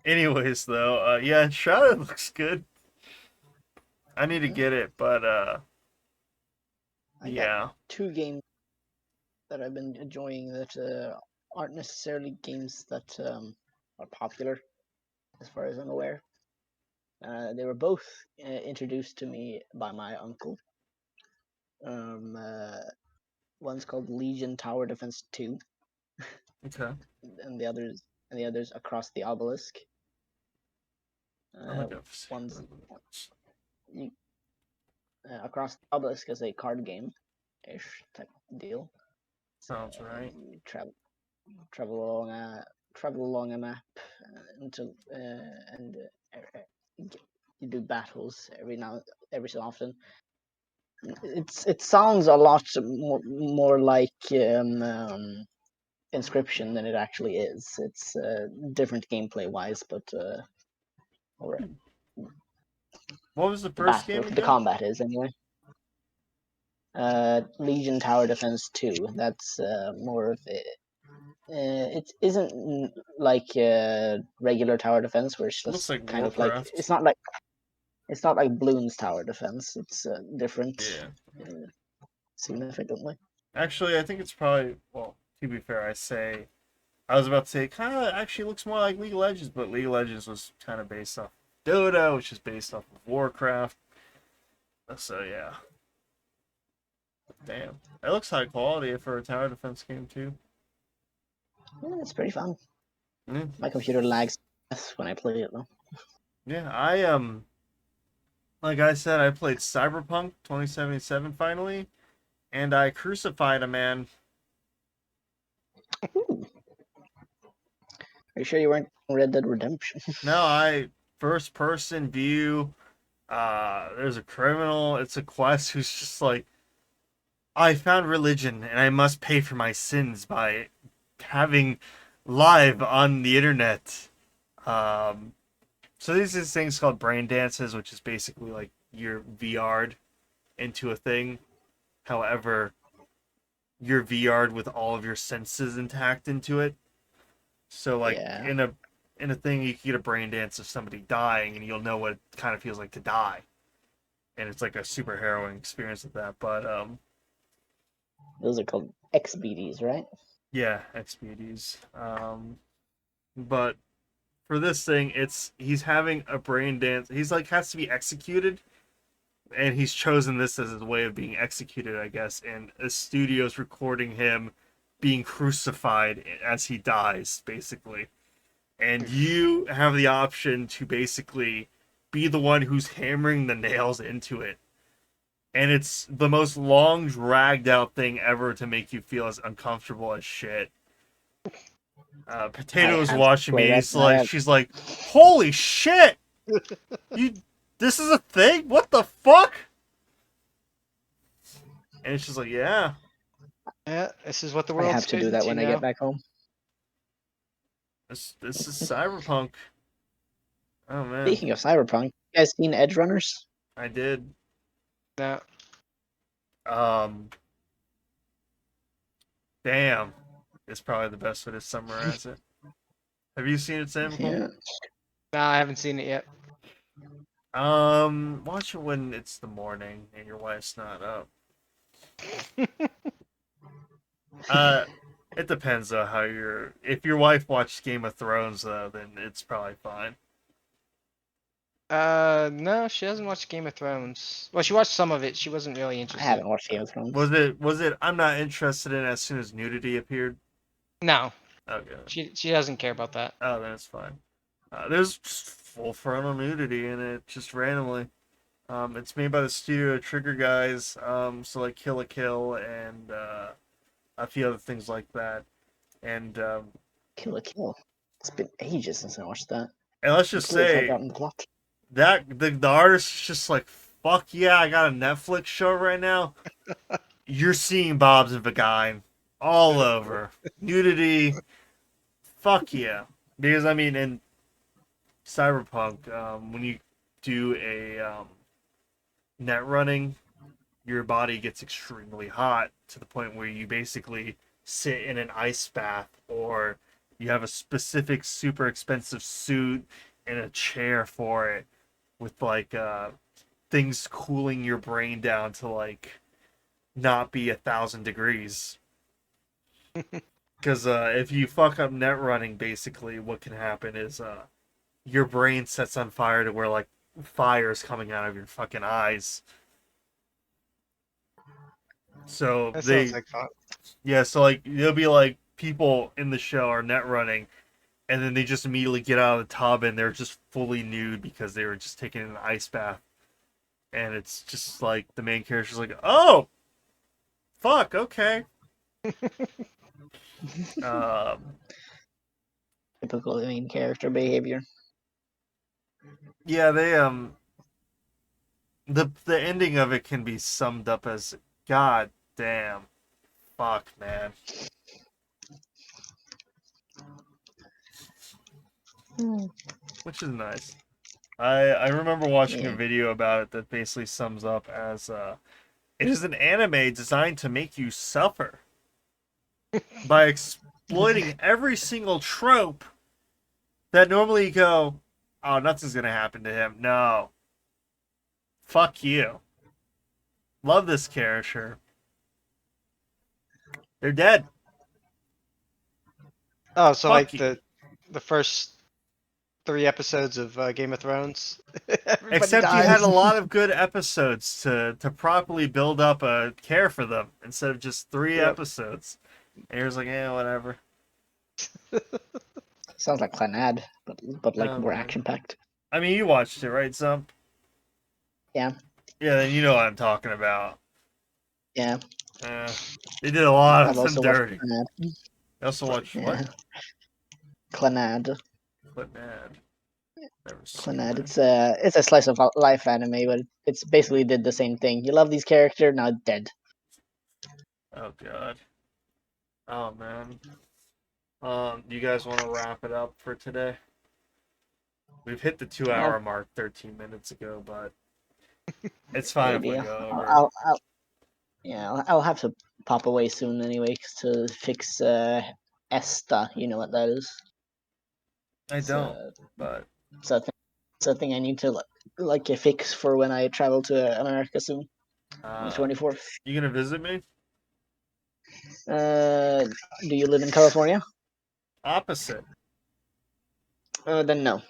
S1: Anyways though, yeah, Shrouded looks good. I need to get it, but
S3: I got
S1: yeah.
S3: 2 games that I've been enjoying that aren't necessarily games that are popular, as far as I'm aware. They were both introduced to me by my uncle. Um, uh, One's called Legion Tower Defense 2,
S1: Okay.
S3: and the others Across the Obelisk.
S1: I think I've
S3: One's you, Across the Obelisk is a card game-ish type deal.
S1: sounds right.
S3: You travel along a map until and you do battles every so often. It sounds a lot more like Inscription than it actually is. It's different gameplay wise, but or
S1: What was the
S3: the
S1: first game
S3: the
S1: again?
S3: combat is anyway. Legion Tower Defense 2. That's more of it. It isn't like regular tower defense, where it's
S1: Looks
S3: just
S1: like
S3: kind of like
S1: Warcraft.
S3: it's not like Bloons Tower Defense. It's different
S1: Yeah.
S3: significantly.
S1: Actually, I think it's probably, well, to be fair, I was about to say it kind of actually looks more like League of Legends, but League of Legends was kind of based off Dota, which is based off of Warcraft. So yeah. Damn. It looks high quality for a tower defense game too.
S3: Yeah, it's pretty fun.
S1: Yeah.
S3: My computer lags when I play it though.
S1: Yeah, like I said, I played Cyberpunk 2077 finally, and I crucified a man.
S3: Ooh. Are you sure you weren't Red Dead Redemption?
S1: No, I first person view. There's a criminal. It's a quest who's just like, I found religion and I must pay for my sins by having live on the internet. Um, so these things called brain dances, which is basically like you're VR'd into a thing. However, you're VR'd with all of your senses intact into it. So like
S3: Yeah.
S1: in a thing, you can get a brain dance of somebody dying, and you'll know what it kind of feels like to die. And it's like a super harrowing experience with that. But
S3: Those are called XBDs, right?
S1: yeah, XPDs. But for this thing, he's having a brain dance. He's like has to be executed, and he's chosen this as his way of being executed, I guess. And a studio's recording him being crucified as he dies, basically. And you have the option to basically be the one who's hammering the nails into it. and it's the most long, dragged out thing ever to make you feel as uncomfortable as shit.
S3: I
S1: Potato was
S3: have
S1: watching
S3: played
S1: me.
S3: that.
S1: She's like, "Holy shit! You, this is a thing? What the fuck?" And she's like, "Yeah,
S2: Yeah, this is what the
S3: I
S2: world's
S3: have to
S2: turned
S3: do that
S2: into
S3: when I
S2: now.
S3: get back home.
S1: this is cyberpunk." Oh man,
S3: Speaking of Cyberpunk, you guys seen Edge Runners?
S1: I did.
S2: No.
S1: Um, damn, is probably the best way to summarize it. Have you seen it, Samical?
S3: Yeah.
S2: No, I haven't seen it yet.
S1: Watch it when it's the morning and your wife's not up. Uh, it depends though how you're. If your wife watched Game of Thrones though, then it's probably fine.
S2: No, she hasn't watched Game of Thrones. Well, she watched some of it. She wasn't really
S3: I
S2: interested.
S3: haven't watched Game of Thrones.
S1: Was it? I'm not interested in as soon as nudity appeared.
S2: No,
S1: Okay.
S2: she doesn't care about that.
S1: Oh, then it's fine. There's just full frontal nudity in it, just randomly. It's made by the studio Trigger guys. So like Kill a Kill and a few other things like that. And
S3: Kill a Kill. It's been ages since I watched that.
S1: let's just
S3: Completely
S1: say
S3: forgotten the plot.
S1: that the artist is just like, fuck yeah, I got a Netflix show right now. You're seeing Bob's and Vagine all over. Nudity, fuck yeah. Because I mean, in Cyberpunk, when you do a net running, your body gets extremely hot to the point where you basically sit in an ice bath, or you have a specific super expensive suit and a chair for it with like things cooling your brain down to like not be 1,000 degrees. Because if you fuck up net running, basically what can happen is your brain sets on fire to where like fire's coming out of your fucking eyes. So
S2: That sounds
S1: they,
S2: like fun.
S1: yeah, so like there'll be like people in the show are net running, and then they just immediately get out of the tub and they're just fully nude because they were just taking an ice bath, and it's just like the main character's like, oh, fuck, okay. um,
S3: Typical main character behavior.
S1: yeah, they the ending of it can be summed up as, God damn, fuck, man. Which is nice. I remember watching a
S3: Yeah.
S1: video about it that basically sums up as it is an anime designed to make you suffer by exploiting every single trope that normally you go, oh, nothing's gonna happen to him. No. Fuck you. Love this character. They're dead.
S2: Oh, so
S1: Fuck
S2: like
S1: you.
S2: the first 3 episodes of Game of Thrones. Everybody
S1: Except you
S2: dies.
S1: had a lot of good episodes to properly build up a care for them instead of just 3 episodes. And you're just like, yeah, whatever.
S3: Sounds like Clanad, but like
S1: Oh,
S3: more
S1: man.
S3: action packed.
S1: I mean, you watched it, right, Zump?
S3: Yeah.
S1: Yeah, then you know what I'm talking about.
S3: Yeah.
S1: They did a lot
S3: I've
S1: of them
S3: also watched
S1: dirty.
S3: Clanad.
S1: I also watched
S3: Yeah.
S1: what?
S3: Clanad.
S1: But man, never seen
S3: Clanad.
S1: that.
S3: It's a slice of life anime, but it's basically did the same thing. You love these character, now dead.
S1: Oh god. Oh man. Do you guys want to wrap it up for today? We've hit the 2 hour mark 13 minutes ago, but it's fine if we
S3: Maybe
S1: go over.
S3: I'll have to pop away soon anyway to fix Esta. You know what that is?
S1: I
S3: It's,
S1: don't, but
S3: it's a thing. It's a thing I need to like fix for when I travel to America soon on the 24th.
S1: you gonna visit me?
S3: Do you live in California?
S1: Opposite.
S3: Then no.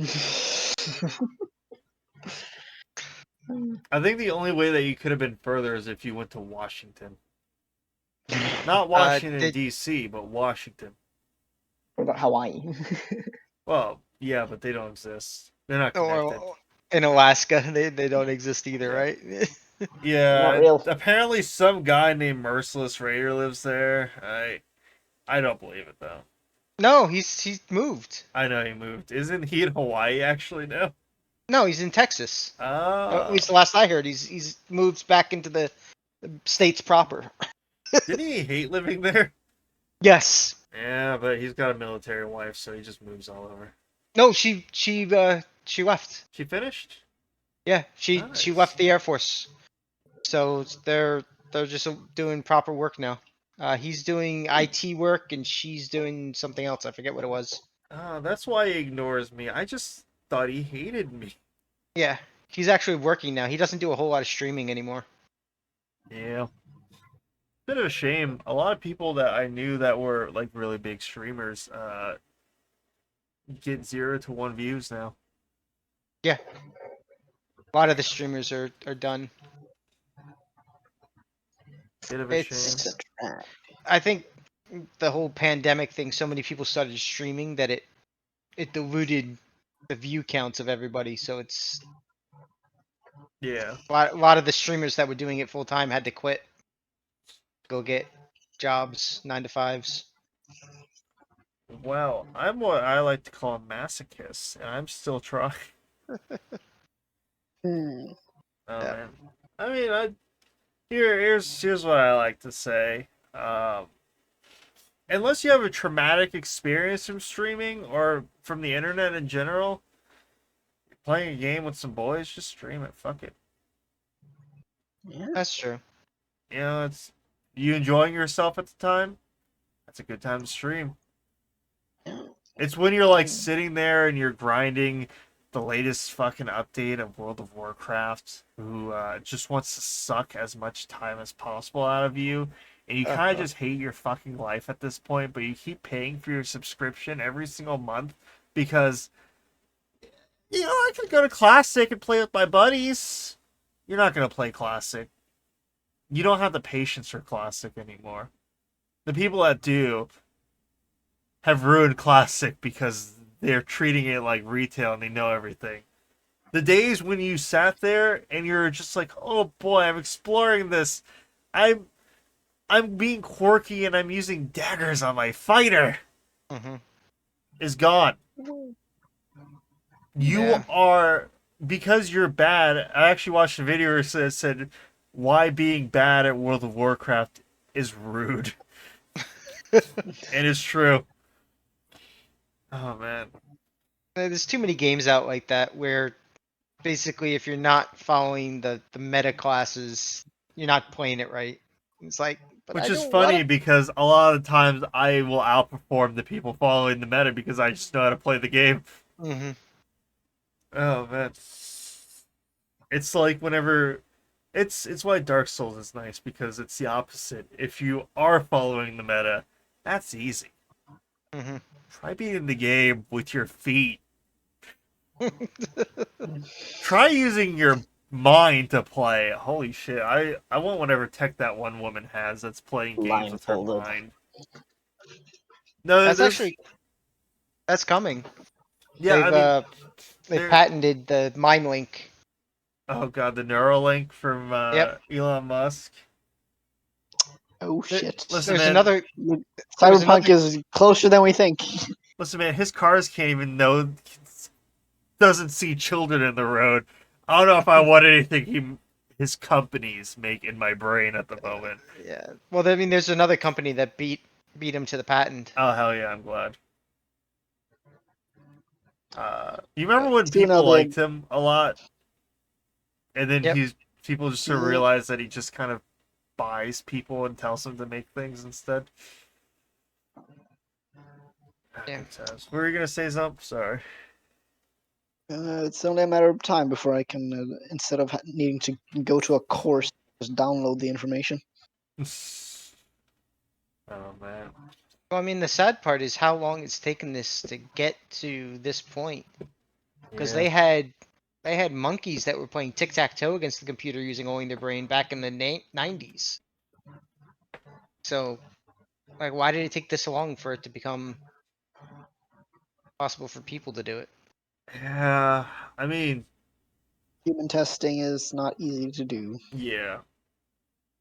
S1: I think the only way that you could have been further is if you went to Washington. Not Washington
S2: Did,
S1: D.C., but Washington.
S3: What about Hawaii?
S1: Well, yeah, but they don't exist. They're not connected.
S2: In Alaska, they don't exist either,
S1: Yeah.
S2: right?
S3: Not
S1: Yeah,
S3: real.
S1: apparently some guy named Merciless Raider lives there. I don't believe it though.
S2: No, he's moved.
S1: I know he moved. Isn't he in Hawaii actually now?
S2: No, he's in Texas. At
S1: Oh,
S2: least the last I heard, he's moved back into the states proper.
S1: didn't he hate living there?
S2: Yes.
S1: Yeah, but he's got a military wife, so he just moves all over.
S2: No, she left.
S1: She finished?
S2: Yeah, she
S1: Nice.
S2: left the Air Force. So they're just doing proper work now. He's doing IT work and she's doing something else. I forget what it was.
S1: That's why he ignores me. I just thought he hated me.
S2: Yeah, he's actually working now. He doesn't do a whole lot of streaming anymore.
S1: Yeah. Bit of a shame. A lot of people that I knew that were like really big streamers get 0 to 1 views now.
S2: Yeah, a lot of the streamers are done.
S1: Bit of a shame.
S2: It's I think the whole pandemic thing. So many people started streaming that it diluted the view counts of everybody. So it's
S1: Yeah.
S2: a lot of the streamers that were doing it full time had to quit, go get jobs, 9 to 5s.
S1: Well, I'm what I like to call a masochist, and I'm still trying.
S3: Hmm.
S1: Oh
S2: Yeah.
S1: man. I mean, here's what I like to say. Unless you have a traumatic experience from streaming or from the internet in general, playing a game with some boys, just stream it. Fuck it.
S3: Yeah.
S2: That's true.
S1: You know, it's you enjoying yourself at the time. That's a good time to stream.
S3: Yeah.
S1: It's when you're like sitting there and you're grinding the latest fucking update of World of Warcraft, who just wants to suck as much time as possible out of you, and you kind of just hate your fucking life at this point, but you keep paying for your subscription every single month because I could go to Classic and play with my buddies. You're not gonna play Classic. You don't have the patience for Classic anymore. The people that do have ruined Classic because they're treating it like retail and they know everything. The days when you sat there and you're just like, oh boy, I'm exploring this. I'm I'm being quirky and I'm using daggers on my fighter
S2: Hmm.
S1: is gone. You
S2: Yeah.
S1: are because you're bad. I actually watched a video that said why being bad at World of Warcraft is rude. And it's true. Oh man.
S2: There's too many games out like that where basically if you're not following the meta classes, you're not playing it right. It's like, but
S1: Which
S2: I
S1: is
S2: don't want
S1: funny
S2: to.
S1: because a lot of the times I will outperform the people following the meta because I just know how to play the game.
S2: Hmm.
S1: Oh man. It's like whenever it's why Dark Souls is nice because it's the opposite. If you are following the meta, that's easy.
S2: Hmm.
S1: Try beating the game with your feet. Try using your mind to play. Holy shit. I want whatever tech that one woman has that's playing games with her
S3: Blindfolded.
S1: mind. No,
S2: That's
S1: there's
S2: actually that's coming.
S1: yeah, I
S2: They've
S1: mean
S2: uh they've
S1: there
S2: patented the mind link.
S1: oh god, the Neuralink from
S2: Yep.
S1: Elon Musk.
S3: Oh
S2: There,
S3: shit.
S1: Listen,
S2: there's
S1: man.
S2: another there was
S3: Cyberpunk
S2: another
S3: is closer than we think.
S1: Listen, man. His cars can't even know doesn't see children in the road. I don't know if I want anything his companies make in my brain at the moment.
S2: yeah. Well, I mean, there's another company that beat him to the patent.
S1: Oh hell yeah, I'm glad. You remember when
S3: Soon now
S1: people
S3: they
S1: liked him a lot, and then
S2: Yep.
S1: people just sort of
S3: Yeah.
S1: realized that he just kind of buys people and tells them to make things instead.
S2: Yeah.
S1: Good times. What were you gonna say, Zump? Sorry.
S3: It's only a matter of time before I can, instead of needing to go to a course, just download the information.
S1: Oh man.
S2: Well, I mean, the sad part is how long it's taken this to get to this point. Because
S1: Yeah.
S2: they had monkeys that were playing tic tac toe against the computer using only their brain back in the 90s. So, like, why did it take this long for it to become possible for people to do it?
S1: Yeah. I mean,
S3: Human testing is not easy to do.
S1: Yeah.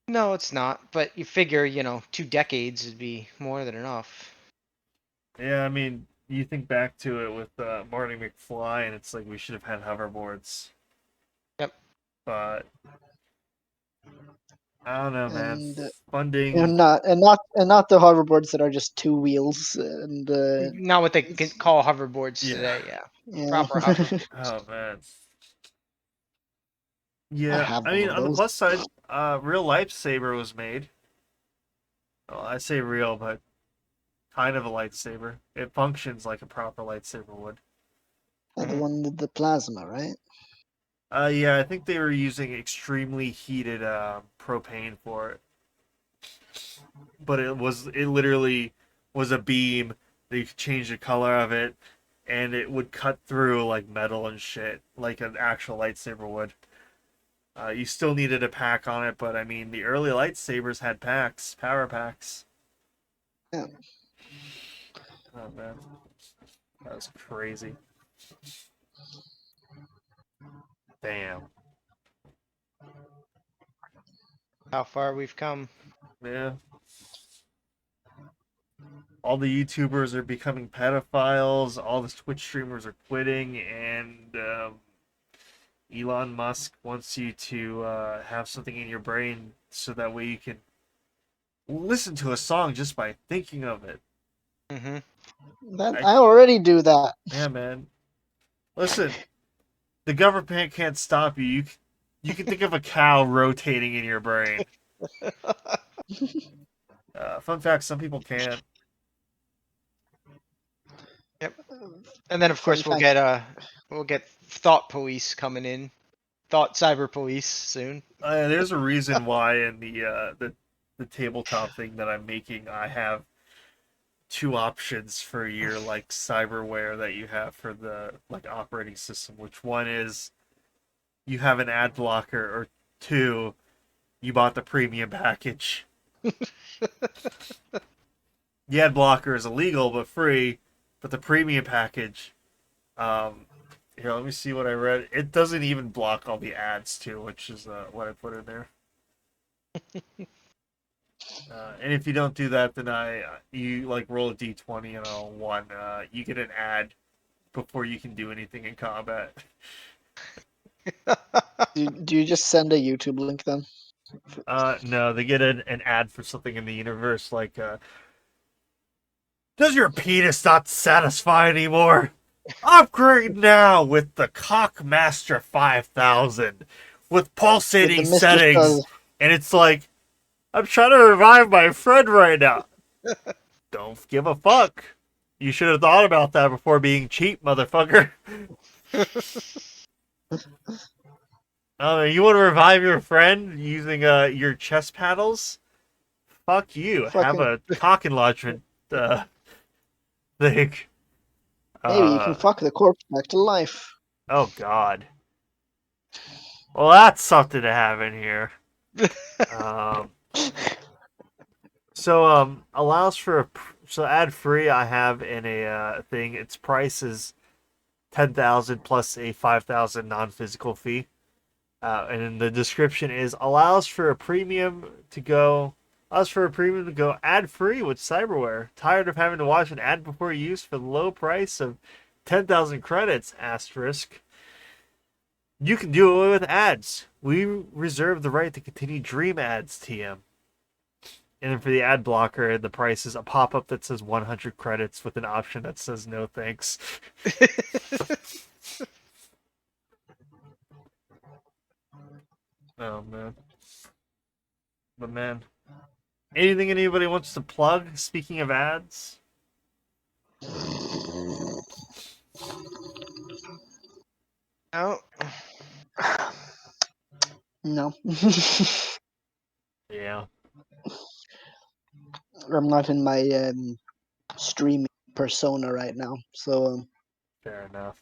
S2: No, it's not. But you figure, 2 decades would be more than enough.
S1: Yeah, I mean, you think back to it with Marty McFly, and it's like we should have had hoverboards.
S2: Yep.
S1: But I don't know, man.
S3: And
S1: Funding.
S3: not the hoverboards that are just two wheels and
S2: Not what they can call hoverboards
S1: Yeah.
S2: today, yeah.
S3: yeah.
S2: Proper hoverboard.
S1: Oh man.
S3: I
S1: Yeah,
S3: have
S1: I
S3: one
S1: mean,
S3: of
S1: on the
S3: those.
S1: plus side, real lightsaber was made. Well, I say real, but kind of a lightsaber. It functions like a proper lightsaber would.
S3: The one with the plasma, right?
S1: Yeah, I think they were using extremely heated propane for it, but it literally was a beam. They could change the color of it, and it would cut through like metal and shit, like an actual lightsaber would. You still needed a pack on it, but I mean, the early lightsabers had packs, power packs.
S3: Yeah.
S1: Oh man, that was crazy. Damn.
S2: How far we've come.
S1: Yeah. All the YouTubers are becoming pedophiles. All the Twitch streamers are quitting, and Elon Musk wants you to have something in your brain so that way you can listen to a song just by thinking of it.
S3: That I already do that.
S1: Yeah, man. Listen, the government can't stop you. You can think of a cow rotating in your brain. Fun fact: some people can't.
S2: Yep. And then of
S3: Fun
S2: course
S3: fact.
S2: we'll get thought police coming in. Thought cyber police soon.
S1: There's a reason why in the tabletop thing that I'm making, I have two options for your like cyberware that you have for the like operating system. Which one is you have an ad blocker, or two, you bought the premium package. The ad blocker is illegal but free, but the premium package, here, let me see what I read. It doesn't even block all the ads too, which is what I put in there. And if you don't do that, then you like roll a d20 and a one. You get an ad before you can do anything in combat.
S3: Do you just send a YouTube link then?
S1: No, they get an ad for something in the universe like, does your penis not satisfy anymore? Upgrade now with the Cockmaster 5000 with pulsating
S3: With the
S1: settings. And it's like, I'm trying to revive my friend right now. Don't give a fuck. You should have thought about that before being cheap, motherfucker. You want to revive your friend using your chest paddles? Fuck you. Have
S3: Fucking
S1: a cock enlargement thing.
S3: maybe you can fuck the corpse back to life.
S1: Oh god. Well, that's something to have in here. Allows for so ad free. I have in a thing. Its price is 10,000 plus a 5,000 non-physical fee. And in the description is allows for a premium to go ad free with cyberware. Tired of having to watch an ad before use for the low price of 10,000 credits? Asterisk. You can do away with ads. We reserve the right to continue Dream ads, TM. And then for the ad blocker, the price is a pop-up that says 100 credits with an option that says no thanks. Oh, man. But, man. Anything anybody wants to plug, speaking of ads?
S2: No.
S3: No.
S1: Yeah.
S3: I'm not in my streaming persona right now, so
S1: Fair enough.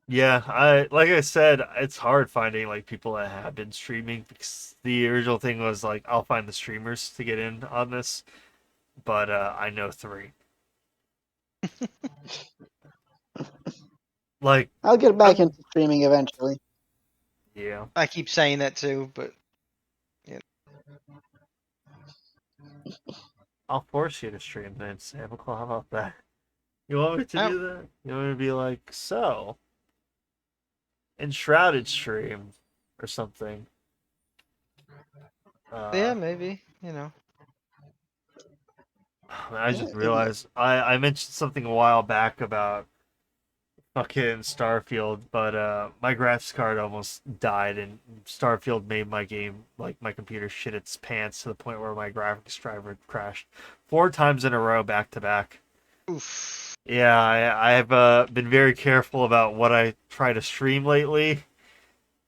S1: Yeah, like I said, it's hard finding like people that have been streaming because the original thing was like I'll find the streamers to get in on this, but I know three. Like,
S3: I'll get back
S1: I'm-
S3: into streaming eventually.
S1: yeah.
S2: I keep saying that too, but
S1: I'll force you to stream then, Samical. How about that? You want me to
S2: I
S1: do that? You want me to be like, so, Enshrouded stream or something?
S2: yeah, maybe, you know.
S1: I just realized I mentioned something a while back about fucking Starfield, but my graphics card almost died, and Starfield made my game, like my computer, shit its pants to the point where my graphics driver crashed 4 times in a row, back to back.
S2: Oof.
S1: Yeah, I've been very careful about what I try to stream lately,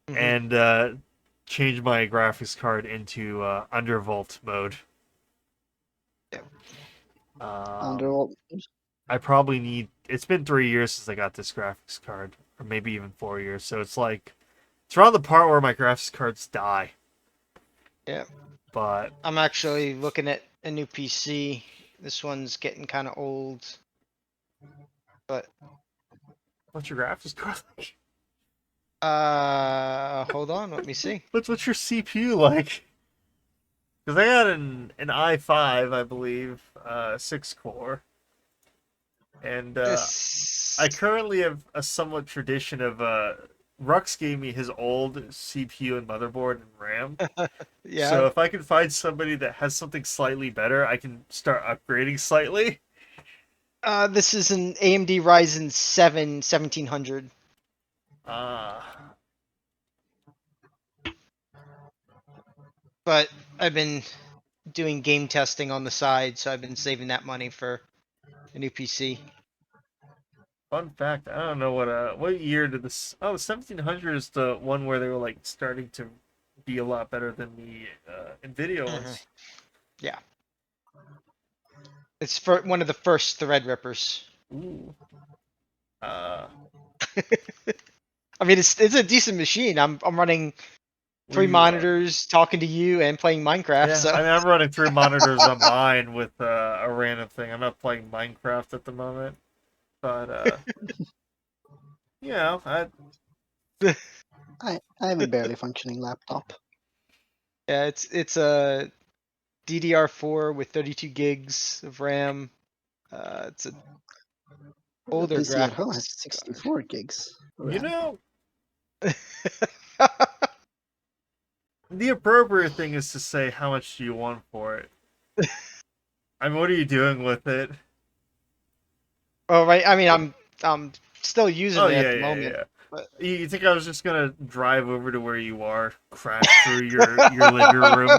S2: Mhm.
S1: and change my graphics card into undervolt mode.
S2: Yep.
S3: Under
S1: Um, I probably need. It's been 3 years since I got this graphics card, or maybe even 4 years. So it's like it's around the part where my graphics cards die.
S2: Yeah.
S1: But
S2: I'm actually looking at a new PC. This one's getting kind of old, but
S1: what's your graphics card like?
S2: hold on, let me see.
S1: What's your CPU like? Because I got an i5, I believe, 6 core, and
S2: This,
S1: I currently have a somewhat tradition of Rux gave me his old CPU and motherboard and RAM.
S2: yeah,
S1: So if I can find somebody that has something slightly better, I can start upgrading slightly.
S2: this is an AMD Ryzen 7 1700.
S1: Uh,
S2: But I've been doing game testing on the side, so I've been saving that money for a new PC.
S1: Fun fact, I don't know what year did this. Oh, the 1700 is the one where they were like starting to be a lot better than the Nvidia
S2: Mhm.
S1: ones.
S2: Yeah, it's for one of the first Threadrippers.
S1: Ooh. Uh,
S2: I mean, it's a decent machine. I'm running
S1: were
S2: 3
S1: you?
S2: monitors, talking to you, and playing Minecraft.
S1: Yeah,
S2: So
S1: I mean, I'm running 3 monitors on mine with a random thing. I'm not playing Minecraft at the moment, but you know,
S3: I have a barely functioning laptop.
S2: yeah, it's a DDR4 with 32 gigs of RAM. It's an
S3: The
S2: older
S3: PC at home has
S2: graphics
S3: 64 gigs
S1: you
S3: RAM.
S1: know,
S2: card.
S1: the appropriate thing is to say how much do you want for it. I mean, what are you doing with it?
S2: Oh, right. I mean, I'm still using
S1: Oh
S2: it at
S1: yeah,
S2: the
S1: yeah,
S2: moment,
S1: yeah.
S2: but
S1: You think I was just gonna drive over to where you are, crash through your living room,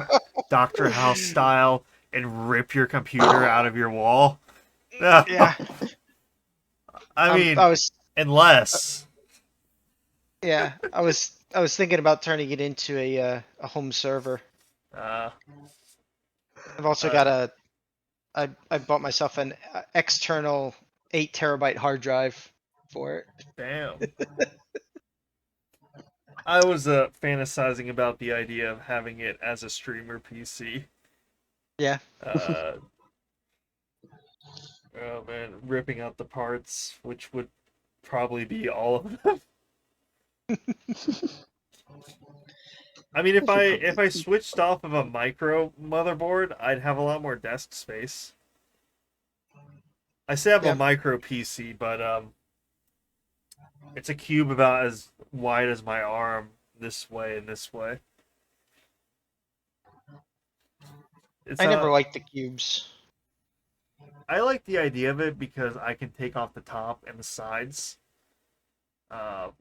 S1: Doctor House style, and rip your computer out of your wall? No,
S2: yeah,
S1: I
S2: I
S1: mean,
S2: was
S1: unless.
S2: yeah, I was thinking about turning it into a home server.
S1: Uh,
S2: I've also
S1: uh,
S2: got I bought myself an external 8 terabyte hard drive for it.
S1: damn. I was fantasizing about the idea of having it as a streamer PC.
S2: Yeah.
S1: Uh, oh man, ripping out the parts, which would probably be all of them. I mean,
S3: I
S1: if I
S3: should
S1: if
S3: probably
S1: I switched off of a micro motherboard, I'd have a lot more desk space. I say I have a
S2: Yeah.
S1: micro PC, but it's a cube about as wide as my arm, this way and this way. It's
S2: I never liked the cubes.
S1: I like the idea of it because I can take off the top and the sides.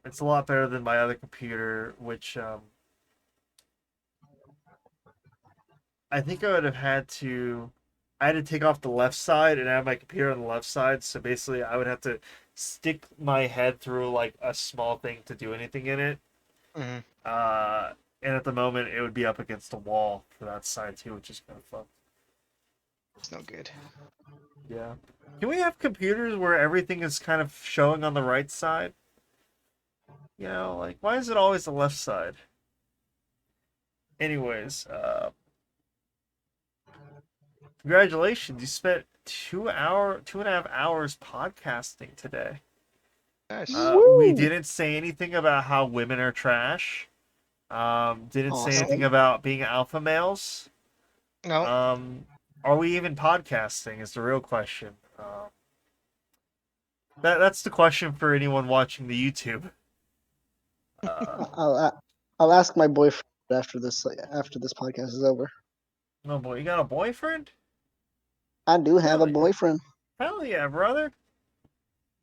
S1: It's a lot better than my other computer, which I think I would have had to. I had to take off the left side and have my computer on the left side. So basically, I would have to stick my head through like a small thing to do anything in it.
S2: Hmm.
S1: Uh, and at the moment, it would be up against the wall for that side too, which is kind of fun.
S2: It's no good.
S1: Yeah. Can we have computers where everything is kind of showing on the right side? You know, like why is it always the left side? Anyways, congratulations! You spent 2 and a half hours podcasting today.
S2: Nice.
S1: We
S3: Woo!
S1: didn't say anything about how women are trash. Didn't say
S3: Awesome.
S1: anything about being alpha males.
S2: No.
S1: Are we even podcasting? Is the real question. That's the question for anyone watching the YouTube.
S3: I'll ask my boyfriend after this podcast is over.
S1: Oh boy, you got a boyfriend?
S3: I do have a
S1: Really?
S3: boyfriend.
S1: Hell yeah, brother.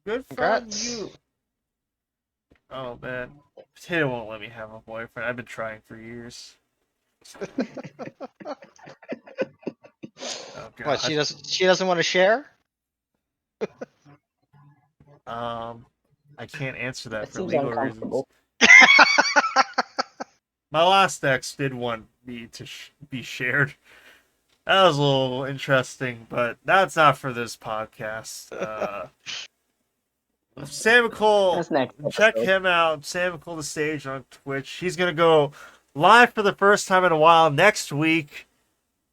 S1: Good for
S2: Congrats.
S1: you. Oh man, Potato won't let me have a boyfriend. I've been trying for years. Oh
S2: What? She
S1: god.
S2: doesn't. She doesn't want to share.
S1: I can't answer that
S3: It
S1: for
S3: seems
S1: legal reasons.
S3: uncomfortable.
S1: My last ex did want me to be shared. That was a little interesting, but that's not for this podcast. Samical,
S3: That's next
S1: check
S3: episode.
S1: him out. Samical the Sage on Twitch. He's gonna go live for the first time in a while next week.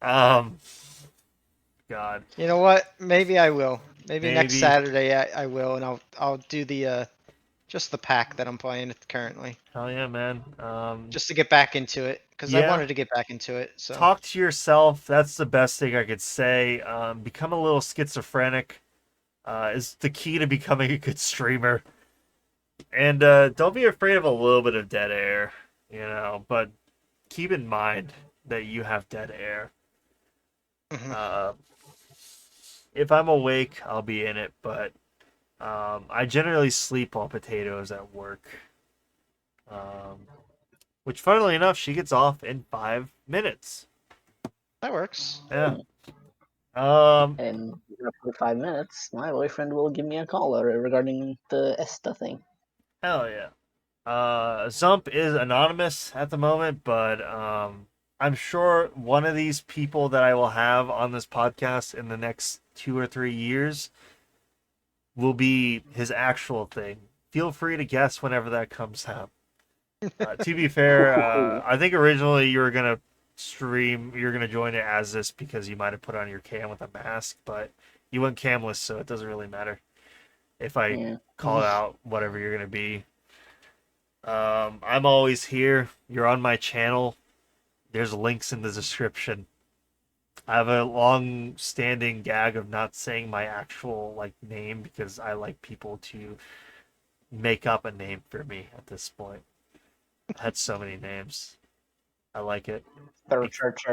S1: God,
S2: You know what? Maybe I will. Maybe next
S1: maybe.
S2: Saturday I will, and I'll do the just the pack that I'm playing currently,
S1: Hell yeah, man.
S2: just to get back into it because I
S1: Yeah.
S2: wanted to get back into it. So
S1: Talk to yourself. That's the best thing I could say. Become a little schizophrenic. Is the key to becoming a good streamer. And don't be afraid of a little bit of dead air, but keep in mind that you have dead air.
S2: Mhm.
S1: If I'm awake, I'll be in it, but I generally sleep while Potatoes at work. Which, funnily enough, she gets off in 5 minutes.
S2: That works.
S1: Yeah.
S3: In roughly 5 minutes, my boyfriend will give me a call regarding the ESTA thing.
S1: Hell yeah. Zump is anonymous at the moment, but I'm sure one of these people that I will have on this podcast in the next 2 or 3 years will be his actual thing. Feel free to guess whenever that comes out. To be fair, I think originally you were gonna join it as this because you might have put on your cam with a mask, but you went camless, so it doesn't really matter if I call out whatever you're gonna be. I'm always here. You're on my channel. There's links in the description. I have a long-standing gag of not saying my actual name because I like people to make up a name for me at this point. I've had so many names. I like it.
S3: Church.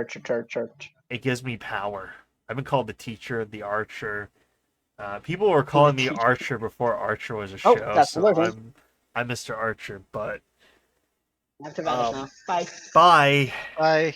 S1: It gives me power. I've been called the teacher, the archer. People were calling me Archer before Archer was a show,
S3: that's
S1: so I'm Mr. Archer. But
S3: I have to vanish now. Bye.
S1: bye.
S2: Bye.